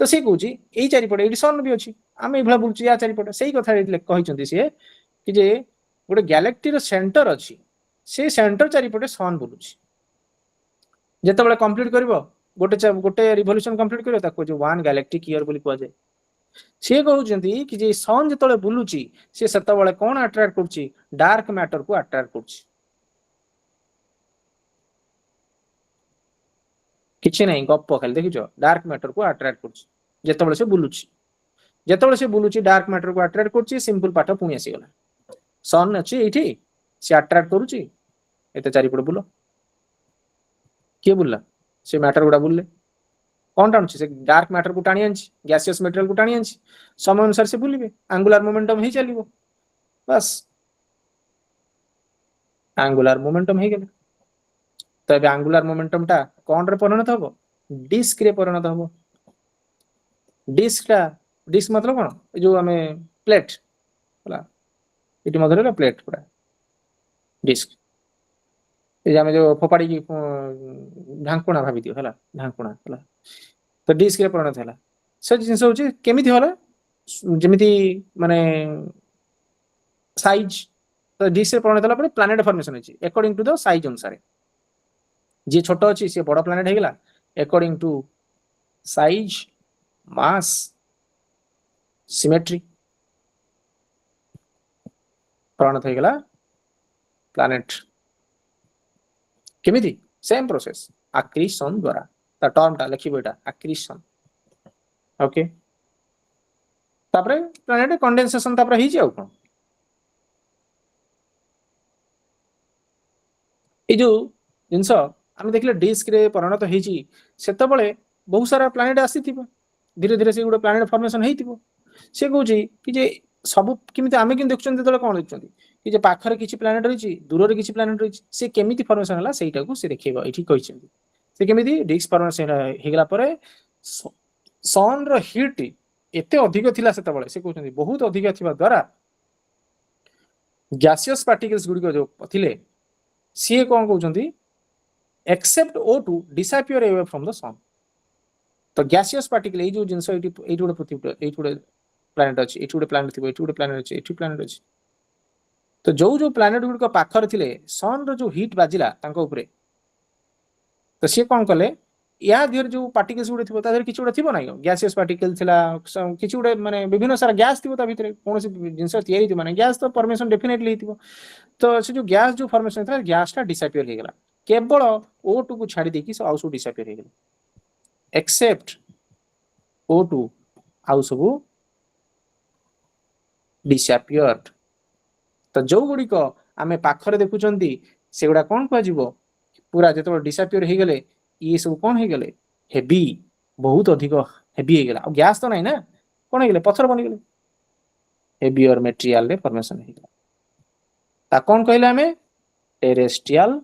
ତ ସେ କହୁଛି ଏଇ ଚାରିପଟେ ଏଇଠି ସନ୍ ବି ଅଛି ଆମେ ଏଇଭଳିଆ ବୁଲୁଛୁ ୟା ଚାରିପଟେ ସେଇ କଥା କହିଛନ୍ତି ସିଏ କି ଯେ ଗୋଟେ ଗ୍ୟାଲେକ୍ଟିର ସେଣ୍ଟର ଅଛି ସେ ସେଣ୍ଟର ଚାରିପଟେ ସନ୍ ବୁଲୁଛି ଯେତେବେଳେ କମ୍ପ୍ଲିଟ କରିବ ଗୋଟେ ରିଭଲ୍ୟୁସନ କମ୍ପ୍ଲିଟ କରିବ ତାକୁ ୱାନ୍ ଗ୍ୟାଲେକ୍ଟିକ ଇୟର ବୋଲି କୁହାଯାଏ ସିଏ କହୁଛନ୍ତି କି ଯେ ସନ୍ ଯେତେବେଳେ ବୁଲୁଛି ସେ ସେତେବେଳେ କଣ ଆଟ୍ରାକ୍ଟ କରୁଛି ଡାର୍କ ମ୍ୟାଟରକୁ ଆଟ୍ରାକ୍ଟ କରୁଛି କିଛି ନାହିଁ ଗପ ଖାଲି ଦେଖିଛ ଡାର୍କ ମ୍ୟାଟର କୁ ଆଟ୍ରାକ୍ଟ କରୁଛି ଯେତେବେଳେ ସେ ବୁଲୁଛି ଡାର୍କ ମ୍ୟାଟର କୁ ଆଟ୍ରାକ୍ଟ କରୁଛି ସିମ୍ପଲ ପାଠ ପୁଣି ଆସିଗଲା ସନ୍ ଅଛି ଏଇଠି ସେ ଆଟ୍ରାକ୍ଟ କରୁଛି ଏତେ ଚାରିପଟେ ବୁଲ କିଏ ବୁଲିଲା ସେ ମ୍ୟାଟର ଗୁଡା ବୁଲିଲେ କଣ ଟାଣୁଛି ସେ ଡାର୍କ ମ୍ୟାଟର କୁ ଟାଣି ଆଣିଛି ଗ୍ୟାସିୟସ୍ ମେଟେରିଆଲ କୁ ଟାଣି ଆଣିଛି ସମୟ ଅନୁସାରେ ସେ ବୁଲିବେ ଆଙ୍ଗୁଲାର ମୋମେଣ୍ଟମ ହେଇ ଚାଲିବ ବାସ୍ ଆଙ୍ଗୁଲାର ମୋମେଣ୍ଟମ ହେଇଗଲା ତ ଏବେ ଆଙ୍ଗୁଲାର ମୋମେଣ୍ଟମ ଟା କଣ ରେ ପରିଣତ ହବ ଡିସ୍କ ରେ ପରିଣତ ହବ ଡିସ୍କ मतलब କଣ ଏ ଯୋଉ ଆମେ ପ୍ଲେଟ ହେଲା ଏଠି ମଧ୍ୟରେ ପ୍ଲେଟ ପୁରା ଡିସ୍କ ଏ ଆମେ ଯୋଉ ଫୋପାଡ଼ିକି ଢାଙ୍କୁଣା ଭାବିଦିଅ ହେଲା ଢାଙ୍କୁଣା ହେଲା ତ ଡିସ୍କ ରେ ପରିଣତ ହେଲା ସେ ଜିନିଷ ହଉଛି କେମିତି ହେଲା ଯେମିତି ମାନେ ସାଇଜ ତ ଡିସ୍କ ରେ ପରିଣତ ହେଲା ପରେ ପ୍ଲାନେଟ ଫର୍ମେସନ ହେଇଛି ଆକର୍ଡିଂ ଟୁ ଦ ସାଇଜ ଅନୁସାରେ जी छोट अच्छी सी बड़ प्लानेट होगा according to size mass symmetry परिणत होगा प्लानेट केमिति सेम प्रोसेस आक्रिशन द्वारा ता टर्म टा लिखिबो एटा आक्रिशन ओके तापरे प्लानेट कंडेंसेशन तापरे ही जाउ कोन ए जो जिंस आम देखले डिस्क रे परिणत होईची सेतबळे बहुत सारा प्लानेट आसीथिबो धीरे धीरे से गुडे प्लानेट फॉर्मेशन हेइथिबो से कहूची कि जे सब किमिति आमे किन देखछन तेतले कोन देखछन कि जे पाखरे किछि प्लानेट रहिची दूर रे किछि प्लानेट रहिची से केमिति फॉर्मेशन हला सेटा को से देखैबो एठी कहिछन से केमिति डिस्क फॉर्मेशन हेगला परे सन रो हीट एते अधिक थिला सेतबळे से कहउछन बहुत अधिक थिबा द्वारा गैसियस पार्टिकल्स गुडी को जो थिले सी कोन कहउछन except O2 disappear away from the sun तो gaseous particle ए जो जिंस एटी गुडे पृथ्वी एटी गुडे प्लैनेट अछि एटी गुडे प्लैनेट थिबो एटी गुडे प्लैनेट अछि एटी प्लैनेट अछि तो जो जो प्लैनेट गुड को पाखर थिले सन रो जो हीट बाजिला तांको ऊपरे तो से कोन कले या देर जो पार्टिकल्स गुडे थिबो ता देर किछि गुडे थिबो नाही गैसियस पार्टिकल थिला किछि गुडे माने विभिन्न सारा गैस थिबो ता भितरे कोनोसी जिंस तयारी थिबो माने गैस तो फॉर्मेशन डेफिनेटली हिथिबो तो से जो गैस जो फॉर्मेशन था गैस टा डिसअपियर हे गेला केवल O2 को छाड़ी देकी आउ सब डिसअपियर हो एक्सेप्ट O2 आउ सब डिसअपियर्ड तो जो गुडी को आमे पाखरे देखुचंती से गुडा कोन कहजिवो पूरा जतो डिसअपियर हो गले ये सब कोन हो गले हेवी बहुत अधिक हेवी हो गला आ गैस तो नहीं ना कोन हो गले पत्थर बनि गले हेवियर मटेरियल रे फॉर्मेशन हो गला ता कोन कहले आमे टेरेस्ट्रियल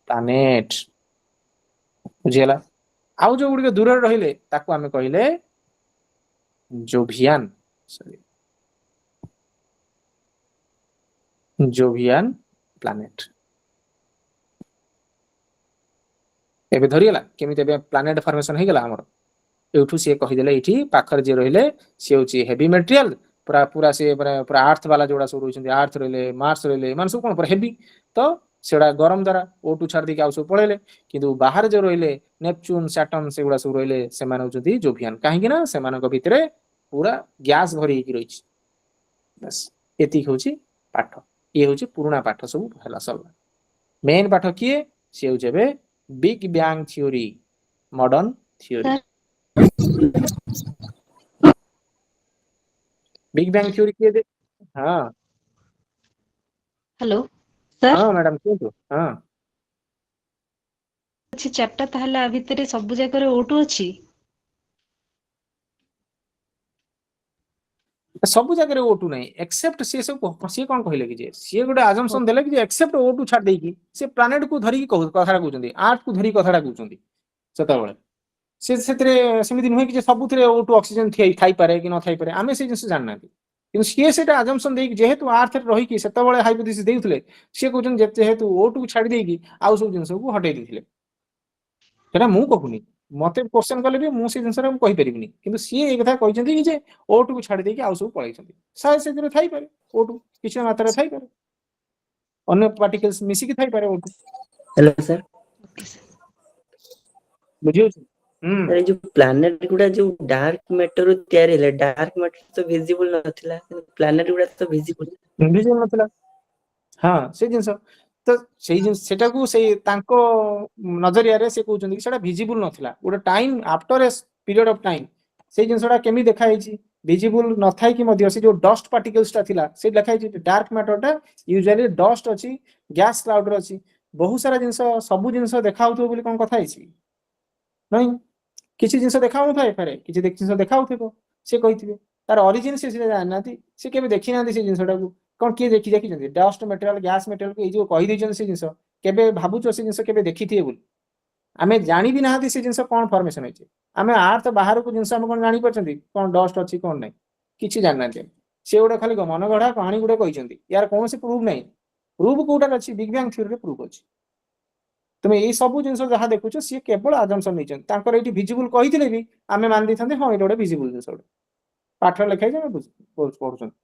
प्लानेट बुझिला आउ जो गुडी दूर रहिले ताको आमे कहिले जोवियन सॉरी जोवियन प्लानेट एबे धरियला केमिते एबे प्लानेट फॉर्मेशन हे गेला हमर एठू से कहि देले एठी पाखर जे रहिले से होची हेवी मटेरियल पूरा पूरा से पूरा अर्थ वाला जोड़ा सब रहिसंती अर्थ रहिले मार्स रहिले मान सब कोन पर हेवी तो सेडा गरम द्वारा O2 छाड़ दी के आउ सब पळेले किंतु बाहर जो रहिले नेपच्यून सैटर्न सेगुडा सब रहिले से माने होचंती जोवियन काहे कि ना से मानक भितरे पूरा गैस भरी कि रहिछि बस एति होची पाठ ये होची पुराना पाठ सब हला सब मेन पाठ किए से हो जेबे big bang theory modern theory big bang theory किए दे हां हेलो सर हां मैडम किए हां अछि चारटा ताहला भितरे सब जगह रे O2 अछि सब जगह O2 नहीं एक्सेप्ट से सब से कोन कहले कि जे से गोटे अजम्पशन देले कि जे एक्सेप्ट O2 छाड़ देकी से प्लैनेट को धरी की कथाडा कहउचंदी अर्थ को धरी कथाडा कहउचंदी सेतबळे से सेतरे समिति नहे कि जे सबुथिरे O2 ऑक्सीजन थाई पारे कि न थाई पारे आमे से जिंस जानना किंतु से सेटा अजम्पशन देकी जेहेतु अर्थ रे रही कि सेतबळे हाइपोथेसिस देउथले से कहउचन जेहेतु O2 को छाड़ देकी आउ सब जिंस को हटै दिथिले सेटा मु कहूनी मते क्वेश्चन कले भी मु से जिंस रे कहि परिबिनी किंतु सी ए कथा कहिसंती कि जे O2 को छाड़ देकी आउ सब पळैसंती साय से दिरे थाई पारे O2 किछ मात्रा थाई पारे अन्य पार्टिकल्स मिसी की थाई पारे O2 हेलो सर बुझियो अरे जो प्लैनेट गुडा जो डार्क मैटर तयार हेले डार्क मैटर तो विजिबल नथिला प्लैनेट गुडा तो विजिबल विजिबल नथिला हां से जिंस ତ ସେଇ ଜିନିଷ ସେଟାକୁ ସେଇ ତାଙ୍କ ନଜରିଆରେ ସେ କହୁଛନ୍ତି କି ସେଟା ଭିଜିବୁଲ ନଥିଲା ଗୋଟେ time after a period of time ସେଇ ଜିନିଷଟା କେମିତି ଦେଖା ହେଇଛି ଭିଜିବୁଲ ନଥାଇକି ମଧ୍ୟ ସେ ଯୋଉ ଡଷ୍ଟ ପାର୍ଟିକଲ୍ସଟା ଥିଲା ସେ ଲେଖା ହେଇଛି ଡାର୍କ ମ୍ୟାଟରଟା ୟୁଜୁଆଲି ଡଷ୍ଟ ଅଛି ଗ୍ୟାସ କ୍ଲାଉଡରେ ଅଛି ବହୁତ ସାରା ଜିନିଷ ସବୁ ଜିନିଷ ଦେଖା ହଉଥିବ ବୋଲି କଣ କଥା ହେଇଛି ନାଇଁ କିଛି ଜିନିଷ ଦେଖା ହଉଥାଏ ଫେରେ କିଛି ଜିନିଷ ଦେଖା ହଉଥିବ ସେ କହିଥିବେ ତାର ଅରିଜିନ ସେ ଜାଣିନାହାନ୍ତି ସେ କେବେ ଦେଖିନାହାନ୍ତି ସେ ଜିନିଷଟାକୁ କଣ କିଏ ଦେଖିଛନ୍ତି ଡଷ୍ଟ ମେଟେରିଆଲ ଗ୍ୟାସ ମେଟେରିଆଲ ଏଇ ଯୋଉ କହିଦେଇଛନ୍ତି ସେ ଜିନିଷ କେବେ ଭାବୁଛ ସେ ଜିନିଷ କେବେ ଦେଖିଥିବେ ବୋଲି ଆମେ ଜାଣିବି ନାହାନ୍ତି ସେ ଜିନିଷ କଣ ଫର୍ମେସନ ହେଇଛି ଆମେ ଆର୍ଥ ବାହାରକୁ ଜିନିଷ ଆମେ କଣ ଜାଣିପାରୁଛନ୍ତି କଣ ଡଷ୍ଟ ଅଛି କଣ ନାହିଁ କିଛି ଜାଣିନାହାନ୍ତି ସେ ଗୋଟେ ଖାଲି ମନ ଗଢା କାହାଣୀ ଗୋଟେ କହିଛନ୍ତି ୟାର କୌଣସି ପ୍ରୁଫ ନାହିଁ ପ୍ରୁଫ କୋଉଟାରେ ଅଛି ବିଗ ବ୍ୟାଙ୍ଗ ଥିଓରୀରେ ପ୍ରୁଫ ଅଛି তুমি এই ସବୁ ଜିନିଷ ଯାହା ଦେଖୁଛ ସିଏ କେବଳ ଆଜମ୍ପସନ ନେଇଛନ୍ତି ତାଙ୍କର ଏଇଠି ଭିଜିବୁଲ କହିଥିଲେ ବି ଆମେ ମାନି ଦେଇଥାନ୍ତେ ହଁ ଏଇଟା ଗୋଟେ ଭିଜିବୁଲ ଜିନିଷ ଗୋଟେ ପାଠରେ ଲେଖା ହେଇଛି ଆମେ ପଢୁଛନ୍ତି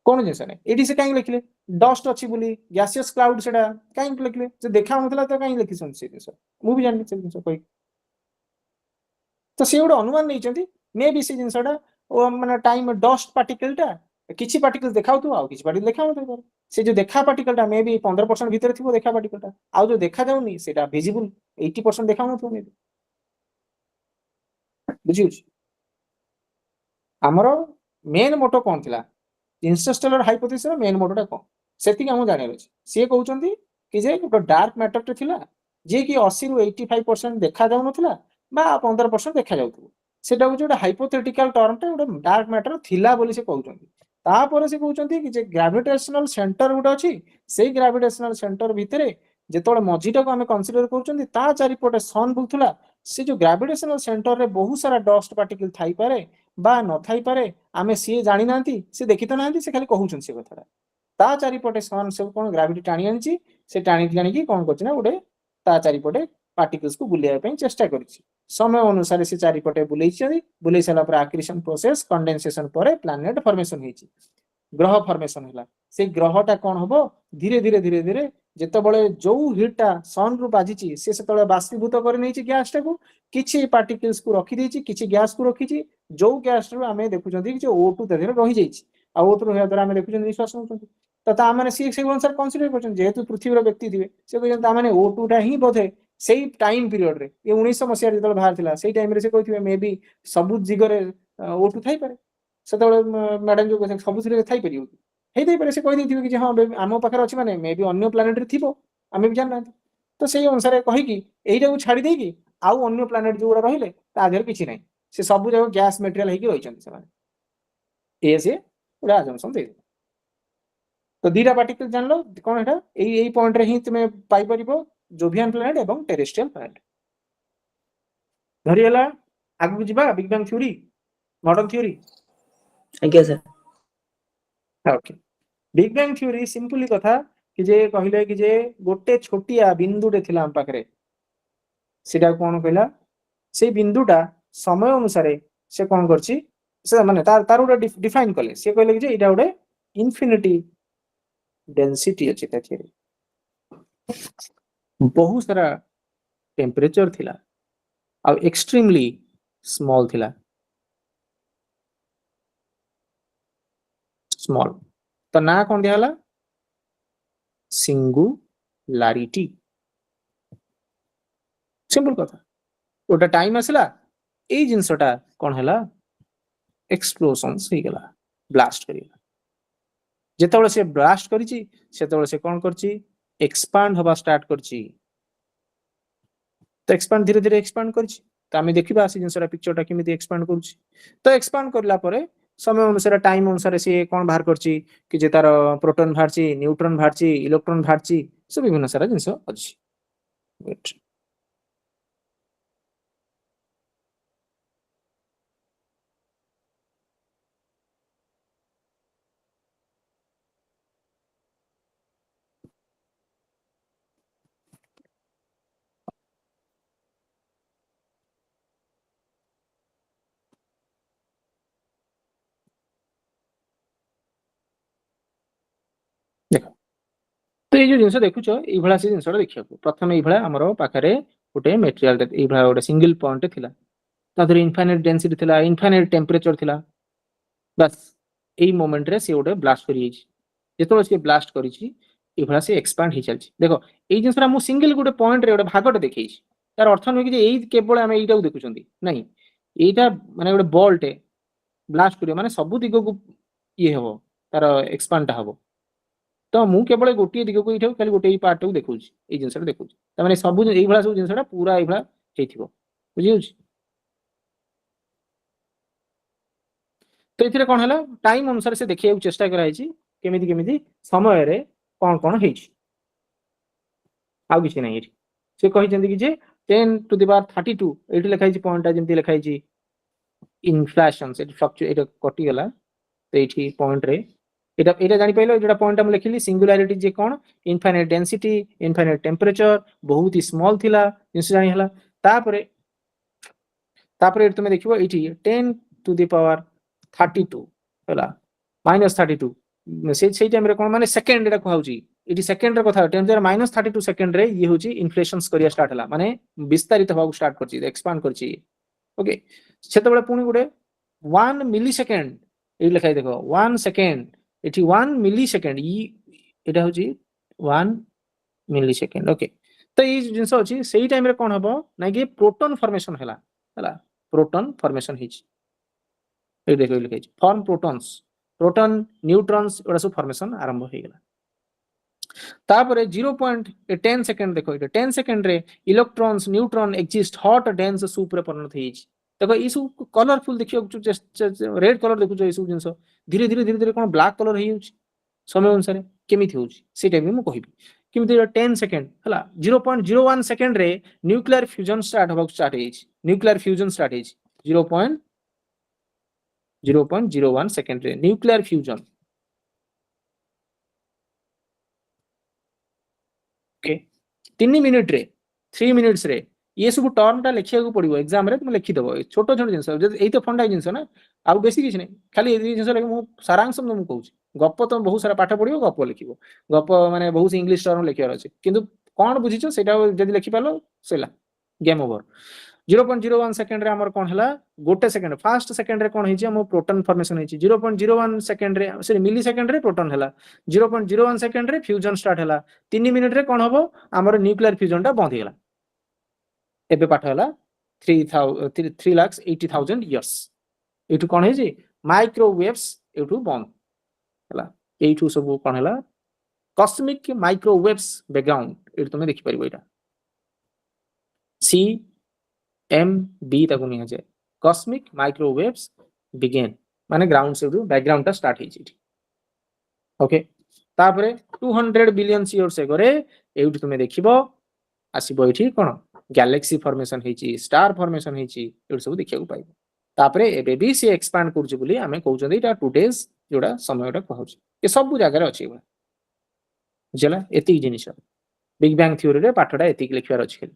କଣ ଜିନିଷ ନାହିଁ ଏଇଠି ସେ କାହିଁକି ଲେଖିଲେ ଡଷ୍ଟ ଅଛି ବୋଲି ଗ୍ୟାସିୟସ୍ କ୍ଲାଉଡ ସେଟା କାହିଁକି ଲେଖିଲେ ଯେ ଦେଖା ହଉନଥିଲା ତ କାହିଁକି ଲେଖିଛନ୍ତି ସେ ଜିନିଷ ମୁଁ ବି ଜାଣିନି ସେ ଜିନିଷ କହି ତ ସେ ଗୋଟେ ଅନୁମାନ ନେଇଛନ୍ତି ମେ ବି ସେ ଜିନିଷଟା ମାନେ ଟାଇମ ଡଷ୍ଟ ପାର୍ଟିକଲଟା କିଛି ପାର୍ଟିକଲ ଦେଖାଉଥିବ ଆଉ କିଛି ପାର୍ଟିକଲ ଦେଖାଉନଥିବ ସେ ଯୋଉ ଦେଖା ପାର୍ଟିକଲଟା ମେ ବି 15% ଭିତରେ ଥିବ ଦେଖା ପାର୍ଟିକଲଟା ଆଉ ଯୋଉ ଦେଖାଯାଉନି ସେଟା ଭିଜିବୁଲ 80% ଦେଖାଉନଥିବ ମେ ବି ବୁଝିହଉଛି ଆମର ମେନ୍ ମୋଟୋ କଣ ଥିଲା ଇନଷ୍ଟରଷ୍ଟେଲାର ହାଇପୋଥେସିସର ମେନ୍ ମୋଟୋଟା କଣ ସେତିକି ଆମକୁ ଜାଣିବାର ଅଛି ସିଏ କହୁଛନ୍ତି କି ଯେ ଗୋଟେ ଡାର୍କ ମ୍ୟାଟରଟେ ଥିଲା ଯିଏ କି 80 ରୁ 85% ଦେଖାଯାଉନଥିଲା ବା 15% ଦେଖାଯାଉଥିବ ସେଟା ହଉଛି ଗୋଟେ ହାଇପୋଥେଟିକାଲ ଟର୍ମଟା ଗୋଟେ ଡାର୍କ ମ୍ୟାଟର ଥିଲା ବୋଲି ସେ କହୁଛନ୍ତି ତାପରେ ସେ କହୁଛନ୍ତି କି ଯେ ଗ୍ରାଭିଟେସନାଲ ସେଣ୍ଟର ଗୋଟେ ଅଛି ସେଇ ଗ୍ରାଭିଟେସନାଲ ସେଣ୍ଟର ଭିତରେ ଯେତେବେଳେ ମଝିଟାକୁ ଆମେ କନସିଡର କରୁଛନ୍ତି ତା ଚାରିପଟେ ସନ୍ ବୁଲୁଥିଲା ସେ ଯୋଉ ଗ୍ରାଭିଟେସନାଲ ସେଣ୍ଟରରେ ବହୁତ ସାରା ଡଷ୍ଟ ପାର୍ଟିକଲ ଥାଇପାରେ ବା ନଥାଇପାରେ ଆମେ ସିଏ ଜାଣିନାହାନ୍ତି ସେ ଦେଖି ତ ନାହାନ୍ତି ସେ ଖାଲି କହୁଛନ୍ତି ସେ କଥାଟା ତା ଚାରିପଟେ ସନ୍ ସବୁ କଣ ଗ୍ରାଭିଟି ଟାଣି ଆଣିଛି ସେ ଟାଣିକି କଣ କରୁଛି ନା ଗୋଟେ ତା ଚାରିପଟେ ପାର୍ଟିକଲ୍ସକୁ ବୁଲେଇବା ପାଇଁ ଚେଷ୍ଟା କରିଛି ସମୟ ଅନୁସାରେ ସେ ଚାରିପଟେ ବୁଲେଇଛନ୍ତି ବୁଲେଇ ସାରିଲା ପରେ ଆକ୍ରିସନ ପ୍ରୋସେସ କଣ୍ଡେନସେସନ ପରେ ପ୍ଲାନେଟ ଫର୍ମେସନ ହେଇଛି ଗ୍ରହ ଫର୍ମେସନ ହେଲା ସେ ଗ୍ରହଟା କଣ ହବ ଧୀରେ ଧୀରେ ଧୀରେ ଧୀରେ ଯେତେବେଳେ ଯୋଉ ହିଟଟା ସନ୍ ରୁ ବାଜିଛି ସେ ସେତେବେଳେ ବାଷ୍ପୀଭୂତ କରି ନେଇଛି ଗ୍ୟାସଟାକୁ କିଛି ପାର୍ଟିକଲ୍ସକୁ ରଖିଦେଇଛି କିଛି ଗ୍ୟାସକୁ ରଖିଛି ଯୋଉ ଗ୍ୟାସରୁ ଆମେ ଦେଖୁଛନ୍ତି କି O2 ତା ଦେହରେ ରହିଯାଇଛି ଆଉ O2 ରହିବା ଦ୍ୱାରା ଆମେ ଦେଖୁଛନ୍ତି ନିଶ୍ୱାସ ନେଉଛନ୍ତି ତ ତା ମାନେ ସିଏ ସେଇ ଅନୁସାରେ କନସିଡର କରୁଛନ୍ତି ଯେହେତୁ ପୃଥିବୀର ବ୍ୟକ୍ତି ଥିବେ ସେ କହୁଛନ୍ତି ତା ମାନେ O2 ଟା ହିଁ ବୋଧେ ସେଇ ଟାଇମ ପିରିୟଡରେ 1900 ମସିହାରେ ଯେତେବେଳେ ବାହାରିଥିଲା ସେଇ ଟାଇମରେ ସେ କହିଥିବେ ମେ ବି ସବୁ ଦିଗରେ O2 ଥାଇପାରେ ସେତେବେଳେ ମ୍ୟାଡାମ ଯୋଉ କହିଛନ୍ତି ସବୁଥିରେ ଥାଇପାରିବ ହେଇଥାଇପାରେ ସେ କହିଦେଇଥିବେ କି ହଁ ଆମ ପାଖରେ ଅଛି ମାନେ ମେ ବି ଅନ୍ୟ ପ୍ଲାନେଟରେ ଥିବ ଆମେ ବି ଜାଣିନାହାନ୍ତି ତ ସେଇ ଅନୁସାରେ କହିକି ଏଇଟାକୁ ଛାଡି ଦେଇକି ଆଉ ଅନ୍ୟ ପ୍ଲାନେଟ ଯୋଉଗୁଡା ରହିଲେ ତା ଦେହରେ କିଛି ନାହିଁ ସେ ସବୁ ଯାକ ଗ୍ୟାସ ମେଟେରିଆଲ ହେଇକି ରହିଛନ୍ତି ସେମାନେ ସିଏ ଗୋଟେ ଆଜମ୍ପସନ ଦେଇଦେଲେ ତ ଦିଟା ପାର୍ଟିକଲ ଜାଣିଲ କଣ ଏଟା ଏଇ ପଏଣ୍ଟରେ ହିଁ ତୁମେ ପାଇପାରିବ ଜୋଭିଆନ ପ୍ଲାନେଟ ଏବଂ ଟେରେଷ୍ଟ୍ରିଆଲ ପ୍ଲାନେଟ ଧରିଗଲା ଆଗକୁ ଯିବା big bang theory modern theory ଆଜ୍ଞା sir okay big bang theory simply କଥା କି ଯେ କହିଲେ କି ଯେ ଗୋଟେ ଛୋଟିଆ ବିନ୍ଦୁଟେ ଥିଲା ଆମ ପାଖରେ ସେଟା କଣ କହିଲା ସେଇ ବିନ୍ଦୁଟା ସମୟ ଅନୁସାରେ ସେ କଣ କରିଛି ସେ ମାନେ ତାର ଗୋଟେ ଡିଫାଇନ କଲେ ସେ କହିଲେ କି ଯେ ଏଇଟା ଗୋଟେ ଇନଫିନିଟି ଡେନ୍ସିଟି ଅଛି ତା ଥିରେ ବହୁତ ସାରା टेम्परेचर थिला आ एक्सट्रीमली स्मॉल थिला स्मॉल तो ना कौन दिया सिंगुलारिटी सिंपल कथा गोटे टाइम आसला ए जिनसटा कौन है एक्सप्लोजन हो गला ब्लास्ट करिला जेतबेले से ब्लास्ट करिछि सेतबेले से कौन करछि एक्सपांड हवा स्टार्ट करछि तो एक्सपांड धीरे धीरे एक्सपांड करछि तो आमे देखिबा से जिनसरा पिक्चरटा केमिति एक्सपांड करछि तो एक्सपांड करला परे समय अनुसार टाइम अनुसार से कौन बाहर करछि कि जे तार प्रोटॉन बाहरछि न्यूट्रॉन बाहरछि इलेक्ट्रॉन बाहरछि सब विभिन्न सारा जिनस अछि वेट देखो तो ये जो जिनस देखुछ ये भला से जिनसटा देखिया प्रथम ये भला हमर पाखरे गोटे मटेरियल ये भला गोटे सिंगल पॉइंट थिला तादर इनफाइनाइट डेंसिटी थिला इनफाइनाइट टेम्परेचर थिला बस एई मोमेंट रे से गोटे ब्लास्ट करि छि जेतोले से ब्लास्ट करि छि ଏଇଭଳିଆ ସେ ଏକ୍ସପାଣ୍ଡ ହେଇ ଚାଲିଛି। ଦେଖ ଏଇ ଜିନିଷଟା ମୁଁ ସିଙ୍ଗଲ ଗୋଟେ ପଏଣ୍ଟରେ ଗୋଟେ ଭାଗଟେ ଦେଖେଇଛି, ତାର ଅର୍ଥ ନୁହେଁ କି ଯେ ଏଇ କେବଳ ଆମେ ଏଇଟାକୁ ଦେଖୁଛନ୍ତି, ନାଇଁ ଏଇଟା ମାନେ ଗୋଟେ ବଲଟେ ବ୍ଲାଷ୍ଟ କରିବ ମାନେ ସବୁ ଦିଗକୁ ଇଏ ହବ, ତାର ଏକ୍ସପାଣ୍ଡଟା ହବ। ତ ମୁଁ କେବଳ ଗୋଟିଏ ଦିଗକୁ ଏଇଟାକୁ ଖାଲି ଗୋଟେ ପାର୍ଟଟାକୁ ଦେଖଉଛି, ଏଇ ଜିନିଷଟା ଦେଖଉଛି, ତାମାନେ ସବୁ ଏଇଭଳିଆ ସବୁ ଜିନିଷଟା ପୁରା ଏଇଭଳିଆ ହେଇଥିବ, ବୁଝିଯାଉଛି। ତ ଏଥିରେ କଣ ହେଲା, ଟାଇମ ଅନୁସାରେ ସେ ଦେଖିବାକୁ ଚେଷ୍ଟା କରାଯାଇଛି କେମିତି କେମିତି ସମୟରେ କଣ କଣ ହେଇଛି, ଆଉ କିଛି ନାହିଁ। ଏଠି ସେ କହିଛନ୍ତି କି ଯେ 10⁻32 ଏଇଠି ଲେଖା ହେଇଛି ପଏଣ୍ଟଟା ଯେମିତି ଲେଖା ହେଇଛି ଇନଫ୍ଲେସନ, ସେଠି ଏଇଟା କଟିଗଲା। ତ ଏଇଠି ପଏଣ୍ଟରେ ଏଇଟା ଜାଣିପାରିଲ, ଏଇଟା ପଏଣ୍ଟଟା ମୁଁ ଲେଖିଲି ସିଙ୍ଗୁଲାରିଟି ଯେ କଣ, ଇନଫାଇନାଇଟ ଡେନ୍ସିଟି, ଇନଫାଇନାଇଟ ଟେମ୍ପରେଚର, ବହୁତ ହି ସ୍ମଲ ଥିଲା ଜିନିଷ ଜାଣି ହେଲା। ତାପରେ ଏଠି ତୁମେ ଦେଖିବ ଏଇଠି 10⁻32 ହେଲା -32 ସେଇ ଟାଇମରେ କଣ ମାନେ ସେକେଣ୍ଡ ଏଟା କୁହାଉଛି, ଏଠି ସେକେଣ୍ଡର କଥା 10⁻32 ସେକେଣ୍ଡରେ ଇଏ ହଉଛି ଇନଫ୍ଲେସନ କରିବା ଷ୍ଟାର୍ଟ ହେଲା, ମାନେ ବିସ୍ତାରିତ ହବାକୁ ଷ୍ଟାର୍ଟ କରିଛି, ଏକ୍ସପାଣ୍ଡ କରିଛି। ଓକେ, ସେତେବେଳେ ପୁଣି ଗୋଟେ 1 ମିଲି ସେକେଣ୍ଡ ଏଇଠି ଲେଖା ଦେଖ 1 ସେକେଣ୍ଡ, ଏଠି 1 ମିଲି ସେକେଣ୍ଡ, ଏଇଟା ହଉଛି 1 ମିଲି ସେକେଣ୍ଡ। ଓକେ, ତ ଏଇ ଜିନିଷ ଅଛି, ସେଇ ଟାଇମରେ କଣ ହବ ନା କି ପ୍ରୋଟନ ଫର୍ମେସନ ହେଲା, ପ୍ରୋଟନ ଫର୍ମେସନ ହେଇଛି। ଏଇ ଦେଖ ଲେଖା ହେଇଛି ଫର୍ମ ପ୍ରୋଟନ୍ସ, ପ୍ରୋଟନ ନ୍ୟୁଟ୍ରନ୍ସ ଏଗୁଡ଼ା ସବୁ ଫର୍ମେସନ ଆରମ୍ଭ ହେଇଗଲା। ତାପରେ 0.10 ସେକେଣ୍ଡ ଦେଖ, ଏଇଟା 10 ସେକେଣ୍ଡରେ electrons neutron exist hot dance ସୁପରେ ପରିଣତ ହେଇଯାଇଛି। ଦେଖ ଏଇ ସବୁ କଲରଫୁଲ ଦେଖିବାକୁ ରେଡ କଲର ଦେଖୁଛ, ଏଇ ସବୁ ଜିନିଷ ଧୀରେ ଧୀରେ କଣ ବ୍ଲାକ୍ କଲର ହେଇଯାଉଛି ସମୟ ଅନୁସାରେ, କେମିତି ହଉଛି ସେଇଟା ବି ମୁଁ କହିବି। କେମିତି 10 ସେକେଣ୍ଡ ହେଲା 0.01 ସେକେଣ୍ଡରେ ନ୍ୟୁକ୍ଲିୟର ଫ୍ୟୁଜନ ଷ୍ଟାର୍ଟ ହେବାକୁ ଷ୍ଟାର୍ଟ ହେଇଯାଇଛି, ନ୍ୟୁକ୍ଲିୟର ଫ୍ୟୁଜନ ଷ୍ଟାର୍ଟ ହେଇଛି 0.01 ସେକେଣ୍ଡରେ ନ୍ୟୁକ୍ଲିୟର ଫ୍ୟୁଜନ। ଓକେ, 3 ମିନିଟ୍ରେ 3 ମିନିଟ୍ସରେ ये सब टर्मटा लिखा पड़ो एग्जाम रे तुम लिखिदेव, छोट छोट जिन यही तो फंडा जिन ना, आउ बेसी किसी नहीं, खाली जिन सारांश तुमको कहूँ। गप तो बहुत सारा पाठ पढ़ो, गप लिख, गप माने बहुत इंग्लिश टर्म लिखार अच्छे, किंतु कौन बुझीच से जब लिखिपार सैला गेम ओवर। 0.01 सेकेंड रे हमर कोन हला गोटे सेकेंड, फास्ट सेकेंड रे कोन हिची हम प्रोटॉन फॉर्मेशन हिची 0.01 सेकेंड रे, सॉरी मिली सेकेंड रे प्रोटॉन हला, 0.01 सेकेंड रे फ्यूजन स्टार्ट हला, 3 मिनिट रे कोन हबो हमर न्यूक्लियर फ्यूजन टा बंद हिला। एबे पाठ हला 3,80,000 इयर्स। एठु कोन हिची माइक्रोवेव्स एठु बंद हला, एठु सब कोन हला कॉस्मिक माइक्रोवेव्स बैकग्राउंड, एठु तुमे देखि परिबो। एटा CMB ताको निया जाए, कॉस्मिक माइक्रोवेव्स बिगेन माने ग्राउंड से बैकग्राउंड टा स्टार्ट हिची। ओके, तापरे 200 बिलियन इयर्स एगोरे एठु तुमे देखिबो आसीबो एठी कोन गैलेक्सी फॉर्मेशन हेची, स्टार फॉर्मेशन हेची, एठु सब देखिया को पाइबो। तापरे एबे भी से एक्सपांड करछि बोली हमें कहउछन एटा टुडेज जोडा समयटा कहउछ, ए सब जगह रे अछि बा जला एति जिनिस बिग बैंग थ्योरी रे पाठडा एति लिखियार अछि।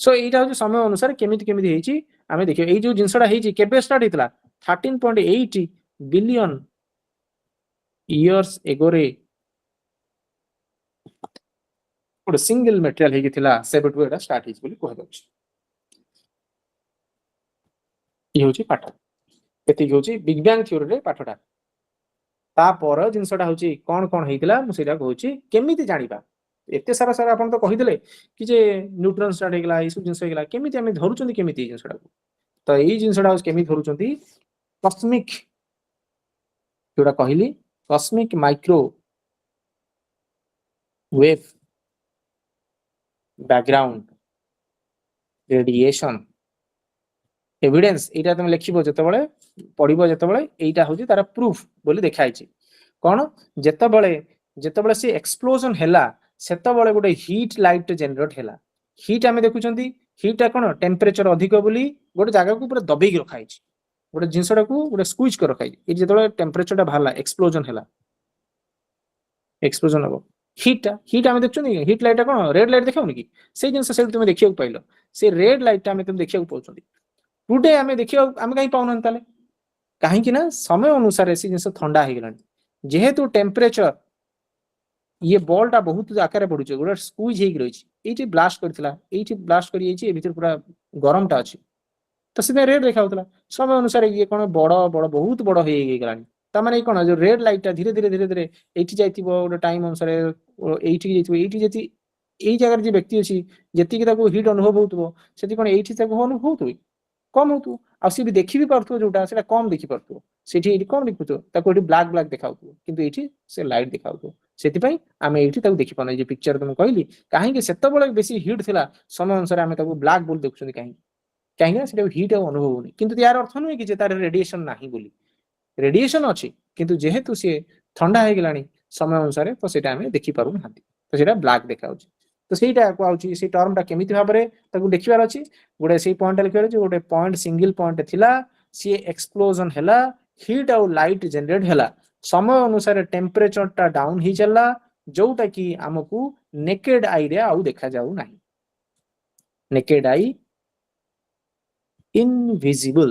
सो एटा हो समय अनुसार केमिति केमिति हेची हमें देखियो। ए जो जिंसडा हेची केबे स्टार्ट हेतला 13.8 बिलियन इयर्स एगोरे गोटे सिंगल मटेरियल हेकी थिला, सेबटु एटा स्टार्ट हेची बोली कहै दउछ। ई होची पाठ, एति होची बिग बैंग थ्योरी रे पाठडा। ता पर जिंसडा होची कोन कोन हेतिला मु सेटा कहउची केमिति जानिबा। एते सारा सारा अपन तो कहि देले कि जे न्यूट्रॉन स्टार्ट हेगला, ई सब जिंस हेगला, केमिति हमें धरुचंदी केमिति जिंसडा को। तो ई जिंसडा केमिति धरुचंदी कॉस्मिक जोडा कहिली cosmic microwave background radiation evidence, एटा तुम लिखिबो जतबेले पढिबो जतबेले एटा होची तार प्रूफ बोली देखाइछि। कोन जतबेले से एक्सप्लोजन हैला सेतबेले गोटे हीट लाइट जनरेट हैला। हीट आमे देखुचंदी, हीट कोन टेम्परेचर अधिक बोली गोटे जगह को पूरा दबेक रखाइछि, गोटे जिंसडा को गोटे स्क्वीज कर रखाइछि। ए जतबेले टेम्परेचर टा भाला एक्सप्लोजन हैला, एक्सप्लोजन हो हीट आमे देखुचंदी, हीट लाइट कोन रेड लाइट देखाउनी कि से जिंस से तुम देखियो पाइलो, से रेड लाइट आमे तुम देखियो पाउचंदी। टुडे आमे देखियो आमे काई पाउन ताले काहे कि ना समय अनुसार से जिंस ठंडा हे गेलानी, जेहेतु टेम्परेचर ये बॉल टा बहुत आकार बढ़ुछ, गोटे स्क्वीज हेक रहिछि, एठी ब्लास्ट करथिला, एठी ब्लास्ट करि एछि, ए भीतर पूरा गरम टा अछि, तो सीधे रेड देखाउतला। समय अनुसार ये कोन बड़ बड़ बहुत बड़ हे गेलानी, ता माने कोन जो रेड लाइट टा धीरे धीरे एठी जाइतिबो, गोटे टाइम अनुसार এইଠିକି ଯାଇଥିବ ଏଇଠି ଯଦି ଏଇ ଜାଗାରେ ଯେ ବ୍ୟକ୍ତି ଅଛି ଯେତିକି ତାକୁ ହିଟ୍ ଅନୁଭବ ହଉଥିବ ସେଠି କଣ ଏଇଠି ତାକୁ ଅନୁଭବ ହଉଥିବ କି? କମ ହଉଥିବ। ଆଉ ସିଏ ବି ଦେଖି ବି ପାରୁଥିବ ଯୋଉଟା ସେଟା କମ ଦେଖିପାରୁଥିବ। ସେଠି ଏଇଠି କଣ ଦେଖୁଥିବ ତାକୁ ଏଠି ବ୍ଲାକ୍ ବ୍ଲାକ୍ ଦେଖାଉଥିବ କିନ୍ତୁ ଏଇଠି ସେ ଲାଇଟ୍ ଦେଖାଉଥିବ। ସେଥିପାଇଁ ଆମେ ଏଇଠି ତାକୁ ଦେଖିପାରୁନା। ଏଇ ଯେ ପିକ୍ଚର ମୁଁ କହିଲି କାହିଁକି ସେତେବେଳେ ବେଶୀ ହିଟ୍ ଥିଲା ସମୟ ଅନୁସାରେ ଆମେ ତାକୁ ବ୍ଲାକ୍ ବୋଲି ଦେଖୁଛନ୍ତି କାହିଁକି? କାହିଁକି ନା ସେଟା ହିଟ୍ ଆଉ ଅନୁଭବ ହଉନି। କିନ୍ତୁ ୟାର ଅର୍ଥ ନୁହେଁ କି ଯେ ତାର ରେଡିଏସନ ନାହିଁ ବୋଲି। ରେଡିଏସନ ଅଛି କିନ୍ତୁ ଯେହେତୁ ସିଏ ଥଣ୍ଡା ହେଇଗଲାଣି ସମୟ ଅନୁସାରେ ତ ସେଇଟା ଆମେ ଦେଖିପାରୁନାହାନ୍ତି। ତ ସେଇଟା ବ୍ଲାକ୍ ଦେଖାଯାଉଛି। ତ ସେଇଟା କୁହାଯାଉଛି ସେଇ ଟର୍ମଟା କେମିତି ଭାବରେ ତାକୁ ଦେଖିବାର ଅଛି। ଗୋଟେ ସେଇ ପଏଣ୍ଟଟା ଲେଖିବାର ଅଛି। ଗୋଟେ ପଏଣ୍ଟ ସିଙ୍ଗଲ ପଏଣ୍ଟ ଥିଲା ସିଏ ଏକ୍ସପ୍ଲୋଜନ ହେଲା ହିଟ୍ ଆଉ ଲାଇଟ୍ ଜେନେରେଟ ହେଲା ସମୟ ଅନୁସାରେ ଟେମ୍ପରେଚରଟା ଡାଉନ ହେଇ ଚାଲିଲା ଯୋଉଟା କି ଆମକୁ ନେକେଡ ଆଇରେ ଆଉ ଦେଖାଯାଉ ନାହିଁ। ନେକେଡ ଆଇ इनविजिबल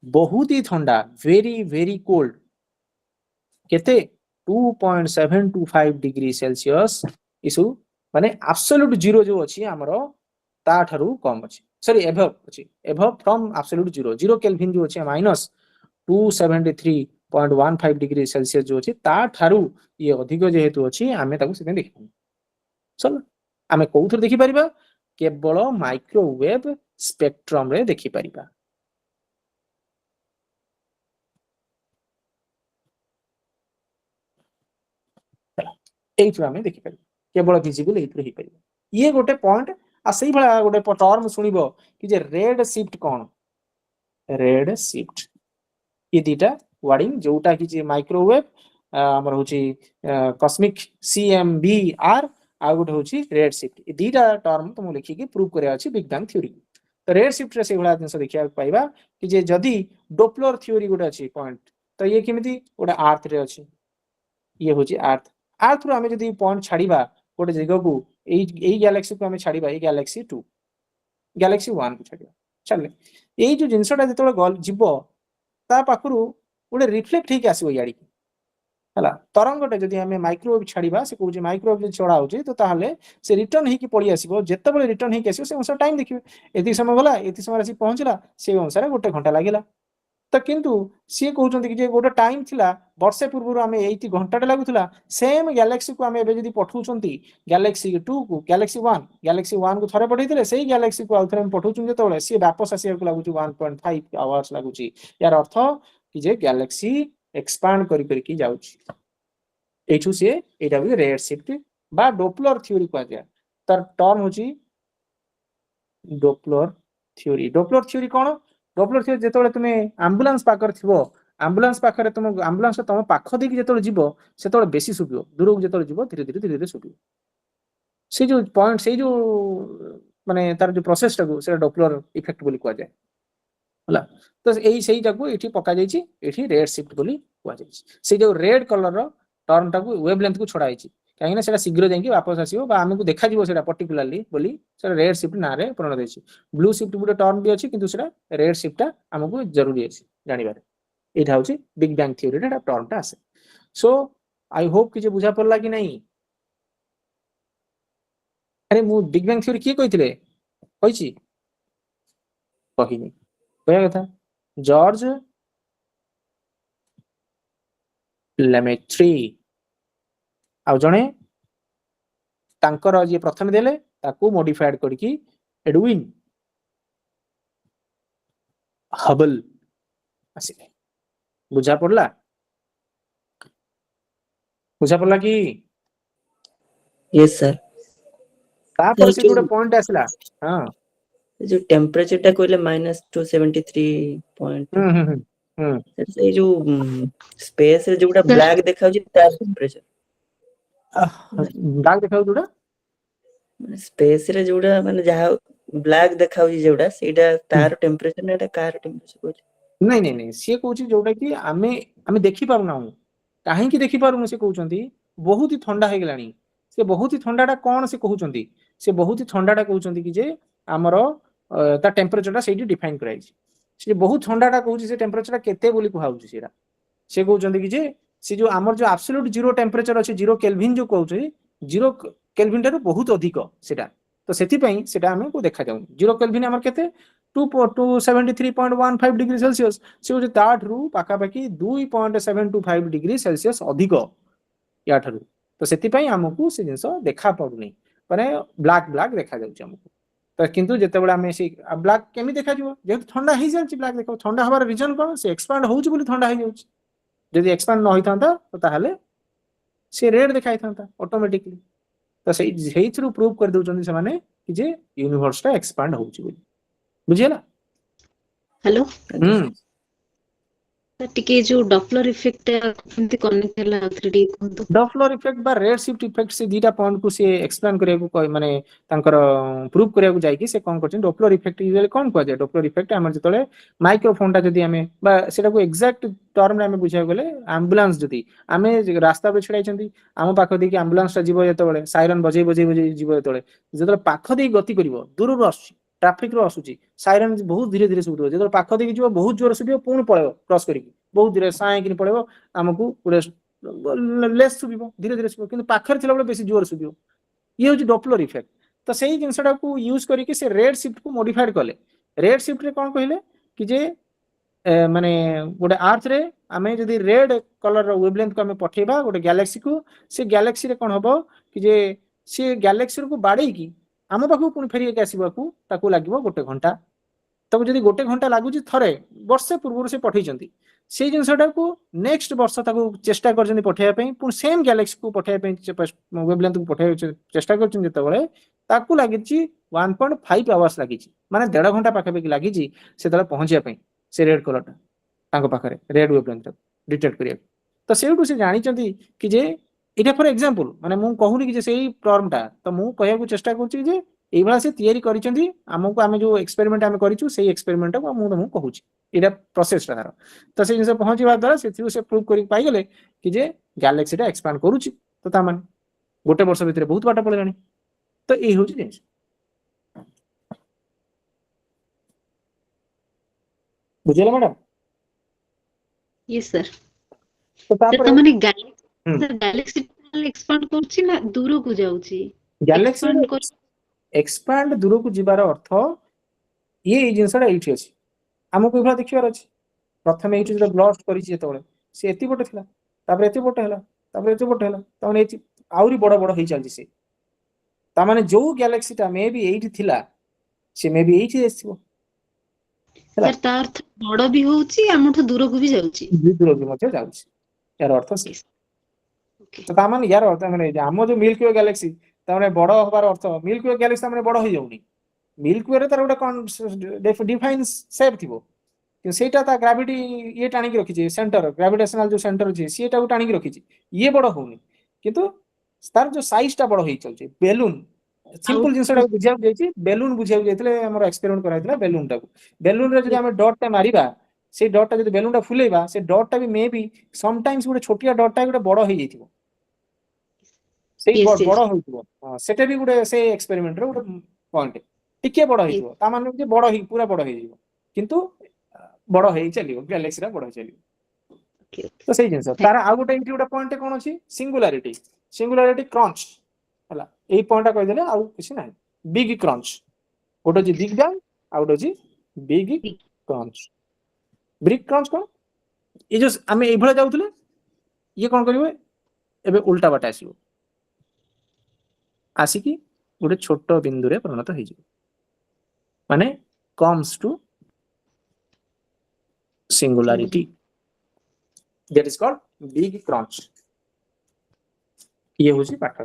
बहुत ही ठंडा वेरी वेरी कोल्ड केते 2.725 डिग्री सेल्सियस इसु माने एब्सोल्यूट जीरो जो अछि हमरो ता ठारू कम अछि सॉरी एभव अछि above from absolute zero zero kelvin जो अछि माइनस 273.15 डिग्री सेल्सियस जो अछि ता ठारू ये अधिक जेहेतु अछि आमे ताकू सेते देखि चल आमे कोउथर देखि परिबा केवल माइक्रोवेव स्पेक्ट्रम रे देखि परिबा। एइथु आमे देखि परिबा केवल विजिबल एइथु हेइ परिबा। ये गोटे पॉइंट आ सही भला गोटे टर्म सुनिबो कि जे रेड शिफ्ट कोन रेड शिफ्ट ये दीटा वर्डिंग जोटा कि जे माइक्रोवेव हमर होची कॉस्मिक सीएमबीआर आ गोटे होची रेड शिफ्ट ये दीटा टर्म तुम लिखि के प्रूव करे अछि बिग बैंग थ्योरी। तो रेड शिफ्ट रे से भला जिंस देखिया पाइबा कि जे जदी डोप्लर थ्योरी गोटे अछि पॉइंट तो ये केमिति गोटे अर्थ रे अछि ये होची अर्थ अर्थ रो हमें जदी पॉइंट छाड़ीबा गोटे जगह को एई गैलेक्सी को हमें छाड़ीबा एई गैलेक्सी 2 गैलेक्सी 1 को छाड़ीबा चले एई जो जिंसटा जेतोले गल जिवो ता पाखरु गोटे रिफ्लेक्ट हेकि आसीबो याडी हला तरंगटे जदी हमें माइक्रोवेव छाड़ीबा से कहूची माइक्रोवेव जदी छड़ा होची तो ताहले से रिटर्न हेकि पड़ी आसीबो जेतेबेले रिटर्न हेकि आसीबो से अनुसार टाइम देखिबे एति समय गला एति समय आसी पहुंचला से अनुसार गोटे घंटा लागिला तो किंतु सी कहउचंती कि जे गोटे टाइम थिला वर्षे पूर्व आमे एति घंटाटे लागुथिला सेम गैलेक्सी को आमे एबे जदी पठौचंती गैलेक्सी 2 को गैलेक्सी 1 को थरे पठैथिले सेही गैलेक्सी को आउथरे हम पठौचुं जेतेबेले सी वापस आसीया को लागुची 1.5 आवर्स लागुची यार अर्थ कि जे गैलेक्सी एक्सपांड करि कि जाउची एठु से एटा भी रेड शिफ्ट बा डोप्लर थ्योरी को जाय तर टर्म होची डोप्लर थ्योरी कोन डोप्लर थ्योरी जेतेबेले तुमे एम्बुलेंस पाकर थिबो एम्बुलेंस पाखरे तुम एम्बुलेंस तुम पाख देकी जेतेबेले जिवो सेतेबेले बेसी सुबियो दूर को जेतेबेले जिवो धीरे धीरे सुबियो से जो पॉइंट से जो माने तार जो प्रोसेस टाको से डोप्लर इफेक्ट बोली को जाय हला तो एई सेही टाको एठी पका जाईची एठी रेड शिफ्ट बोली को जाईची से जो रेड कलर रो टर्म टाको वेवलेंथ को छोड़ा आईची काहे ना सेटा शीघ्र जाईकी वापस आसीबो बा हमकु देखा जिवो सेटा पर्टिकुलरली बोली सेटा रेड शिफ्ट ना रे परिणत होईची ब्लू शिफ्ट गुटे टर्म भी अछि किंतु सेटा रेड शिफ्टटा हमकु जरूरी अछि जानिबारे एटा होची बिग बैंग थ्योरी रे टर्मटा आसे सो आई होप कि जे बुझा पड़ला कि नहीं अरे मु बिग बैंग थ्योरी की कहिथिले कहिची कहिनी कहया कथा जॉर्ज लेमेट्री आ जणे तांकर जे प्रथम देले ताकू मॉडिफाइड करके एडविन हबल आसिले बुझा पड़ला कि यस सर तापर से जो गुटे पॉइंट आसला हां जो टेम्परेचर टा कहले -273 से जो स्पेस रे जोटा ब्लैक देखाउ छी तार टेम्परेचर डार्क देखाउ जोटा माने स्पेस रे जोटा माने जहा ब्लैक देखाउ छी जोटा सेटा तार टेम्परेचर ना एटा कार टेम्परेचर कहू नहीं नहीं नहीं सी कहूँ जोटा कि आमे देखि पारुना कहीं देखि पारुनु से कहउचंती बहुत ही ठंडा हे गलानी से बहुत ही ठंडाटा कौन से कहउचंती से बहुत ही ठंडाटा कहउचंती कि जे हमरो ता टेम्परेचरटा सेठी डिफाइन कराई से बहुत ठंडाटा कहउची से टेम्परेचरटा केते बोली कहउची सेरा से कहउचंती कि जे से जो हमर जो एब्सोल्यूट जीरो टेम्परेचर अछि 0 केल्विन जो कहउची 0 केल्विन ठाରୁ बहुत अधिक सेटा तो सेति पई सेटा हमें को देखा जाउ 0 केल्विन हमर केते 273.15 डिग्री सेल्सियस से होची ताठ रु पाका पाकी 2.725 डिग्री सेल्सियस अधिक या ठारू तो से आमको से जिनस देखा पड़ुनी माने ब्लैक ब्लैक देखा जाउछ हमको तो किंतु जेतेबेले आमे से ब्लैक केमी देखा जिवो जेहेतु ठंडा ही जाउछ ब्लैक देखो ठंडा हबार रीजन कोन से एक्सपांड होउछ बोली ठंडा ही जाउछ जदि एक्सपांड न होइथांता तो ताहले से रेड देखाई थांता ऑटोमेटिकली तो सेही थ्रू प्रूव कर दउछन से माने कि जे यूनिवर्स टा एक्सपांड होउछ बोली बुझियला हेलो हम्म ଟିକେ ଯୋଉ ଡପଲର ଇଫେକ୍ଟ କେମିତି କନେକ୍ଟ ହେଲା ଆଉଥରେ ଟିକେ କୁହନ୍ତୁ डॉपलर इफेक्ट बा रेड शिफ्ट इफेक्ट से दीटा पॉइंट को से एक्सप्लेन करिया को माने तांकर प्रूव करिया को जाई कि से कोन करछन डॉपलर इफेक्ट यूजुअली कोन को जाय डॉपलर इफेक्ट हमर जतले माइक्रोफोन टा जदी हमें बा सेटा को एग्जैक्ट टर्म रे हमें बुझाय गेले एम्बुलेंस जदी हमें रास्ता पे छड़ाई छंती हम पाखो दे कि एम्बुलेंस टा जीव जतले सायरन बजै बजै बजै जीव जतले पाखो दे गति करिवो दूर रो आसुची ट्रैफिक रो आसुची सायरन बहुत धीरे धीरे सुबुतो जतले पाखो दे जीव बहुत जोर सुबियो पुणी पळेबो क्रॉस करी बहुत धीरे साय कि पळेबो हमकु पुरे लेस सुबिबो धीरे धीरे सुबिबो किंतु पाखर थिला बेले बेसी जोर सुबिबो ये होची डॉपलर इफेक्ट तो सेही जिंसडा को यूज करी कि से रेड शिफ्ट को मॉडिफाइड करले रेड शिफ्ट रे कोन कहिले कि जे माने गोटे अर्थ रे आमे जदी रेड कलर रो वेवलेंथ को आमे पठेबा गोटे गैलेक्सी को से गैलेक्सी रे कोन हबो कि जे से गैलेक्सी को बाडे की आम पाखु पुणी फेरी के आसीबा को ताकू लागिबो गोटे घंटा तब जदी गोटे घंटा लागुची थरे वर्षे पूर्व से पठेइचंती से जिनसटा को नेक्स्ट वर्ष ताको चेष्टा करजनी पठेया पई पुन सेम गैलेक्सी को पठेया पई वेवलेंथ को पठेया चेष्टा करजनी जतबेले ताकू लागिची 1.5 आवर्स लागिची माने 1.5 घंटा पाखे पे लागिची से तले पहुंचिया पई से रेड कलर टा ताको पाखरे रेड वेवलेंथ डिटेक्ट करिया तो सेउटु से जानि चंती कि जे इटा फॉर एग्जांपल माने मु कहूनी कि जे सेही टर्म टा तो मु कहया को चेष्टा करची जे एई भला से तयारी करिसंती हमको आमे जो एक्सपेरिमेंट आमे करिछु सेही एक्सपेरिमेंट को मु तुमको कहूची एटा प्रोसेस टा तो से जिनसे पहुंचीबा द्वारा से प्रूव करी पाई गेले कि जे गैलेक्सी टा एक्सपांड करूची तो ता माने गोटे वर्ष भीतर बहुत बाटा पड़लानी तो एई होची जिनिस बुझिला मैडम यस सर तो सर तापर तो माने गैलेक्सी एक्सपांड करछि ना दूर को जाउछि गैलेक्सी एक्सपांड दूर को जिबार अर्थ ये जिनसडा एठी अछि हमको इभला देखिबार अछि प्रथम एठी जे ब्लास्ट करिछि जेतबेले से एति बटे थिला तापर एति बटे हला तापर एति बटे हला ताने एति आउरी बड़ बड़ होई चलछि से ता माने जो गैलेक्सी ता मे भी एठी थिला से मे भी एठी एसिबो सर ता अर्थ बड़ भी होउछि हमठो दूर को भी जाउछि दूर भी मते जाउछि यार अर्थ से ओके तो ता माने यार अर्थ माने हम जो मिल्की वे गैलेक्सी ता माने बड़ होबार अर्थ मिल्की वे गैलेक्सी ता माने बड़ होई जाउनी मिल्की वे रे तार गोटे कोन डिफाइन शेप थिबो कि सेटा ता ग्रेविटी ये टाणी की रखी छी सेंटर ग्रेविटेशनल जो सेंटर छी सेटा को टाणी की रखी छी ये बड़ होउनी किंतु तार जो साइज टा बड़ होई चलछि बेलून सिंपल जिनसटा बुझिया जाईछि बेलून बुझिया जाईतले हमर एक्सपेरिमेंट कराइतला बेलून टा को बेलून रे जदि हम डॉट टा मारिबा से डॉट टा जदि बेलून टा फुलेबा से डॉट टा भी मे बी सम टाइम्स गोटे छोटिया डॉट टा गोटे बड़ होई जाइथिबो से बड़ होइथिबो हां सेटा भी गोटे से एक्सपेरिमेंट रे गोटे पॉइंट टिके बड़ होइथिबो ता माने जे बड़ होई पूरा बड़ होई जिवो किंतु बड़ होई चलियो गैलेक्सी रा बड़ होई चलियो तो सही जिंस तार आ गोटे एंट्री गोटे पॉइंट कोन अछि सिंगुलारिटी क्रंच हला एई पॉइंट कहि देले आ किछि नै बिग क्रंच गोटे जे बिग बैंग आ गोटे जे बिग क्रंच कोन ए जो हमें एई भला जाउतले ये कोन करिवे एबे उल्टा बाटा आसीबो आसी कि गोटे छोटो बिंदु रे परिणत होई जिवो माने comes to singularity that is called big crunch ये होची पाठ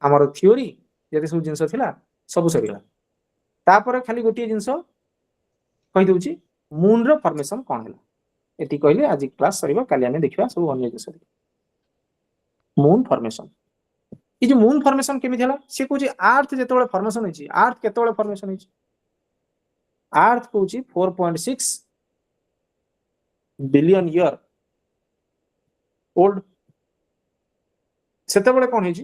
हमर थ्योरी जते सब जिंस थिला सब सरीला तापर खाली गोटी जिंस कहि दोची मून रो फॉर्मेशन कोन हला एति कहले आज क्लास सरीबा काली हमें देखिबा सब अन्य जिंस मून फॉर्मेशन ये जो मून फॉर्मेशन केमि थिला से कोची अर्थ जेतोले फॉर्मेशन होची अर्थ केतोले फॉर्मेशन होची अर्थ कोची 4.6 बिलियन ईयर ओल्ड सेते बळे कोन हेची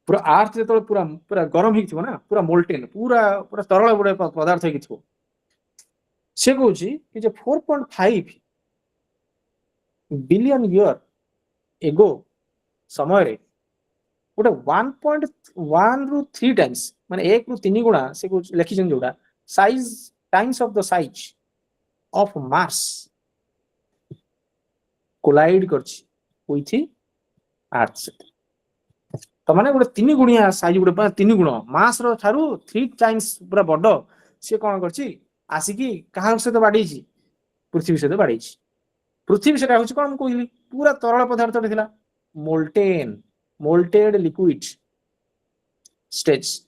पूरा अर्थ जेतो पूरा पूरा गरम ही थिबो ना पूरा मोल्टेन पूरा पूरा तरल बडे पदार्थ ही थिबो से कहूची कि जे 4.5 बिलियन ईयर एगो समय रे गोटे 1.1 रु 3 टाइम्स माने 1 रु 3 गुणा से लिखि जन जोडा size times of the size of Mars collide करछि with Earth तो माने गोटे 3 गुणिया साइज गोटे 3 गुण मास रो थारु 3 टाइम्स पूरा बड़ से कौन करछि आसिकी कहा सहित बाड़ेछि पृथ्वी सहित बाड़ेछि पृथ्वी सेटा होछि कोन कहली पूरा तरल पदार्थ थिला मोल्टेड लिक्विड स्टेज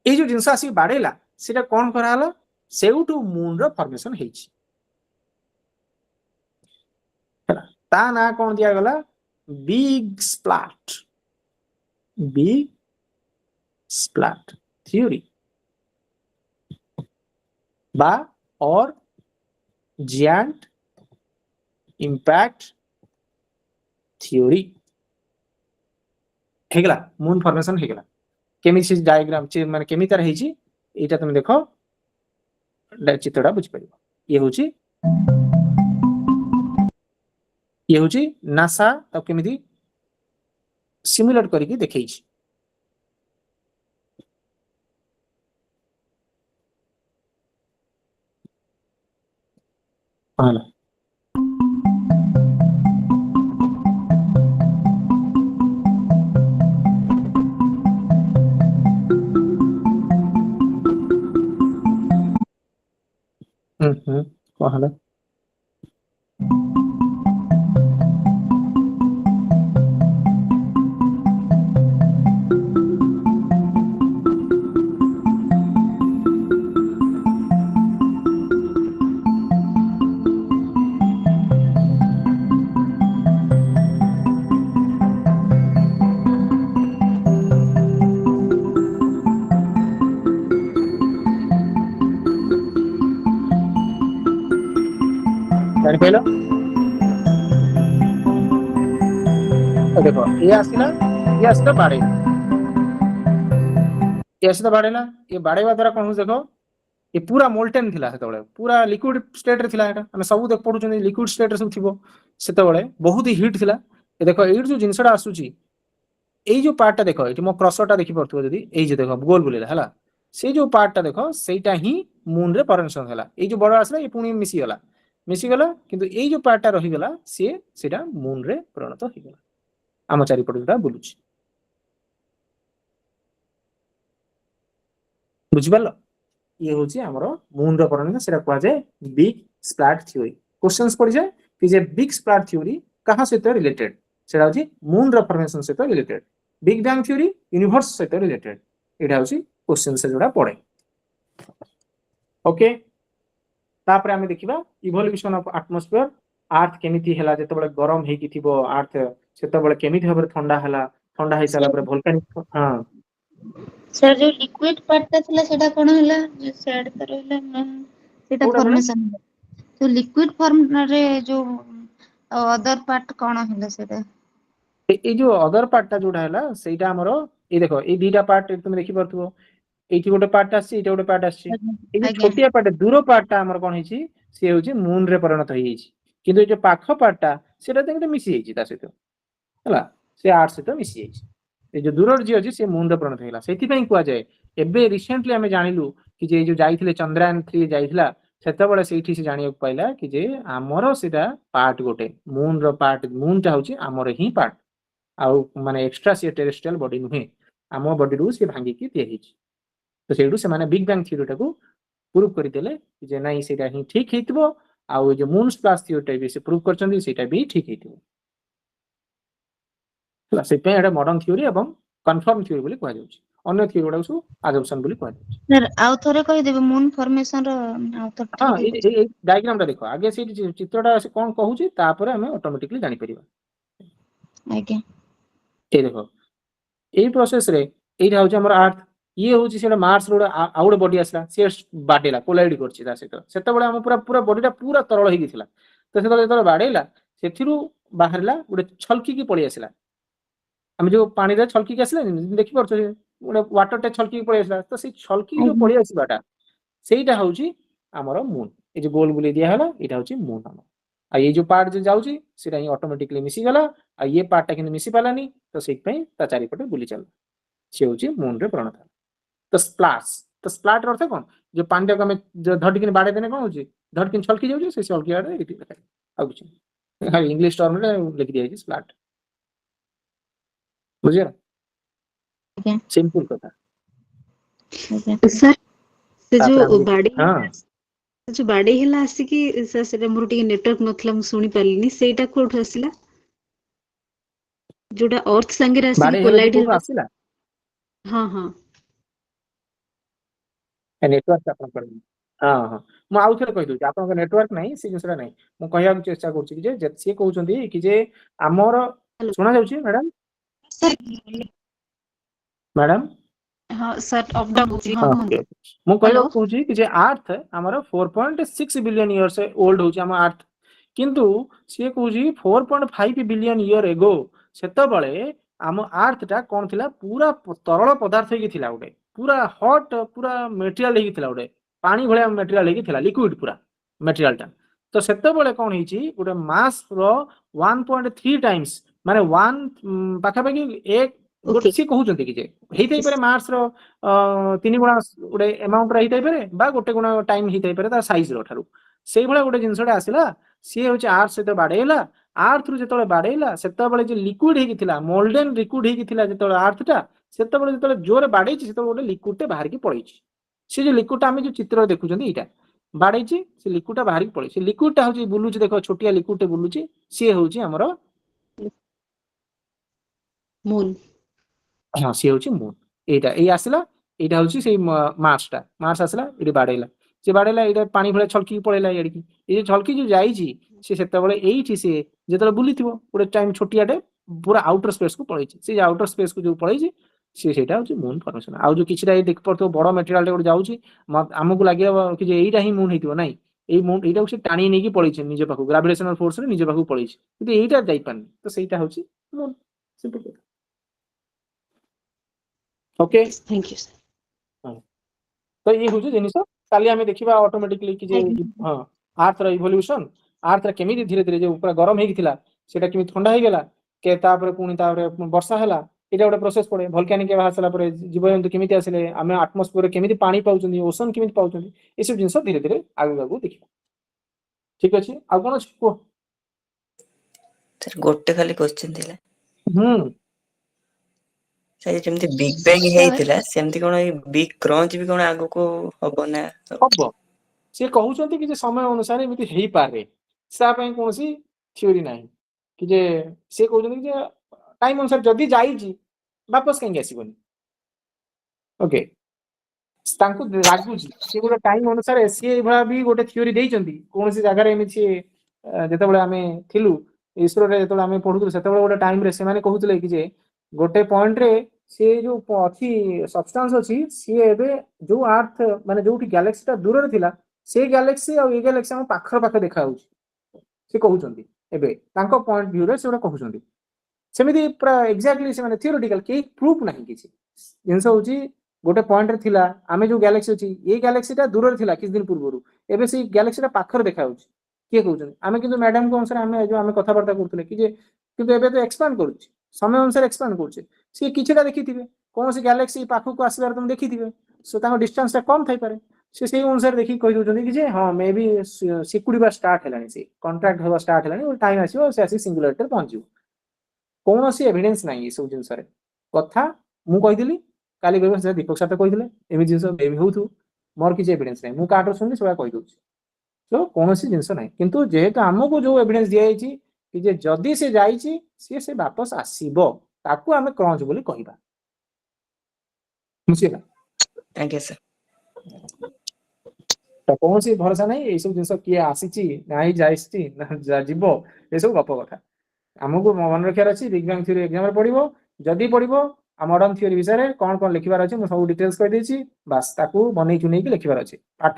ए जो जिनस आसी बाड़ेला सेटा कोन कराला सेउटू मून रो फॉर्मेशन हेछि ता ना कोन दिया गला बिग स्प्लैट थ्योरी बा और giant impact theory हेगला मून फॉर्मेशन हेगला केमी से डायग्राम माने केमी तार हेची एटा तुम देखो चित्रटा बुझ परिबो ये होची नासा तब केमिति सिमुलेट करके देखैछि हां कहला जान पहला देखो ये आसिला बाड़े ये बाड़ेवा द्वारा कौन देखो ये पूरा मोल्टेन थिला सेतबेले पूरा लिक्विड स्टेट रे थिला एटा हम सब देख पडुचनी लिक्विड स्टेट रे सब थिबो सेतबेले बहुत ही हीट थिला ये देखो एइ जो जिंसडा आसुची एइ जो पार्टटा देखो एटी मो क्रसरटा देखि परथुबो जदी एइ जे देखो गोल बुलेला हला से जो पार्टटा देखो सेटा ही मून रे फॉर्मेशन हला एइ जो बड़ आसला ये पुनी मिसी गला किंतु एइ जो पार्टटा रही गला सेटा मून रे परिणत हो गला आम चारिपटा बुलुची बुझिपारल ये होची हमर मून रो परिणत सेटा कहवा जाय बिग स्प्लैट थ्योरी क्वेश्चंस पड़ जाय कि जे बिग स्प्लैट थ्योरी कहा सहित रिलेटेड सेटा होची मून रो फॉर्मेशन सहित related big bang theory universe सहित रिलेटेड एटा होची क्वेश्चन से जोड़ा पड़े ओके तापर आमे देखिबा इवोल्यूशन ऑफ एटमॉस्फेयर अर्थ केमिति हैला जते बळे गरम हेकी थिबो अर्थ सेते बळे केमिति हबर ठंडा हे साला पर वोल्केनिक हां सर जो लिक्विड पार्टटा थिला सेटा कोन हैला जो सेड तर हैला सेटा फॉर्मेशन तो लिक्विड फॉर्म रे जो अदर पार्ट कोन हैला सेटा ए जो अदर पार्टटा जोडा हैला सेटा हमरो ए देखो ए दीटा पार्ट तुम देखि परथुबो एठी गोटे पार्ट आसी एटा गोटे पार्ट आसी ए जो छोटिया पार्ट दूर पार्टटा हमर कोन हेची से होची मून रे परिणत होई हेची किंतु ए जो पाख पार्टटा सेटा देखते मिसी हेची ता सहित हला से आर्ट सहित मिसी हेची ए जो दूर जे अछि से मून रे परिणत हैला सेति पई कुआ जाय एबे रिसेंटली हमें जानिलु कि जे जो जाइथिले चंद्रयान 3 जाइथिला सेते बळे सेठी से जानियो पाइला कि जे हमरो सेटा पार्ट गोटे मून रो पार्ट मूनटा होची हमरो ही पार्ट आउ माने एक्स्ट्रा टेरेस्ट्रियल बॉडी नुहे आमो बॉडी रु से भांगी की तयारी हेची तो सेडू से माने बिग बैंग थ्योरी टाको प्रूव करि देले जे नाही सेटा ही ठीक हेतबो आउ जे मून स्प्लैश थ्योरी भी से प्रूव करचंदी सेटा भी ठीक हेतबो हला से पे एटा मॉडर्न थ्योरी एवं कंफर्म थ्योरी बोली कहै जाउची अन्य थ्योरी गुडा सु अजम्पशन बोली कहै जाउची सर आउ थोरे कहि देबे मून फॉर्मेशन रो आउ तो हां ए डायग्राम टा देखो आगे से चित्रटा से कोन कहूची तापर हमें ऑटोमेटिकली जानि परिबा आगे ए देखो ए प्रोसेस रे एटा होची हमर अर्थ ये होची सेटा मार्स रो आउट बॉडी आसला से बाडेला कोलाइड करची ता सेते बळे हम पूरा बॉडीटा पूरा तरल होई गेथिला तो सेते जेतले बाडेला सेथिरु बाहरला गुडे छलकी की पळी आसला हम जो पानी रे छलकी के आसला देखि परछो गुडे वाटर टे छलकी की पळी आसला तो से छलकी जो पळी आसीबाटा सेटा होची हमर मून ए जो गोल बुले दिया हला एटा होची मून हमर आ ये जो पार्ट जो जाउची सेटा ही ऑटोमेटिकली मिसी गला आ ये पार्टटा किन मिसी पालानी तो सेक पई ता चारि पटे बुली चल से होची मून रे परिणत तो स्प्लैट अर्थ कोन जो पांडे को में जो धडकिन बाडे देने कोन होची धडकिन छलकी जाउची से छलकी आडे इति आ कुछ हां इंग्लिश टर्म रे लिख दिया है स्प्लैट ବୁଝିଲ ଆଜ୍ଞା। ସିମ୍ପଲ କଥା। ସାର୍ ସେ ତାପରେ ଯୋଉ ଆମେ ବାଡେଇ ହଁ ସେ ଯୋଉ ବାଡେଇ ହେଲା ଆସିକି ସାର୍ ସେଟା ମୋର ଟିକେ ନେଟୱାର୍କ ନଥିଲା ମୁଁ ଶୁଣି ପାରିଲିନି ସେଇଟା କୋଉଠୁ ଆସିଲା ଯୋଉଟା ଅର୍ଥ ସାଙ୍ଗରେ ଆସିକି ବାଡେଇ ହେଲେ ଯୋଉ କୋଲାଇଡ କୋଉଠୁ ହେଲା? ଆସିଲା ହଁ ହଁ ନେଟୱାର୍କ ଆପଣଙ୍କର ନାହିଁ। ହଁ ହଁ ମୁଁ ଆଉ ଥରେ କହିଦଉଛି ଆପଣଙ୍କ ନେଟୱାର୍କ ନାହିଁ ସେ ଜିନିଷଟା ନାହିଁ। ମୁଁ କହିବାକୁ ଚେଷ୍ଟା କରୁଛି କି ଯେ ସିଏ କହୁଛନ୍ତି କି ଯେ ଆମର ହ୍ୟାଲୋ ଶୁଣା ଯାଉଛି ମ୍ୟାଡାମ ସାର୍ ମ୍ୟାଡାମ ହଁ ସାର୍ ଅପ୍ ଡାଉନ୍ ହଉଛି ହଁ ହଁ କୁହନ୍ତୁ। ମୁଁ ହ୍ୟାଲୋ କହିବାକୁ କହୁଛି କି ଯେ ଆର୍ଥ ଆମର 4.6 ବିଲିୟନ ଇୟର୍ସ ଓଲ୍ଡ ହଉଛି ଆମ ଆର୍ଥ କିନ୍ତୁ ସିଏ କହୁଛି 4.5 ବିଲିୟନ ଇୟର ଏଗୋ ସେତେବେଳେ ଆମ ଆର୍ଥ ଟା କଣ ଥିଲା ପୁରା ତରଳ ପଦାର୍ଥ ହେଇକି ଥିଲା ଗୋଟେ ପୁରା ହଟ୍ ପୁରା ମେଟେରିଆଲ ହେଇକି ଥିଲା ଗୋଟେ ପାଣି ଭଳିଆ ମେଟେରିଆଲ ହେଇକି ଥିଲା ଲିକ୍ୱିଡ ପୁରା ମେଟେରିଆଲ ଟା ତ ସେତେବେଳେ କଣ ହେଇଛି ଗୋଟେ ମାସ ର 1.3 ଟାଇମ୍ସ ମାନେ 1 ପାଖାପାଖି ଗୋଟେ ଓକେ ସିଏ କହୁଛନ୍ତି କି ଯେ ହେଇଥାଇପାରେ ମାର୍ସ ର 3 ଗୁଣା ଗୋଟେ ଆମାଉଣ୍ଟ ହେଇଥାଇପାରେ ବା ଗୋଟେ ଗୁଣା ଟାଇମ ହେଇଥାଇପାରେ ତା ସାଇଜ ର ଠାରୁ ସେଇଭଳିଆ ଗୋଟେ ଜିନିଷଟା ଆସିଲା ସିଏ ହଉଛି ଆର୍ଥ ସହିତ ବାଡେଇଲା ଆର୍ଥ ରୁ ଯେତେବେଳେ ବାଡେଇଲା ସେତେବେଳେ ଯେ ଲିକ୍ୱିଡ ହେଇକି ଥିଲା ମୋଲ୍ଡେନ ଲିକ୍ୱିଡ ହେଇକି ଥିଲା ଯେତେବେଳେ ଆର୍ଥ ଟା ସେତେବେଳେ ଯେତେବେଳେ ଜୋରେ ବାଡେଇଛି ସେତେବେଳେ ଗୋଟେ ଲିକ୍ୱିଡ ଟେ ବାହାରିକି ପଳେଇଛି ସେ ଯୋଉ ଲିକ୍ୱିଡ ଟା ଆମେ ଯୋଉ ଚିତ୍ର ଦେଖୁଛନ୍ତି ଏଇଟା ବାଡେଇଛି ସେ ଲିକ୍ୱିଡ ଟା ବାହାରିକି ପଳେଇଛି ସେ ଲିକ୍ୱିଡ ଟା ହଉଛି ବୁଲୁଛି ଦେଖ ଛୋଟିଆ ଲିକ୍ୱିଡ ଟେ ବୁଲୁଛି ସିଏ ହଉଛି ଆମର ମୁନ୍ ହଁ ସିଏ ହଉଛି ମୁନ୍ ଏଇଟା ଏଇ ଆସିଲା ଏଇଟା ହଉଛି ସେଇ ମାର୍ସ ଆସିଲା ଏଠି ବାଡେଇଲା ସେ ବାଡେଇଲା ଏଇଟା ପାଣି ଭଳିଆ ଛଲକିକି ପଳେଇଲା ଏଇଠିକି ଏଇ ଯୋଉ ଛଲକି ଯୋଉ ଯାଇଛି ସେ ସେତେବେଳେ ଏଇଠି ସେ ଯେତେବେଳେ ବୁଲିଥିବ ଗୋଟେ ଟାଇମ ଛୋଟିଆଟେ ପୁରା ଆଉଟର ସ୍ପେସ କୁ ପଳେଇଛି ସେ ଆଉଟର ସ୍ପେସ କୁ ଯୋଉ ପଳେଇଛି ସେଇଟା ହଉଛି ମୁନ୍ ଫର୍ମେସନ ଆଉ ଯୋଉ କିଛିଟା ଏଇ ଦେଖିପାରୁଥିବ ବଡ ମେଟେରିଆଲ ଟେ ଗୋଟେ ଯାଉଛି ଆମକୁ ଲାଗିବ କି ଯେ ଏଇଟା ହିଁ ମୁନ୍ ହେଇଥିବ ନାଇଁ ଏଇ ମୁନ୍ ଏଇଟାକୁ ସେ ଟାଣି ନେଇକି ପଳେଇଛି ନିଜ ପାଖକୁ ଗ୍ରାଭିଟେସନାଲ ଫୋର୍ସରେ ନିଜ ପାଖକୁ ପଳେଇଛି କିନ୍ତୁ ଏଇଟା ଯାଇପାରୁନି ତ ସେଇଟା ହଉଛି ମୁନ୍ ସିମ୍ପଲ କଥା ଓକେ ଥ୍ୟାଙ୍କ ୟୁ ସାର୍। ତ ଇଏ ହଉଛି ଜିନିଷ କାଲି ଆମେ ଦେଖିବା ଅଟୋମେଟିକଲି କି ଯେ ହଁ ଆର୍ଥର ଇଭଲ୍ୟୁସନ ଆର୍ଥରେ କେମିତି ଧୀରେ ଧୀରେ ଯୋଉ ପୁରା ଗରମ ହେଇକି ଥିଲା ସେଟା କେମିତି ଥଣ୍ଡା ହେଇଗଲା ତାପରେ ପୁଣି ତାପରେ ବର୍ଷା ହେଲା ଏଇଟା ଗୋଟେ ପ୍ରୋସେସ ପଡେ ଭଲକାନିକ ବାହାରି ସାରିଲା ପରେ ଜୀବଜନ୍ତୁ କେମିତି ଆସିଲେ ଆମେ ଆଟମୋସ୍ଫିୟରରେ କେମିତି ପାଣି ପାଉଛନ୍ତି ଓସନ କେମିତି ପାଉଛନ୍ତି ଏସବୁ ଜିନିଷ ଧୀରେ ଧୀରେ ଆଗକୁ ଆଗକୁ ଦେଖିବା ଠିକ ଅଛି ଆଉ କଣ ଅଛି କୁହ ସାର୍ ଗୋଟେ ଖାଲି କୋଶ୍ଚିନ୍ ଥିଲା ହୁଁ ସାର୍ ଯେମିତି ବିగ్ ବ୍ୟାଙ୍ଗ ହେଇଥିଲା ସେମିତି କଣ ଏଇ ବିగ్ କ୍ରଞ୍ଚ ବି କଣ ଆଗକୁ ହବ ନା ହବ ସିଏ କହୁଛନ୍ତି କି ଯେ ସମୟ ଅନୁସାରେ ଏମିତି ହେଇପାରେ ତା ପାଇଁ କୌଣସି ଥିଓରି ନାହିଁ କି ଯେ ସିଏ କହୁଛନ୍ତି କି ଯେ ଟାଇମ ଅନୁସାରେ ଯଦି ଯାଇଛି ବାପସ କାହିଁକି ଆସିବନି ଓକେ ତାଙ୍କୁ ଲାଗୁଛି ସିଏ ଗୋଟେ ଟାଇମ ଅନୁସାରେ ସିଏ ଏଇଭଳିଆ ବି ଗୋଟେ ଥିଓରି ଦେଇଛନ୍ତି କୌଣସି ଜାଗାରେ ଏମିତି ଯେତେବେଳେ ଆମେ ଥିଲୁ ଇସ୍ରୋରେ ଯେତେବେଳେ ଆମେ ପଢୁଥିଲୁ ସେତେବେଳେ ଗୋଟେ ଟାଇମରେ ସେମାନେ କହୁଥିଲେ କି ଯେ ଗୋଟେ ପଏଣ୍ଟରେ ସିଏ ଯୋଉ ଅଛି ସବଷ୍ଟାନ୍ସ ଅଛି ସିଏ ଏବେ ଯୋଉ ଆର୍ଥ ମାନେ ଯୋଉଠି ଗ୍ୟାଲେକ୍ସି ଟା ଦୂରରେ ଥିଲା ସେଇ ଗ୍ୟାଲେକ୍ସି ଆଉ ଏଇ ଗ୍ୟାଲେକ୍ସି ଆମ ପାଖ ଦେଖାଯାଉଛି ସେ କହୁଛନ୍ତି ଏବେ ତାଙ୍କ ପଏଣ୍ଟ ଭ୍ୟୁରେ ସେ ଗୋଟେ କହୁଛନ୍ତି ସେମିତି ପୁରା ଏକ୍ଜାକ୍ଟଲି ସେମାନେ ଥିଓରିଟିକାଲ କେହି ପ୍ରୁଫ୍ ନାହିଁ କିଛି ଜିନିଷ ହଉଛି ଗୋଟେ ପଏଣ୍ଟରେ ଥିଲା ଆମେ ଯୋଉ ଗ୍ୟାଲେକ୍ସି ଅଛି ଏଇ ଗ୍ୟାଲେକ୍ସିଟା ଦୂରରେ ଥିଲା କିଛି ଦିନ ପୂର୍ବରୁ ଏବେ ସେଇ ଗ୍ୟାଲେକ୍ସିଟା ପାଖରେ ଦେଖାଯାଉଛି କିଏ କହୁଛନ୍ତି ଆମେ କିନ୍ତୁ ମ୍ୟାଡାମଙ୍କ ଅନୁସାରେ ଆମେ ଯୋଉ ଆମେ କଥାବାର୍ତ୍ତା କରୁଥିଲେ କି ଯେ କିନ୍ତୁ ଏବେ ତ ଏକ୍ସପାଣ୍ଡ କରୁଛି ସମୟ ଅନୁସାରେ ଏକ୍ସପାଣ୍ଡ କରୁଛେ ସିଏ କିଛିଟା ଦେଖିଥିବେ କୌଣସି ଗ୍ୟାଲେକ୍ସି ପାଖକୁ ଆସିବାର ତମେ ଦେଖିଥିବେ ତାଙ୍କ ଡିଷ୍ଟାନ୍ସ ଟା କମ ଥାଇପାରେ ସେ ସେଇ ଅନୁସାରେ ଦେଖିକି କହିଦଉଛନ୍ତି କି ଯେ ହଁ ମେ ବି ସିକୁଡିବା ଷ୍ଟାର୍ଟ ହେଲାଣି ସେ କଣ୍ଟ୍ରାକ୍ଟ ହେବା ଷ୍ଟାର୍ଟ ହେଲାଣି ଗୋଟେ ଟାଇମ ଆସିବ ସେ ଆସି ସିଙ୍ଗୁଲାରିଟିରେ ପହଞ୍ଚିବ କୌଣସି ଏଭିଡେନ୍ସ ନାହିଁ ଏସବୁ ଜିନିଷରେ କଥା ମୁଁ କହିଥିଲି କାଲି ଦୀପକ ସାର୍ କହିଥିଲେ ଏମିତି ଜିନିଷ ହଉଥିବ ମୋର କିଛି ଏଭିଡେନ୍ସ ନାହିଁ ମୁଁ କାହାଠୁ ଶୁଣିଲି ସେଗୁଡ଼ା କହିଦଉଛି ତ କୌଣସି ଜିନିଷ ନାହିଁ କିନ୍ତୁ ଯେହେତୁ ଆମକୁ ଯୋଉ ଏଭିଡେନ୍ସ ଦିଆଯାଇଛି କି ଯେ ଯଦି ସେ ଯାଇଛି ସେ ବାପସ ଆସିବ ତାକୁ ଆମେ କ୍ରଞ୍ଚ ବୋଲି କହିବା ବୁଝିଲା ଆଜ୍ଞା ସାର୍ ତ କୌଣସି ଭରସା ନାହିଁ ଏଇସବୁ ଜିନିଷ କିଏ ଆସିଛି ନାହିଁ ଯାଇଛି ନା ଯିବ ଏସବୁ ଗପ କଥା ଆମକୁ ମନେ ରଖିବାର ଅଛି ବିଗ୍ ବ୍ୟାଙ୍ଗ ଥିଓରି ଏକ୍ସାମରେ ପଢିବ ଯଦି ପଢିବ ଆଉ ମଡର୍ନ ଥିଓରି ବିଷୟରେ କଣ କଣ ଲେଖିବାର ଅଛି ମୁଁ ସବୁ ଡିଟେଲ୍ସ କହିଦେଇଛି ବାସ୍ ତାକୁ ବନେଇ ଚୁନେଇକି ଲେଖିବାର ଅଛି ପାଠ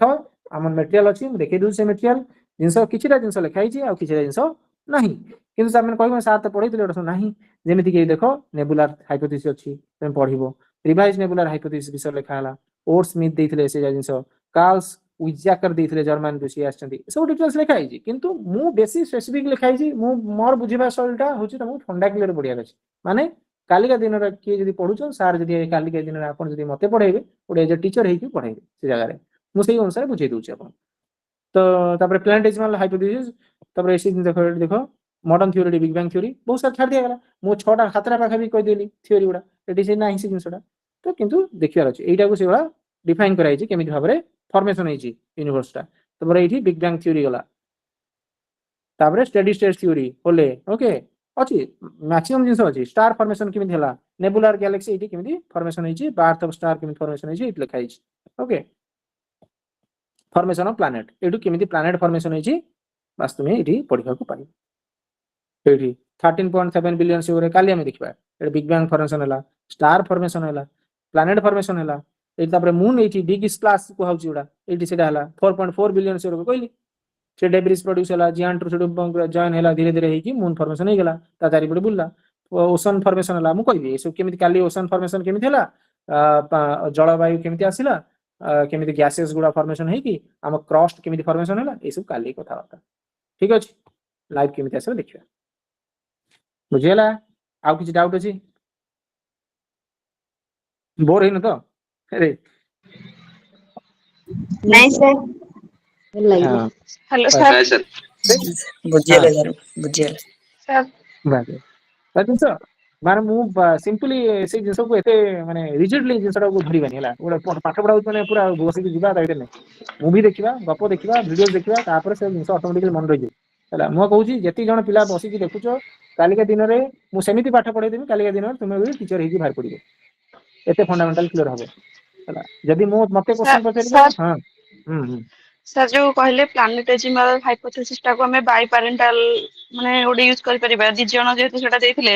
ଆମର ମେଟେରିଆଲ ଅଛି ମୁଁ ଦେଖେଇ ଦଉଛି ସେ ମେଟେରିଆଲ ଜିନିଷ କିଛିଟା ଜିନିଷ ଲେଖା ହେଇଛି ଆଉ କିଛିଟା ଜିନିଷ ନାହିଁ କିନ୍ତୁ ସେମାନେ କହିବେ ସାର୍ ତ ପଢେଇଥିଲେ ଗୋଟେ ନାହିଁ ଯେମିତି କି ଦେଖ ନେବୁଲାର ହାଇପୋଥେସିସ୍ ଅଛି ତମେ ପଢିବ ରିଭାଇଜ ନେବୁଲାର ହାଇପୋଥେସିସ୍ ବିଷୟରେ ଲେଖା ହେଲା ଓଟ୍ ସ୍ମିଥ ଦେଇଥିଲେ ସେ ଜିନିଷ କାର୍ଲସ ୱିଜାକର ଦେଇଥିଲେ ଜର୍ମାନ ସିଏ ଆସିଛନ୍ତି ସବୁ ଡିଟେଲ୍ସ ଲେଖା ହେଇଛି କିନ୍ତୁ ମୁଁ ବେଶୀ ସ୍ପେସିଫିକ ଲେଖା ହେଇଛି ମୁଁ ମୋର ବୁଝିବା ଶୈଳୀଟା ହଉଛି ତମକୁ ଥଣ୍ଡା କ୍ଲିୟର ପଢିବାର ଅଛି ମାନେ କାଲିକା ଦିନରେ କିଏ ଯଦି ପଢୁଛ ସାର୍ ଯଦି କାଲିକା ଦିନରେ ଆପଣ ଯଦି ମତେ ପଢେଇବେ ଗୋଟେ ଏଜ ଟିଚର ହେଇକି ପଢେଇବେ ସେ ଜାଗାରେ ମୁଁ ସେଇ ଅନୁସାରେ ବୁଝେଇ ଦଉଛି ଆପଣ ତ ତାପରେ ପ୍ଲାନେଟେସିମାଲ ହାଇପୋଥେସିସ୍ ତାପରେ ଏସି ଦେଖ modern theory big bang theory बहुत सारा छाड़ दिया गला मो 6टा 7टा पाखा भी कह देली थ्योरी गुडा एटी से नाही से जिंसटा तो किंतु देखियार अछि एटा को सेबा डिफाइन कराई छि केमिति भाबरे फॉर्मेशन होई छि यूनिवर्स टा तो बरे एठी बिग बैंग थ्योरी गला ताबरे स्टेडी स्टेट थ्योरी होले ओके अछि मैक्सिमम जिंस अछि स्टार फॉर्मेशन केमिति हला नेबुलर गैलेक्सी एठी केमिति फॉर्मेशन होई छि बर्थ ऑफ स्टार केमिति फॉर्मेशन होई छि एठी लिखाई छि ओके फॉर्मेशन ऑफ प्लैनेट एठु केमिति प्लैनेट फॉर्मेशन होई छि वास्तव में एठी पढिबा को पाई एठी 13.7 बिलियन से काली हम देखबा एठी बिग बैंग फॉर्मेशन हला स्टार फॉर्मेशन हला प्लैनेट फॉर्मेशन हला एठी तापर मून एठी बिग स्प्लैश को हाउची उडा एठी सेटा हला 4.4 बिलियन से कहली से डेब्रिस प्रोड्यूस हला जियांट टू जॉइन हला धीरे धीरे हेकी मून फॉर्मेशन हे गेला ता चारि पटे बुल्ला ओशन फॉर्मेशन हला मु कहबी एसो केमिति काली ओशन फॉर्मेशन केमिति हला जलवायु केमिति आसिला केमिति गैसेस गुडा फॉर्मेशन हे कि हम क्रस्ट केमिति फॉर्मेशन हला एसो काली कथा बाता ठीक अछि लाइव केमिति आसे देखिबा बुझियला आउ किछि डाउट अछि बोर हेन तो अरे नहीं सर हां हेलो हाय सर सर बुझियला सर बुझियला सर बागे लेकिन सर माने मु सिंपली से जिंस को एते माने रिजिडली जिंसटा को धरिबानी हला ओडा पाठ पढाउ माने पूरा बसी जिबा दाइते नै मूवी देखिबा गप देखिबा वीडियो देखिबा तापर से जिंस ऑटोमेटिकली मन रहि हला मु कहूची जति जण पिला बसी कि देखुचो कालिका दिन रे मु सेमिति पाठ पढाइ देबी कालिका दिन तुमे भी टीचर हेकी बाहर पडिबो एते फंडामेंटल क्लियर हबो हला जदी मु मते क्वेश्चन पचारिबो सर हां सर जो कहले प्लानेटेजिमल हाइपोथेसिस टा को हमें बाई पैरेंटल माने ओडे यूज करि परिबा दि जण जेतु सेटा देथिले